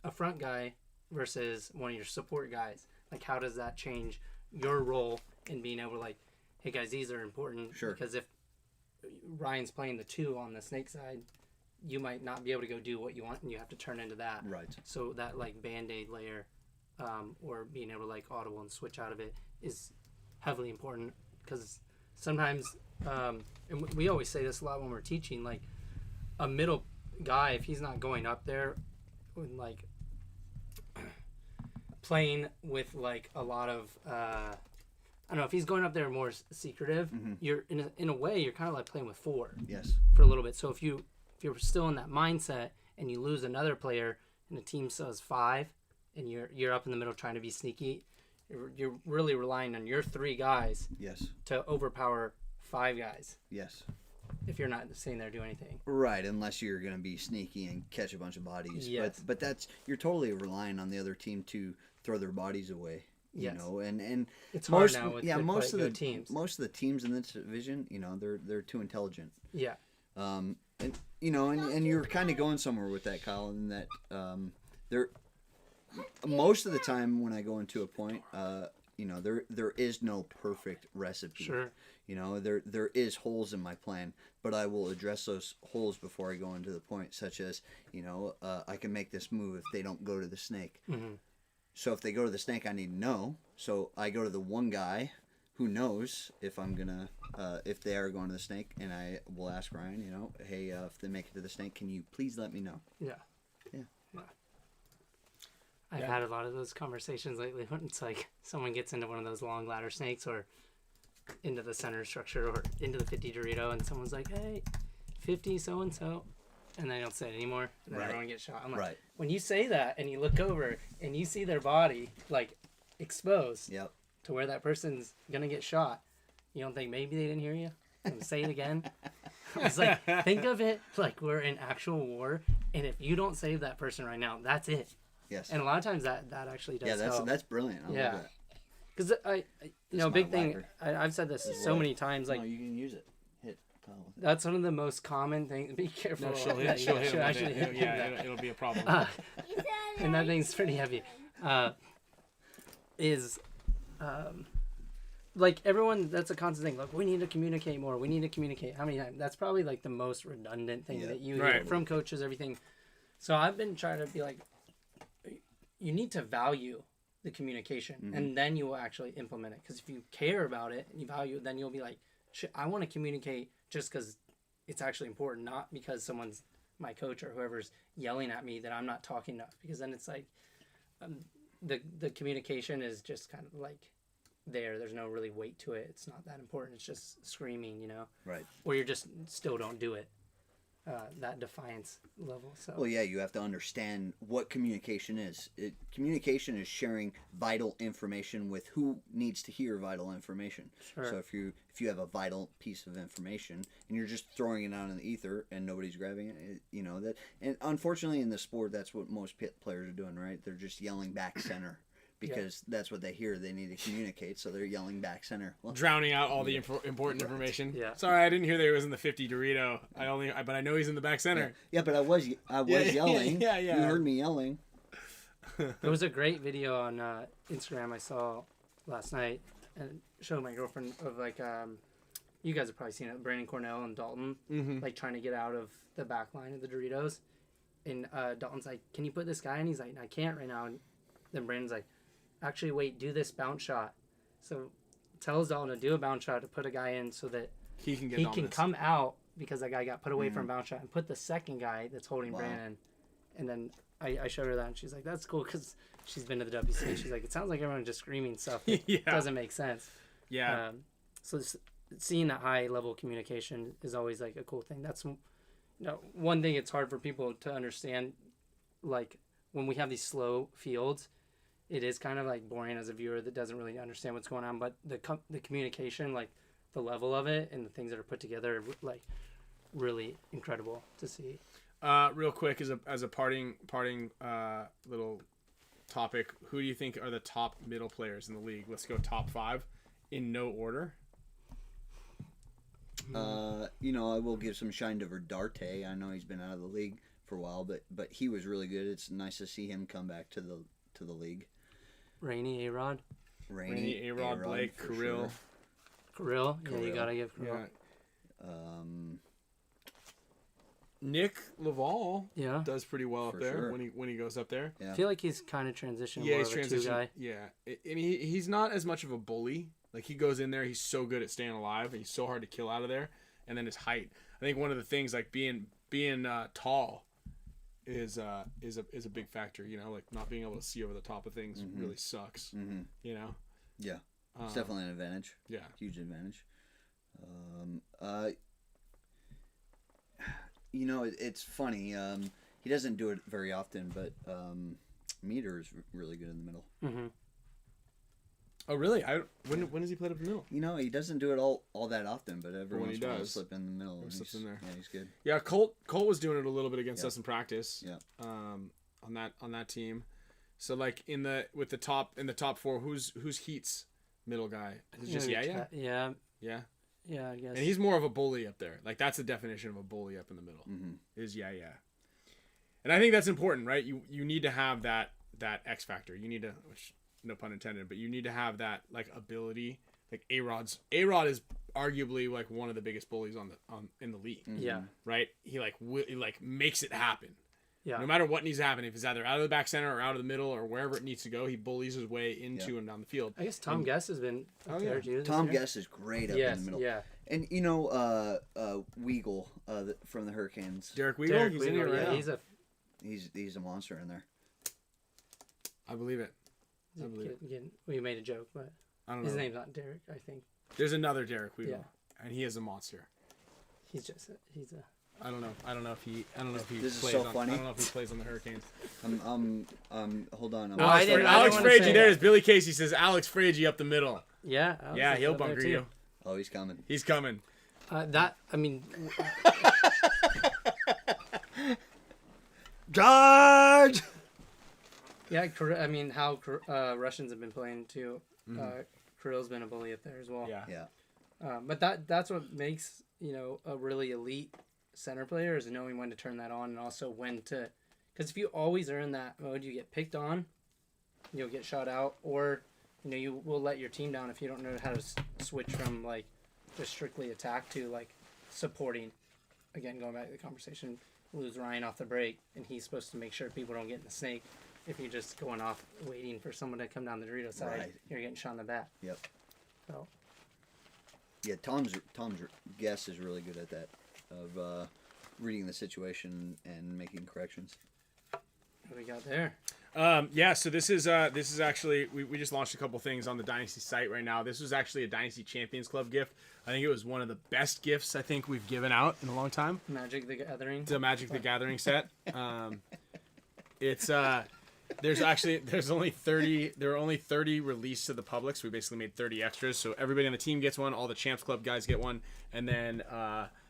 a front guy versus one of your support guys? Like, how does that change your role in being able to, like, hey, guys, these are important. Sure. Because if Ryan's playing the 2 on the snake side, you might not be able to go do what you want, and you have to turn into that. Right. So that, like, Band-Aid layer or being able to, like, audible and switch out of it is heavily important because sometimes... and we always say this a lot when we're teaching, like a middle guy, if he's not going up there and like playing with like a lot of I don't know, if he's going up there more secretive, you're in a way you're kind of like playing with 4 for a little bit. So if you're still in that mindset and you lose another player and the team says 5 and you're up in the middle trying to be sneaky, you're really relying on your 3 guys to overpower 5 guys. Yes. If you're not sitting there doing anything. Right, unless you're going to be sneaky and catch a bunch of bodies. Yes. But that's, you're totally relying on the other team to throw their bodies away. You know, and it's hard now with most of the teams. Most of the teams in this division, they're too intelligent. Yeah. And and you're kind of going somewhere with that, Kyle, in that they're most of the time when I go into a point, there is no perfect recipe. Sure. There is holes in my plan, but I will address those holes before I go into the point, such as, I can make this move if they don't go to the snake. So if they go to the snake, I need to know. So I go to the one guy who knows if I'm going to, if they are going to the snake, and I will ask Ryan, hey, if they make it to the snake, can you please let me know? Yeah. I've had a lot of those conversations lately when it's like someone gets into one of those long ladder snakes or into the center structure or into the 50 Dorito and someone's like, hey, 50 so-and-so, and they don't say it anymore, and then everyone gets shot. I'm like, when you say that and you look over and you see their body like exposed to where that person's gonna get shot, you don't think maybe they didn't hear you? Say it again. It's like, think of it like we're in actual war, and if you don't save that person right now, that's it. Yes. And a lot of times that actually does help. That's brilliant. I love that. Because big thing. I've said this so many times. Like, you can use it. Hit. That's one of the most common things. Be careful. No, she'll hit. Yeah, it'll be a problem. And that thing's pretty heavy. Like everyone, that's a constant thing. Like, we need to communicate more. We need to communicate. How many times? That's probably like the most redundant thing that you hear from coaches. Everything. So I've been trying to be like, you need to value the communication, and then you will actually implement it. Because if you care about it and you value it, then you'll be like, shit, I want to communicate just because it's actually important, not because someone's my coach or whoever's yelling at me that I'm not talking enough. Because then it's like the communication is just kind of like there's no really weight to it. It's not that important. It's just screaming, Right. Or you just still don't do it. That defiance level. So. Well, yeah, you have to understand what communication is. Communication is sharing vital information with who needs to hear vital information. Sure. So if you have a vital piece of information and you're just throwing it out in the ether and nobody's grabbing it, that. And unfortunately, in the sport, that's what most players are doing, right? They're just yelling back center because that's what they hear. They need to communicate, so they're yelling back center. Well, drowning out all the important information. Yeah. Sorry, I didn't hear that he was in the 50 Dorito. But I know he's in the back center. Yeah, but I was yelling. Yeah. You heard me yelling. There was a great video on Instagram I saw last night and showed my girlfriend of like you guys have probably seen it, Brandon Cornell and Dalton like trying to get out of the back line of the Doritos, and Dalton's like, can you put this guy in? He's like, I can't right now. And then Brandon's like, actually wait, do this bounce shot. So tells Dalton to do a bounce shot to put a guy in so that he can come out, because that guy got put away from bounce shot, and put the second guy that's holding Brandon. And then I showed her that, and she's like, that's cool, because she's been to the WC. She's like, it sounds like everyone's just screaming stuff. It doesn't make sense. Yeah. So seeing that high level communication is always like a cool thing. That's one thing it's hard for people to understand. Like when we have these slow fields, it is kind of like boring as a viewer that doesn't really understand what's going on. But the communication, like the level of it and the things that are put together, are like really incredible to see. Real quick, as a parting little topic, who do you think are the top middle players in the league? Let's go top 5 in no order. I will give some shine to Verdarte. I know he's been out of the league for a while, but he was really good. It's nice to see him come back to the league. Rainey, A-Rod, Blake, Kirill. Kirill. Yeah, you gotta give Kirill. Yeah. Nick Laval does pretty well up there sure. when he goes up there. I feel like he's kind of transitioned more of a two guy. Yeah, and he's not as much of a bully. Like he goes in there, he's so good at staying alive, and he's so hard to kill out of there. And then his height. I think one of the things like being tall is a big factor. You know, like not being able to see over the top of things really sucks. Mm-hmm. You know. Yeah, it's definitely an advantage. Yeah, huge advantage. It's funny. He doesn't do it very often, but Meter is really good in the middle. Mm-hmm. Oh, really? When does he play up the middle? He doesn't do it all that often, but every once in a while he'll does, slip in the middle. He slips in there. Yeah, he's good. Yeah, Colt was doing it a little bit against us in practice. Yeah. On that team. So like in the top 4, who's Heat's middle guy? Is it just Yeah. Yeah. Yeah, I guess. And he's more of a bully up there. Like that's the definition of a bully up in the middle. Mm-hmm. Is And I think that's important, right? You need to have that X factor. You need to, which, no pun intended, but you need to have that like ability. Like A-Rod is arguably like one of the biggest bullies in the league. Mm-hmm. Yeah. Right? He makes it happen. Yeah. No matter what needs to happen, if it's either out of the back center or out of the middle or wherever it needs to go, he bullies his way into and down the field. I guess Tom Guess has been up there too. Tom Guess is great up in the middle. Yeah. And WEIGEL from the Hurricanes. Derek WEIGEL, he's in here right now. He's a monster in there. I believe it. We made a joke, but I don't know. His name's not Derek, I think. There's another Derek WEIGEL, and he is a monster. He's a. I don't know if he. This plays is so on, funny. I don't know if he plays on the Hurricanes. Hold on. Alex FRAIGE. There's Billy Casey says Alex FRAIGE up the middle. Yeah. He'll bunker you. Oh, he's coming. He's coming. Charge. Yeah, I mean how Russians have been playing too. Kirill's been a bully up there as well. Yeah. But that's what makes a really elite center player, is knowing when to turn that on and also when to, because if you always are in that mode, you get picked on, you'll get shot out, or you will let your team down if you don't know how to switch from like just strictly attack to like supporting. Again, going back to the conversation, lose Ryan off the break, and he's supposed to make sure people don't get in the snake. If you're just going off waiting for someone to come down the Dorito side, you're getting shot in the back. Yep. So. Yeah, Tom's Guess is really good at that, of reading the situation and making corrections. What do we got there? So this is actually we just launched a couple things on the Dynasty site right now. This was actually a Dynasty Champions Club gift. I think it was one of the best gifts I think we've given out in a long time. Magic the Gathering. It's a Magic the Gathering set. It's there are only 30 released to the public, so we basically made 30 extras. So everybody on the team gets one, all the Champs Club guys get one, and then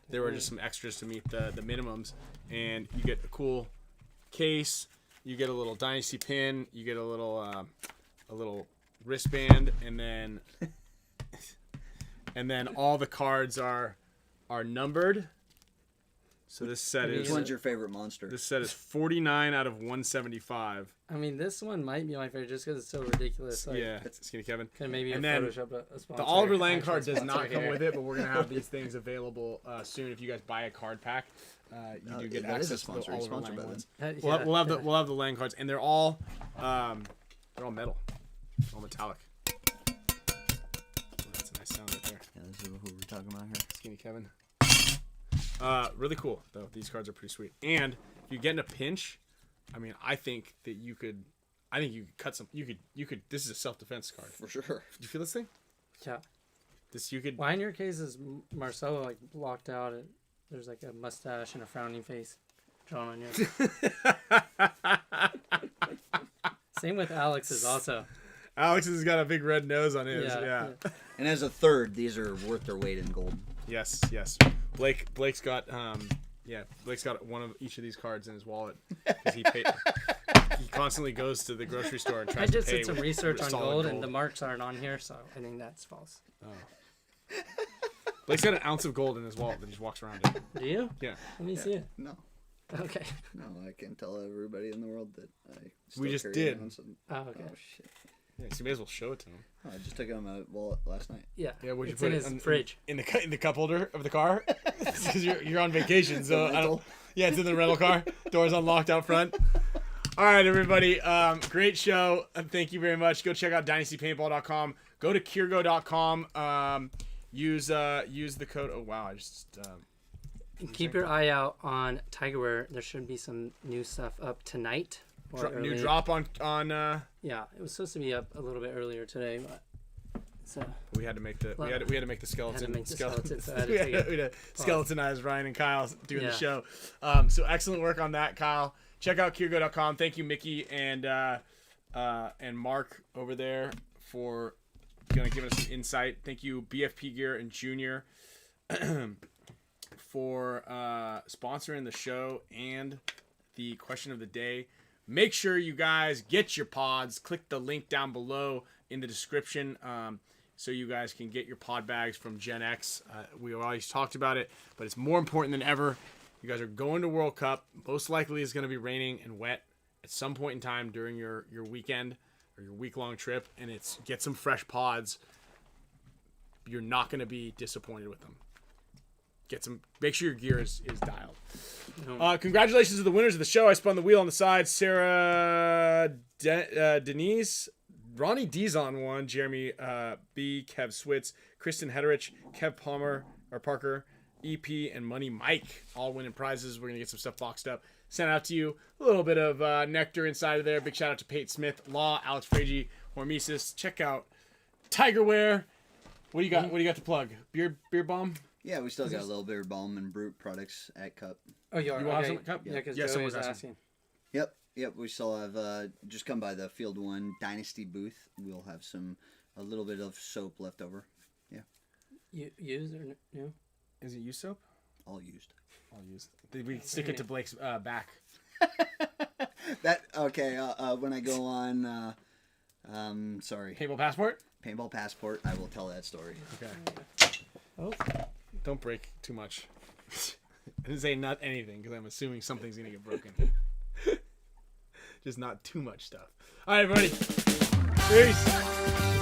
there were just some extras to meet the minimums. And you get a cool case, you get a little Dynasty pin, you get a little a little wristband, and then all the cards are numbered. So this set is. Which one's your favorite monster? This set is 49 out of 175. I mean, this one might be my favorite just because it's so ridiculous. Like, Yeah, Skinny Kevin. Could maybe And then Photoshop a sponsor. the Oliver Lang actual card does not sponsor come here. with it, but we're gonna have these things available soon. If you guys buy a card pack, you do get that is a access to the sponsor. He's Oliver sponsored Lang by ones. them. We'll have the Lang cards, and they're all metal, all metallic. That's a nice sound right there. Yeah, this is who we're talking about here. Skinny Kevin. Really cool though. These cards are pretty sweet. And if you get in a pinch, I mean, I think you could cut some. You could. This is a self-defense card For sure. Do you feel this thing? Yeah. This you could. Why in your case is Marcelo like blocked out? And there's like a mustache and a frowning face drawn on yours. Same with Alex's also. Alex has got a big red nose on his. Yeah. And as a third, these are worth their weight in gold. Yes. Blake's got Blake's got one of each of these cards in his wallet because he constantly goes to the grocery store and tries I just to pay did some with research on solid gold, and the marks aren't on here, so I think that's false. Oh. Blake's got an ounce of gold in his wallet that he just walks around in. Do you? Yeah. Let me see it. No. Okay. No, I can tell everybody in the world that I. We still just carry did. an ounce of- Oh, okay. Oh shit. Yeah, so you may as well show it to him. Oh, I just took it on my wallet last night. Yeah. Yeah, would you It's put in it his fridge. in the cup holder of the car? Because you're on vacation, so I don't. Yeah, it's in the rental car. Doors unlocked out front. All right, everybody. Great show. Thank you very much. Go check out dynastypaintball.com. Go to kirgo.com. Use the code. Oh wow, I just. Keep your eye out on Tigerwear. There should be some new stuff up tonight. New drop on. Yeah, it was supposed to be up a little bit earlier today, but so we had to make the we had to make the skeleton. we had to we had to skeletonize Ryan and Kyle doing the show. So excellent work on that, Kyle. Check out kirgo.com. Thank you, Mickey and Mark over there for giving us some insight. Thank you, BFP Gear and Junior, for sponsoring the show and the question of the day. Make sure you guys get your pods. Click the link down below in the description so you guys can get your pod bags from Gen X. We always talked about it, but it's more important than ever. You guys are going to World Cup. Most likely it's going to be raining and wet at some point in time during your weekend or your week-long trip, and it's get some fresh pods. You're not going to be disappointed with them. Make sure your gear is dialed. Congratulations to the winners of the show. I spun the wheel on the side. Sarah Denise, Ronnie Dizon won. Jeremy B, Kev Switz, Kristen Hederich, Kev Parker, EP, and Money Mike all winning prizes. We're gonna get some stuff boxed up, sent out to you. A little bit of nectar inside of there. Big shout out to Pate Smith, Law, Alex FRAIGE, HORMESIS. Check out Tigerwear. What do you got? What do you got to plug? Beer bomb. Yeah, we still got a little bit of Balm and Brute products at Cup. Oh, you want okay. some Cup? Yeah, because Yeah, Joey someone's was asking. asking. Yep. We still have just come by the Field 1 Dynasty booth. We'll have a little bit of soap left over. Yeah. Used or new? Is it used soap? All used. All used. Did we stick it to Blake's back? When I go on, sorry. Paintball Passport? Paintball Passport. I will tell that story. Okay. Oh. Don't break too much. I didn't say not anything because I'm assuming something's going to get broken. Just not too much stuff. All right, everybody. Peace.